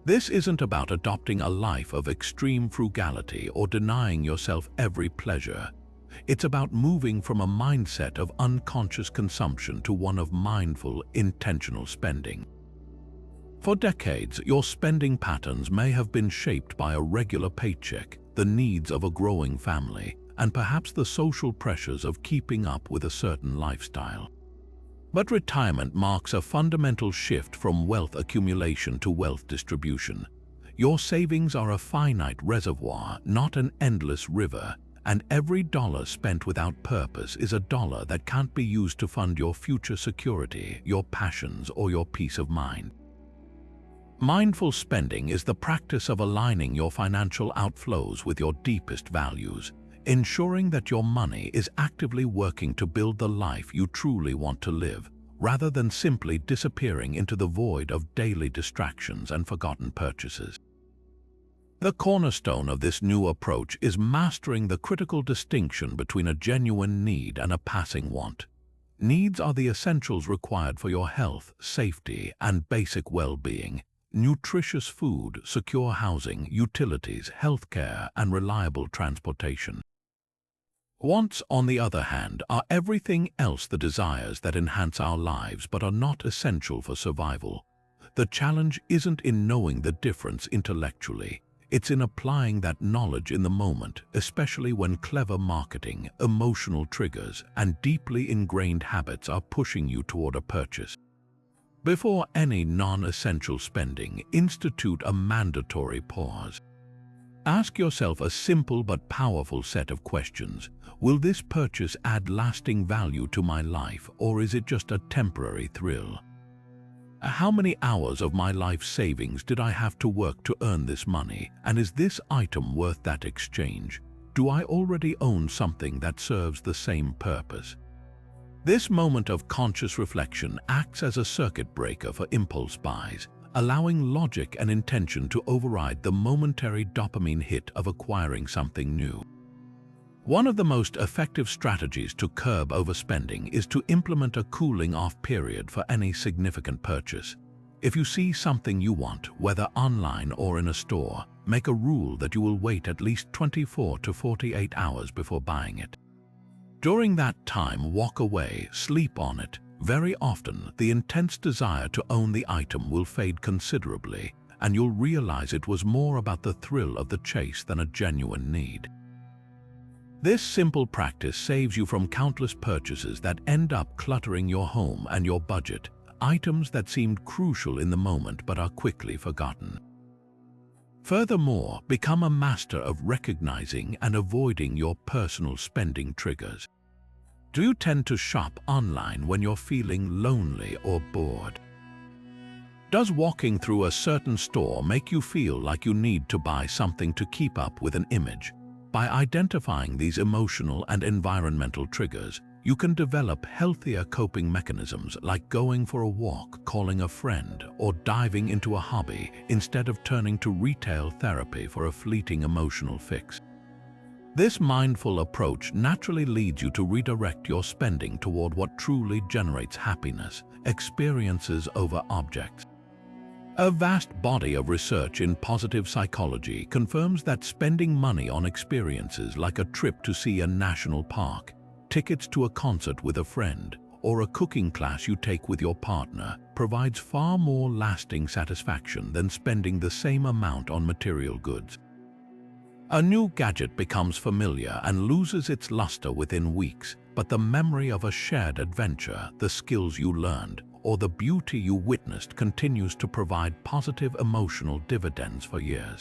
This isn't about adopting a life of extreme frugality or denying yourself every pleasure. It's about moving from a mindset of unconscious consumption to one of mindful, intentional spending. For decades, your spending patterns may have been shaped by a regular paycheck, the needs of a growing family, and perhaps the social pressures of keeping up with a certain lifestyle. But retirement marks a fundamental shift from wealth accumulation to wealth distribution. Your savings are a finite reservoir, not an endless river, and every dollar spent without purpose is a dollar that can't be used to fund your future security, your passions, or your peace of mind. Mindful spending is the practice of aligning your financial outflows with your deepest values, ensuring that your money is actively working to build the life you truly want to live, rather than simply disappearing into the void of daily distractions and forgotten purchases. The cornerstone of this new approach is mastering the critical distinction between a genuine need and a passing want. Needs are the essentials required for your health, safety, and basic well-being: nutritious food, secure housing, utilities, healthcare, and reliable transportation. Wants, on the other hand, are everything else: the desires that enhance our lives but are not essential for survival. The challenge isn't in knowing the difference intellectually. It's in applying that knowledge in the moment, especially when clever marketing, emotional triggers, and deeply ingrained habits are pushing you toward a purchase. Before any non-essential spending, institute a mandatory pause. Ask yourself a simple but powerful set of questions. Will this purchase add lasting value to my life, or is it just a temporary thrill? How many hours of my life savings did I have to work to earn this money, and is this item worth that exchange? Do I already own something that serves the same purpose? This moment of conscious reflection acts as a circuit breaker for impulse buys, allowing logic and intention to override the momentary dopamine hit of acquiring something new. One of the most effective strategies to curb overspending is to implement a cooling-off period for any significant purchase. If you see something you want, whether online or in a store, make a rule that you will wait at least 24 to 48 hours before buying it. During that time, walk away, sleep on it. Very often, the intense desire to own the item will fade considerably, and you'll realize it was more about the thrill of the chase than a genuine need. This simple practice saves you from countless purchases that end up cluttering your home and your budget, items that seemed crucial in the moment but are quickly forgotten. Furthermore, become a master of recognizing and avoiding your personal spending triggers. Do you tend to shop online when you're feeling lonely or bored? Does walking through a certain store make you feel like you need to buy something to keep up with an image? By identifying these emotional and environmental triggers, you can develop healthier coping mechanisms like going for a walk, calling a friend, or diving into a hobby instead of turning to retail therapy for a fleeting emotional fix. This mindful approach naturally leads you to redirect your spending toward what truly generates happiness, experiences over objects. A vast body of research in positive psychology confirms that spending money on experiences like a trip to see a national park, tickets to a concert with a friend, or a cooking class you take with your partner provides far more lasting satisfaction than spending the same amount on material goods. A new gadget becomes familiar and loses its luster within weeks, but the memory of a shared adventure, the skills you learned, or the beauty you witnessed continues to provide positive emotional dividends for years.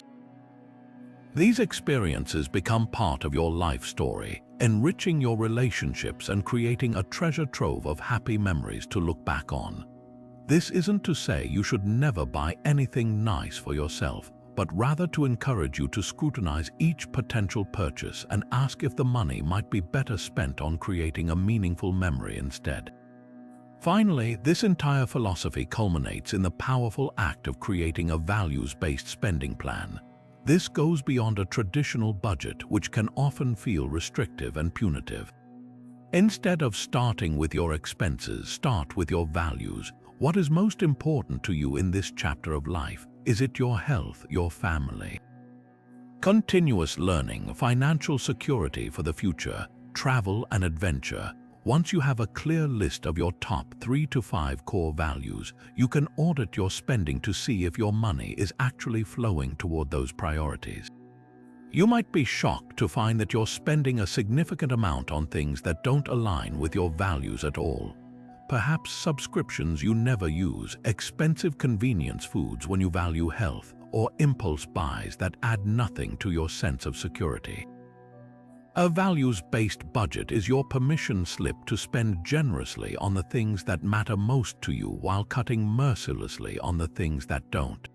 These experiences become part of your life story, enriching your relationships and creating a treasure trove of happy memories to look back on. This isn't to say you should never buy anything nice for yourself, but rather to encourage you to scrutinize each potential purchase and ask if the money might be better spent on creating a meaningful memory instead. Finally, this entire philosophy culminates in the powerful act of creating a values-based spending plan. This goes beyond a traditional budget, which can often feel restrictive and punitive. Instead of starting with your expenses, start with your values. What is most important to you in this chapter of life? Is it your health, your family? Continuous learning, financial security for the future, travel and adventure. Once you have a clear list of your top 3 to 5 core values, you can audit your spending to see if your money is actually flowing toward those priorities. You might be shocked to find that you're spending a significant amount on things that don't align with your values at all. Perhaps subscriptions you never use, expensive convenience foods when you value health, or impulse buys that add nothing to your sense of security. A values-based budget is your permission slip to spend generously on the things that matter most to you while cutting mercilessly on the things that don't.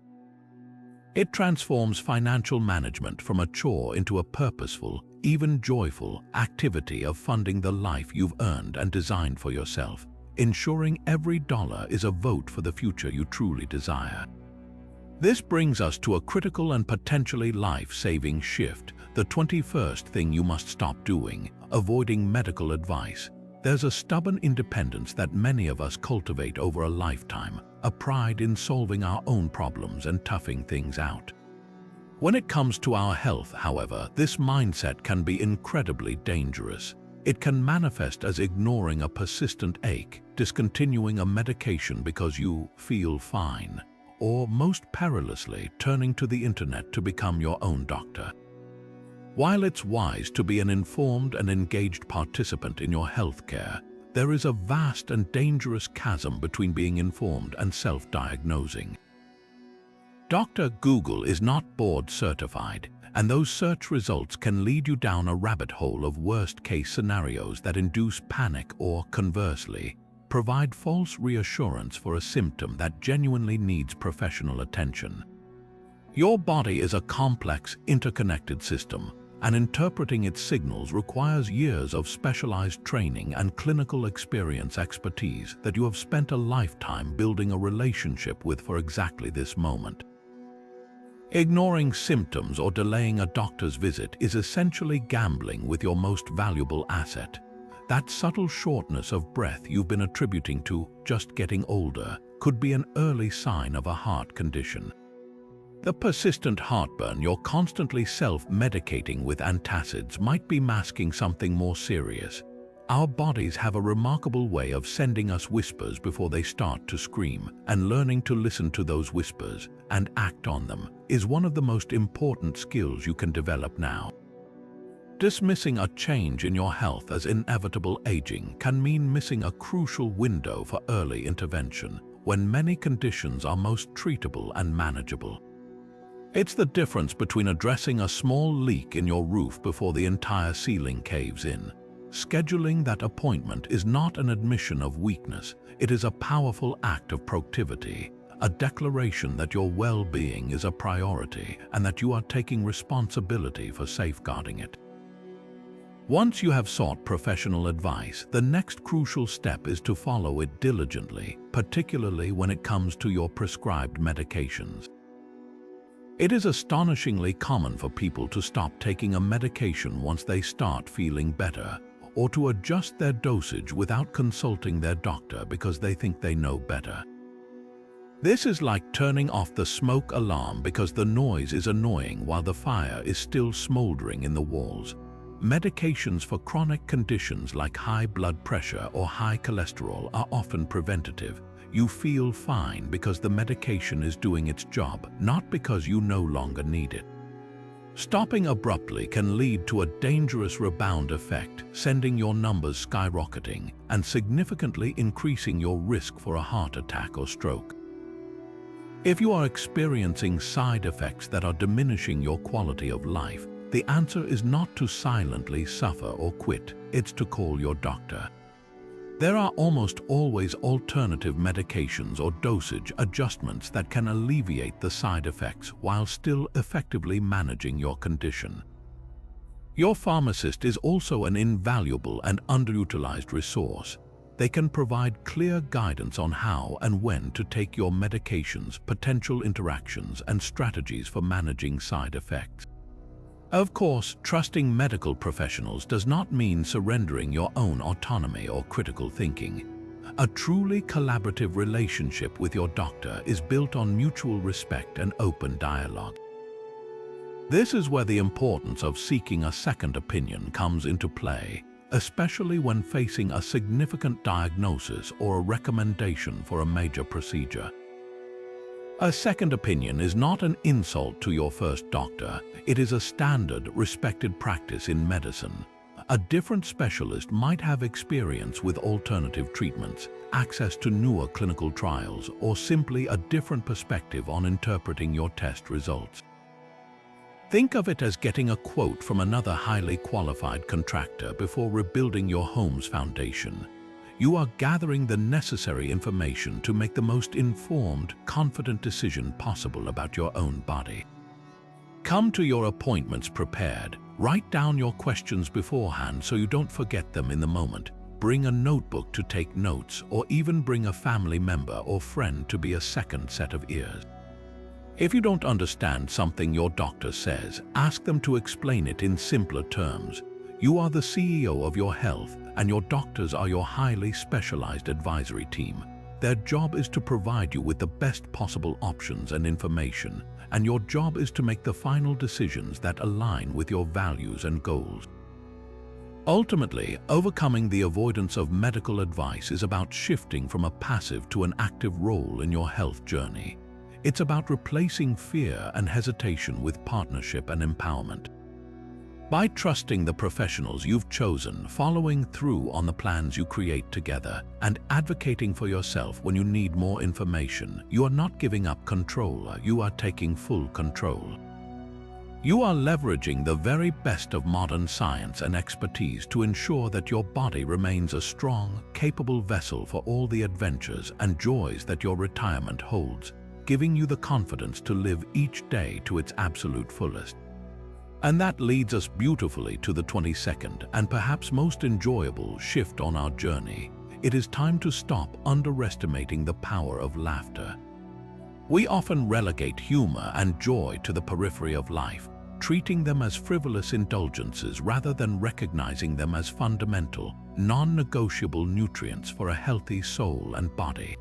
It transforms financial management from a chore into a purposeful, even joyful, activity of funding the life you've earned and designed for yourself, ensuring every dollar is a vote for the future you truly desire. This brings us to a critical and potentially life-saving shift. The 21st thing you must stop doing, avoiding medical advice. There's a stubborn independence that many of us cultivate over a lifetime, a pride in solving our own problems and toughing things out. When it comes to our health, however, this mindset can be incredibly dangerous. It can manifest as ignoring a persistent ache, discontinuing a medication because you feel fine, or most perilously, turning to the internet to become your own doctor. While it's wise to be an informed and engaged participant in your healthcare, there is a vast and dangerous chasm between being informed and self-diagnosing. Dr. Google is not board certified, and those search results can lead you down a rabbit hole of worst-case scenarios that induce panic or, conversely, provide false reassurance for a symptom that genuinely needs professional attention. Your body is a complex, interconnected system, and interpreting its signals requires years of specialized training and clinical experience expertise that you have spent a lifetime building a relationship with for exactly this moment. Ignoring symptoms or delaying a doctor's visit is essentially gambling with your most valuable asset. That subtle shortness of breath you've been attributing to just getting older could be an early sign of a heart condition. The persistent heartburn you're constantly self-medicating with antacids might be masking something more serious. Our bodies have a remarkable way of sending us whispers before they start to scream, and learning to listen to those whispers and act on them is one of the most important skills you can develop now. Dismissing a change in your health as inevitable aging can mean missing a crucial window for early intervention when many conditions are most treatable and manageable. It's the difference between addressing a small leak in your roof before the entire ceiling caves in. Scheduling that appointment is not an admission of weakness, it is a powerful act of proactivity, a declaration that your well-being is a priority and that you are taking responsibility for safeguarding it. Once you have sought professional advice, the next crucial step is to follow it diligently, particularly when it comes to your prescribed medications. It is astonishingly common for people to stop taking a medication once they start feeling better, or to adjust their dosage without consulting their doctor because they think they know better. This is like turning off the smoke alarm because the noise is annoying while the fire is still smoldering in the walls. Medications for chronic conditions like high blood pressure or high cholesterol are often preventative. You feel fine because the medication is doing its job, not because you no longer need it. Stopping abruptly can lead to a dangerous rebound effect, sending your numbers skyrocketing and significantly increasing your risk for a heart attack or stroke. If you are experiencing side effects that are diminishing your quality of life, the answer is not to silently suffer or quit, it's to call your doctor. There are almost always alternative medications or dosage adjustments that can alleviate the side effects while still effectively managing your condition. Your pharmacist is also an invaluable and underutilized resource. They can provide clear guidance on how and when to take your medications, potential interactions, and strategies for managing side effects. Of course, trusting medical professionals does not mean surrendering your own autonomy or critical thinking. A truly collaborative relationship with your doctor is built on mutual respect and open dialogue. This is where the importance of seeking a second opinion comes into play, especially when facing a significant diagnosis or a recommendation for a major procedure. A second opinion is not an insult to your first doctor. It is a standard, respected practice in medicine. A different specialist might have experience with alternative treatments, access to newer clinical trials, or simply a different perspective on interpreting your test results. Think of it as getting a quote from another highly qualified contractor before rebuilding your home's foundation. You are gathering the necessary information to make the most informed, confident decision possible about your own body. Come to your appointments prepared. Write down your questions beforehand so you don't forget them in the moment. Bring a notebook to take notes, or even bring a family member or friend to be a second set of ears. If you don't understand something your doctor says, ask them to explain it in simpler terms. You are the CEO of your health, and your doctors are your highly specialized advisory team. Their job is to provide you with the best possible options and information, and your job is to make the final decisions that align with your values and goals. Ultimately, overcoming the avoidance of medical advice is about shifting from a passive to an active role in your health journey. It's about replacing fear and hesitation with partnership and empowerment. By trusting the professionals you've chosen, following through on the plans you create together, and advocating for yourself when you need more information, you are not giving up control, you are taking full control. You are leveraging the very best of modern science and expertise to ensure that your body remains a strong, capable vessel for all the adventures and joys that your retirement holds, giving you the confidence to live each day to its absolute fullest. And that leads us beautifully to the 22nd and perhaps most enjoyable shift on our journey. It is time to stop underestimating the power of laughter. We often relegate humor and joy to the periphery of life, treating them as frivolous indulgences rather than recognizing them as fundamental, non-negotiable nutrients for a healthy soul and body.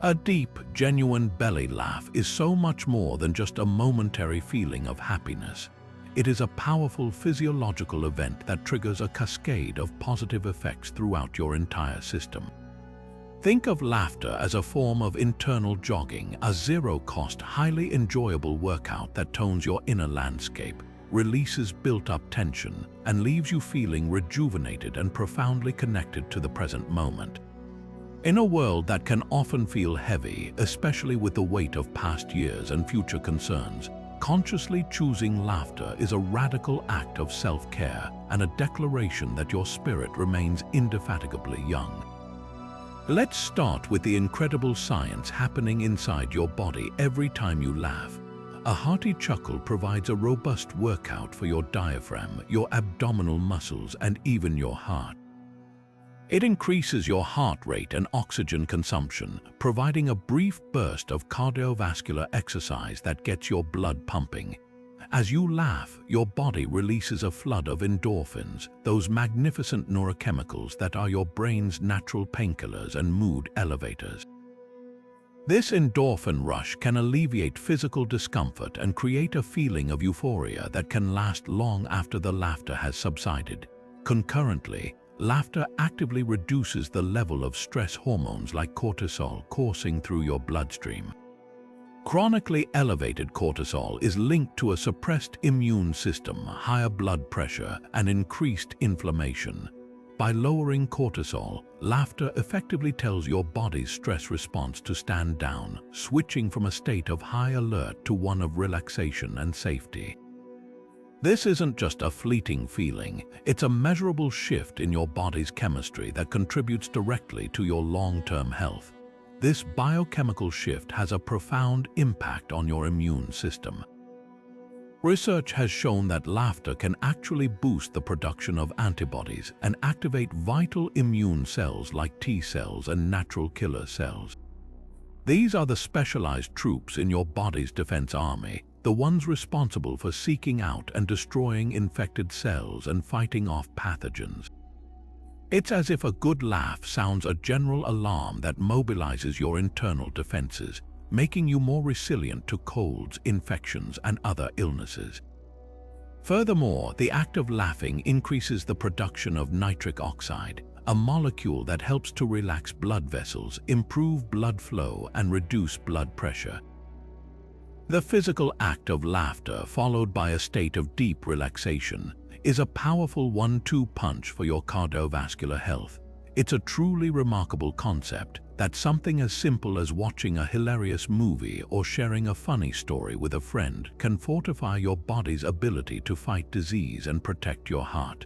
A deep, genuine belly laugh is so much more than just a momentary feeling of happiness. It is a powerful physiological event that triggers a cascade of positive effects throughout your entire system. Think of laughter as a form of internal jogging, a zero-cost, highly enjoyable workout that tones your inner landscape, releases built-up tension and leaves you feeling rejuvenated and profoundly connected to the present moment. In a world that can often feel heavy, especially with the weight of past years and future concerns, consciously choosing laughter is a radical act of self-care and a declaration that your spirit remains indefatigably young. Let's start with the incredible science happening inside your body every time you laugh. A hearty chuckle provides a robust workout for your diaphragm, your abdominal muscles, and even your heart. It increases your heart rate and oxygen consumption, providing a brief burst of cardiovascular exercise that gets your blood pumping. As you laugh, your body releases a flood of endorphins, those magnificent neurochemicals that are your brain's natural painkillers and mood elevators. This endorphin rush can alleviate physical discomfort and create a feeling of euphoria that can last long after the laughter has subsided. Concurrently, laughter actively reduces the level of stress hormones like cortisol coursing through your bloodstream. Chronically elevated cortisol is linked to a suppressed immune system, higher blood pressure, and increased inflammation. By lowering cortisol, laughter effectively tells your body's stress response to stand down, switching from a state of high alert to one of relaxation and safety. This isn't just a fleeting feeling, it's a measurable shift in your body's chemistry that contributes directly to your long-term health. This biochemical shift has a profound impact on your immune system. Research has shown that laughter can actually boost the production of antibodies and activate vital immune cells like T cells and natural killer cells. These are the specialized troops in your body's defense army, the ones responsible for seeking out and destroying infected cells and fighting off pathogens. It's as if a good laugh sounds a general alarm that mobilizes your internal defenses, making you more resilient to colds, infections, and other illnesses. Furthermore, the act of laughing increases the production of nitric oxide, a molecule that helps to relax blood vessels, improve blood flow, and reduce blood pressure. The physical act of laughter, followed by a state of deep relaxation, is a powerful 1-2 punch for your cardiovascular health. It's a truly remarkable concept that something as simple as watching a hilarious movie or sharing a funny story with a friend can fortify your body's ability to fight disease and protect your heart.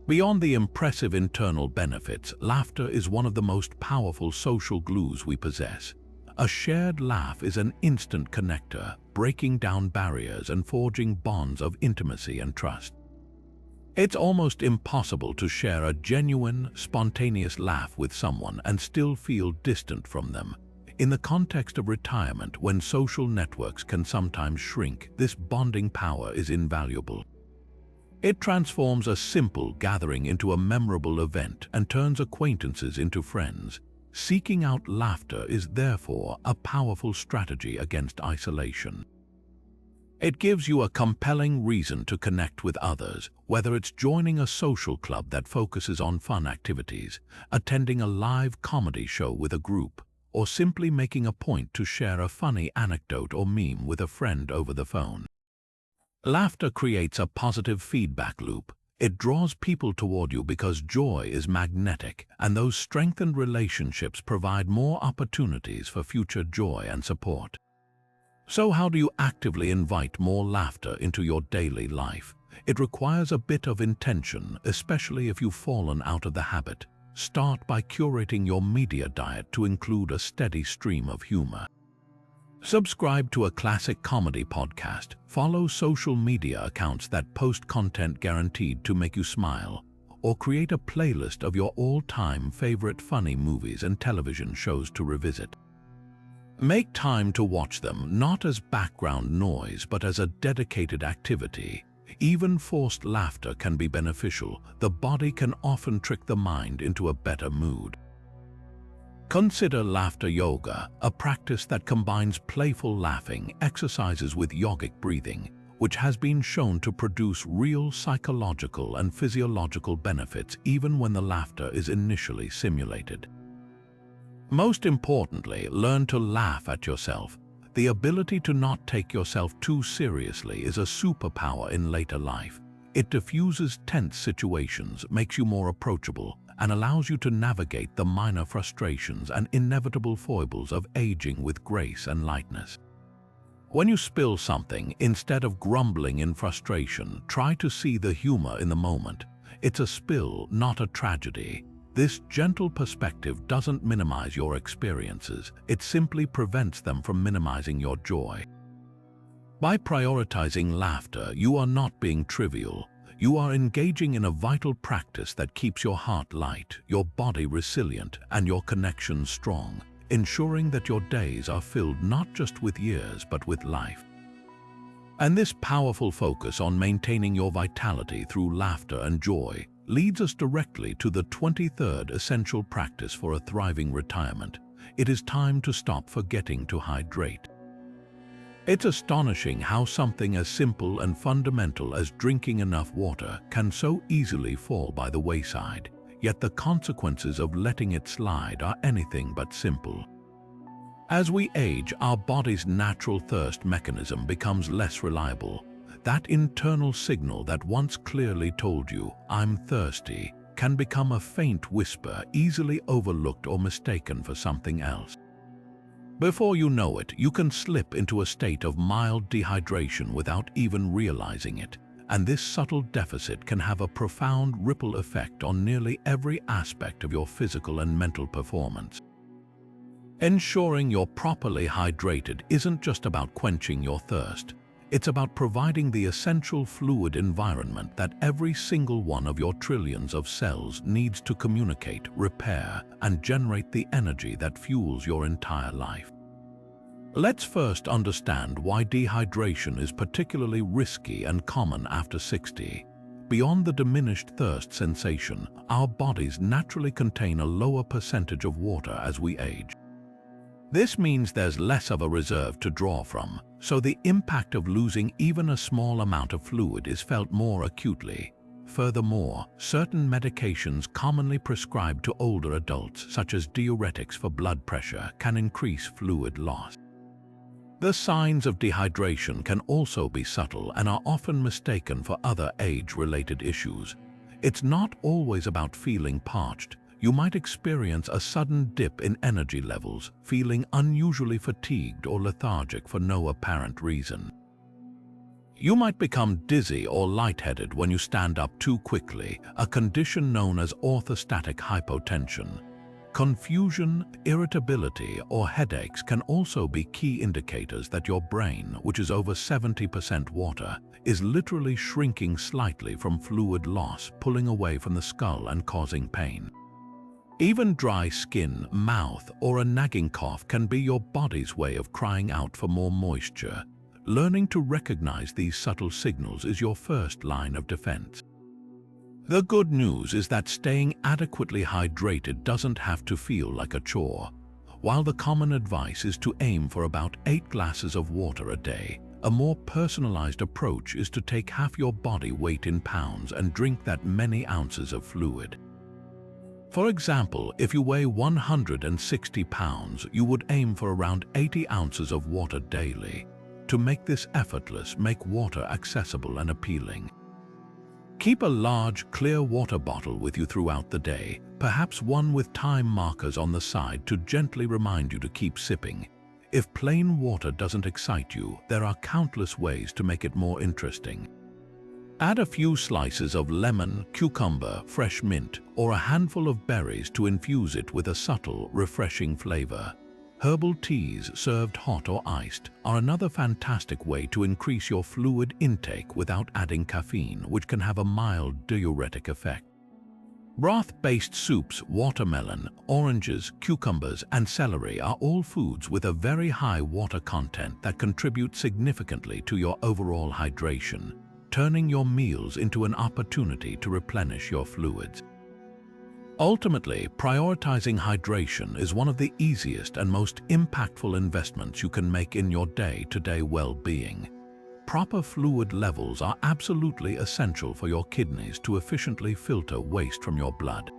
Beyond the impressive internal benefits, laughter is one of the most powerful social glues we possess. A shared laugh is an instant connector, breaking down barriers and forging bonds of intimacy and trust. It's almost impossible to share a genuine, spontaneous laugh with someone and still feel distant from them. In the context of retirement, when social networks can sometimes shrink, this bonding power is invaluable. It transforms a simple gathering into a memorable event and turns acquaintances into friends. Seeking out laughter is therefore a powerful strategy against isolation. It gives you a compelling reason to connect with others, whether it's joining a social club that focuses on fun activities, attending a live comedy show with a group, or simply making a point to share a funny anecdote or meme with a friend over the phone. Laughter creates a positive feedback loop. It draws people toward you because joy is magnetic, and those strengthened relationships provide more opportunities for future joy and support. So how do you actively invite more laughter into your daily life? It requires a bit of intention, especially if you've fallen out of the habit. Start by curating your media diet to include a steady stream of humor. Subscribe to a classic comedy podcast. Follow social media accounts that post content guaranteed to make you smile, or create a playlist of your all-time favorite funny movies and television shows to revisit. Make time to watch them, not as background noise, but as a dedicated activity. Even forced laughter can be beneficial. The body can often trick the mind into a better mood. Consider laughter yoga, a practice that combines playful laughing exercises with yogic breathing, which has been shown to produce real psychological and physiological benefits even when the laughter is initially simulated. Most importantly, learn to laugh at yourself. The ability to not take yourself too seriously is a superpower in later life. It diffuses tense situations, makes you more approachable, and allows you to navigate the minor frustrations and inevitable foibles of aging with grace and lightness. When you spill something, instead of grumbling in frustration, try to see the humor in the moment. It's a spill, not a tragedy. This gentle perspective doesn't minimize your experiences, it simply prevents them from minimizing your joy. By prioritizing laughter, you are not being trivial. You are engaging in a vital practice that keeps your heart light, your body resilient, and your connections strong, ensuring that your days are filled not just with years but with life. And this powerful focus on maintaining your vitality through laughter and joy leads us directly to the 23rd essential practice for a thriving retirement. It is time to stop forgetting to hydrate. It's astonishing how something as simple and fundamental as drinking enough water can so easily fall by the wayside, yet the consequences of letting it slide are anything but simple. As we age, our body's natural thirst mechanism becomes less reliable. That internal signal that once clearly told you, "I'm thirsty," can become a faint whisper, easily overlooked or mistaken for something else. Before you know it, you can slip into a state of mild dehydration without even realizing it, and this subtle deficit can have a profound ripple effect on nearly every aspect of your physical and mental performance. Ensuring you're properly hydrated isn't just about quenching your thirst. It's about providing the essential fluid environment that every single one of your trillions of cells needs to communicate, repair, and generate the energy that fuels your entire life. Let's first understand why dehydration is particularly risky and common after 60. Beyond the diminished thirst sensation, our bodies naturally contain a lower percentage of water as we age. This means there's less of a reserve to draw from, so the impact of losing even a small amount of fluid is felt more acutely. Furthermore, certain medications commonly prescribed to older adults, such as diuretics for blood pressure, can increase fluid loss. The signs of dehydration can also be subtle and are often mistaken for other age-related issues. It's not always about feeling parched. You might experience a sudden dip in energy levels, feeling unusually fatigued or lethargic for no apparent reason. You might become dizzy or lightheaded when you stand up too quickly, a condition known as orthostatic hypotension. Confusion, irritability, or headaches can also be key indicators that your brain, which is over 70% water, is literally shrinking slightly from fluid loss, pulling away from the skull and causing pain. Even dry skin, mouth, or a nagging cough can be your body's way of crying out for more moisture. Learning to recognize these subtle signals is your first line of defense. The good news is that staying adequately hydrated doesn't have to feel like a chore. While the common advice is to aim for about 8 glasses of water a day, a more personalized approach is to take half your body weight in pounds and drink that many ounces of fluid. For example, if you weigh 160 pounds, you would aim for around 80 ounces of water daily. To make this effortless, make water accessible and appealing. Keep a large, clear water bottle with you throughout the day, perhaps one with time markers on the side to gently remind you to keep sipping. If plain water doesn't excite you, there are countless ways to make it more interesting. Add a few slices of lemon, cucumber, fresh mint, or a handful of berries to infuse it with a subtle, refreshing flavor. Herbal teas served hot or iced are another fantastic way to increase your fluid intake without adding caffeine, which can have a mild diuretic effect. Broth-based soups, watermelon, oranges, cucumbers, and celery are all foods with a very high water content that contribute significantly to your overall hydration, turning your meals into an opportunity to replenish your fluids. Ultimately, prioritizing hydration is one of the easiest and most impactful investments you can make in your day-to-day well-being. Proper fluid levels are absolutely essential for your kidneys to efficiently filter waste from your blood.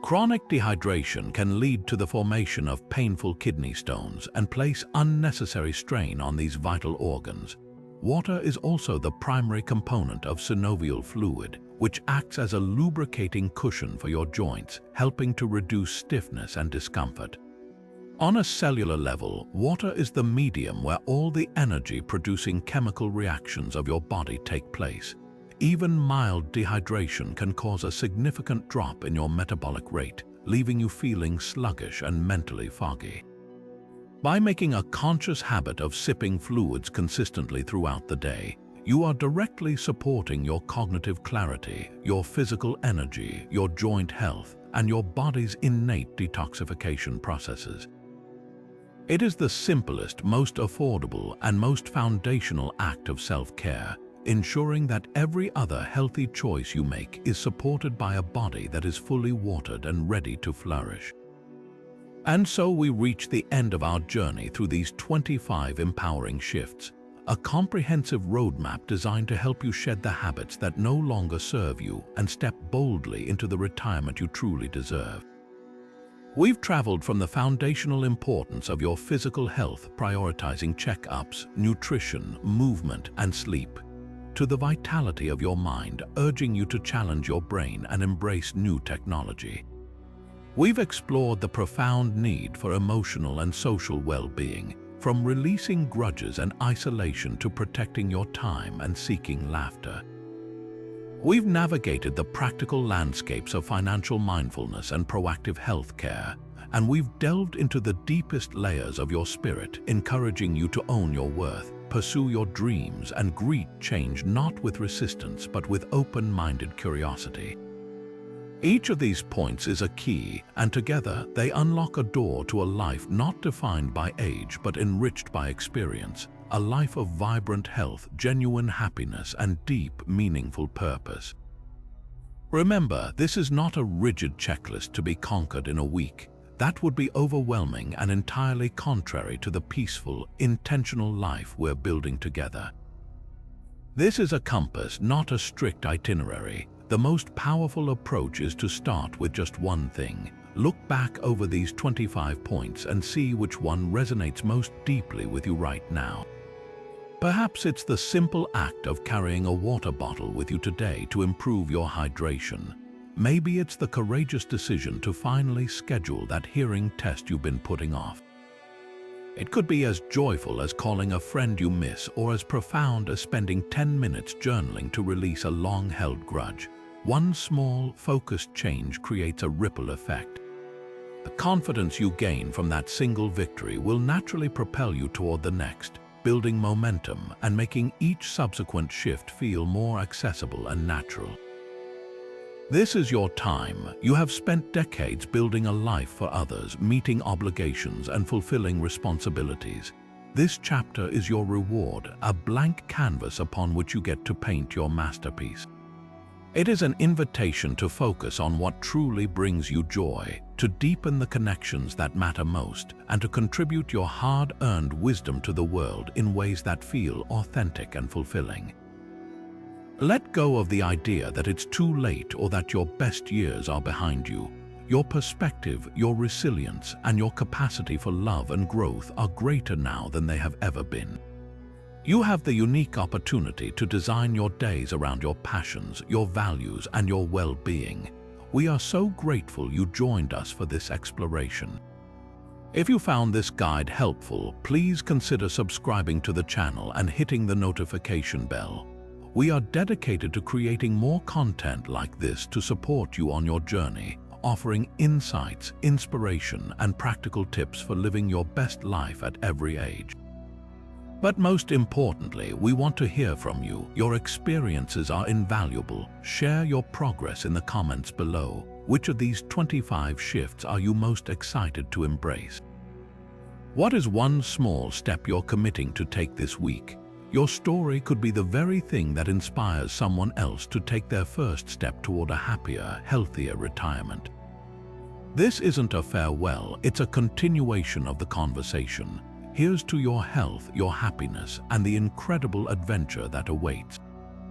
Chronic dehydration can lead to the formation of painful kidney stones and place unnecessary strain on these vital organs. Water is also the primary component of synovial fluid, which acts as a lubricating cushion for your joints, helping to reduce stiffness and discomfort. On a cellular level, water is the medium where all the energy-producing chemical reactions of your body take place. Even mild dehydration can cause a significant drop in your metabolic rate, leaving you feeling sluggish and mentally foggy. By making a conscious habit of sipping fluids consistently throughout the day, you are directly supporting your cognitive clarity, your physical energy, your joint health, and your body's innate detoxification processes. It is the simplest, most affordable, and most foundational act of self-care, ensuring that every other healthy choice you make is supported by a body that is fully watered and ready to flourish. And so we reach the end of our journey through these 25 empowering shifts, a comprehensive roadmap designed to help you shed the habits that no longer serve you and step boldly into the retirement you truly deserve. We've traveled from the foundational importance of your physical health, prioritizing checkups, nutrition, movement, and sleep, to the vitality of your mind, urging you to challenge your brain and embrace new technology. We've explored the profound need for emotional and social well-being, from releasing grudges and isolation to protecting your time and seeking laughter. We've navigated the practical landscapes of financial mindfulness and proactive healthcare, and we've delved into the deepest layers of your spirit, encouraging you to own your worth, pursue your dreams, and greet change not with resistance but with open-minded curiosity. Each of these points is a key, and together they unlock a door to a life not defined by age but enriched by experience, a life of vibrant health, genuine happiness, and deep, meaningful purpose. Remember, this is not a rigid checklist to be conquered in a week. That would be overwhelming and entirely contrary to the peaceful, intentional life we're building together. This is a compass, not a strict itinerary. The most powerful approach is to start with just one thing. Look back over these 25 points and see which one resonates most deeply with you right now. Perhaps it's the simple act of carrying a water bottle with you today to improve your hydration. Maybe it's the courageous decision to finally schedule that hearing test you've been putting off. It could be as joyful as calling a friend you miss, or as profound as spending 10 minutes journaling to release a long-held grudge. One small, focused change creates a ripple effect. The confidence you gain from that single victory will naturally propel you toward the next, building momentum and making each subsequent shift feel more accessible and natural. This is your time. You have spent decades building a life for others, meeting obligations and fulfilling responsibilities. This chapter is your reward, a blank canvas upon which you get to paint your masterpiece. It is an invitation to focus on what truly brings you joy, to deepen the connections that matter most, and to contribute your hard-earned wisdom to the world in ways that feel authentic and fulfilling. Let go of the idea that it's too late or that your best years are behind you. Your perspective, your resilience, and your capacity for love and growth are greater now than they have ever been. You have the unique opportunity to design your days around your passions, your values, and your well-being. We are so grateful you joined us for this exploration. If you found this guide helpful, please consider subscribing to the channel and hitting the notification bell. We are dedicated to creating more content like this to support you on your journey, offering insights, inspiration, and practical tips for living your best life at every age. But most importantly, we want to hear from you. Your experiences are invaluable. Share your progress in the comments below. Which of these 25 shifts are you most excited to embrace? What is one small step you're committing to take this week? Your story could be the very thing that inspires someone else to take their first step toward a happier, healthier retirement. This isn't a farewell, it's a continuation of the conversation. Here's to your health, your happiness, and the incredible adventure that awaits.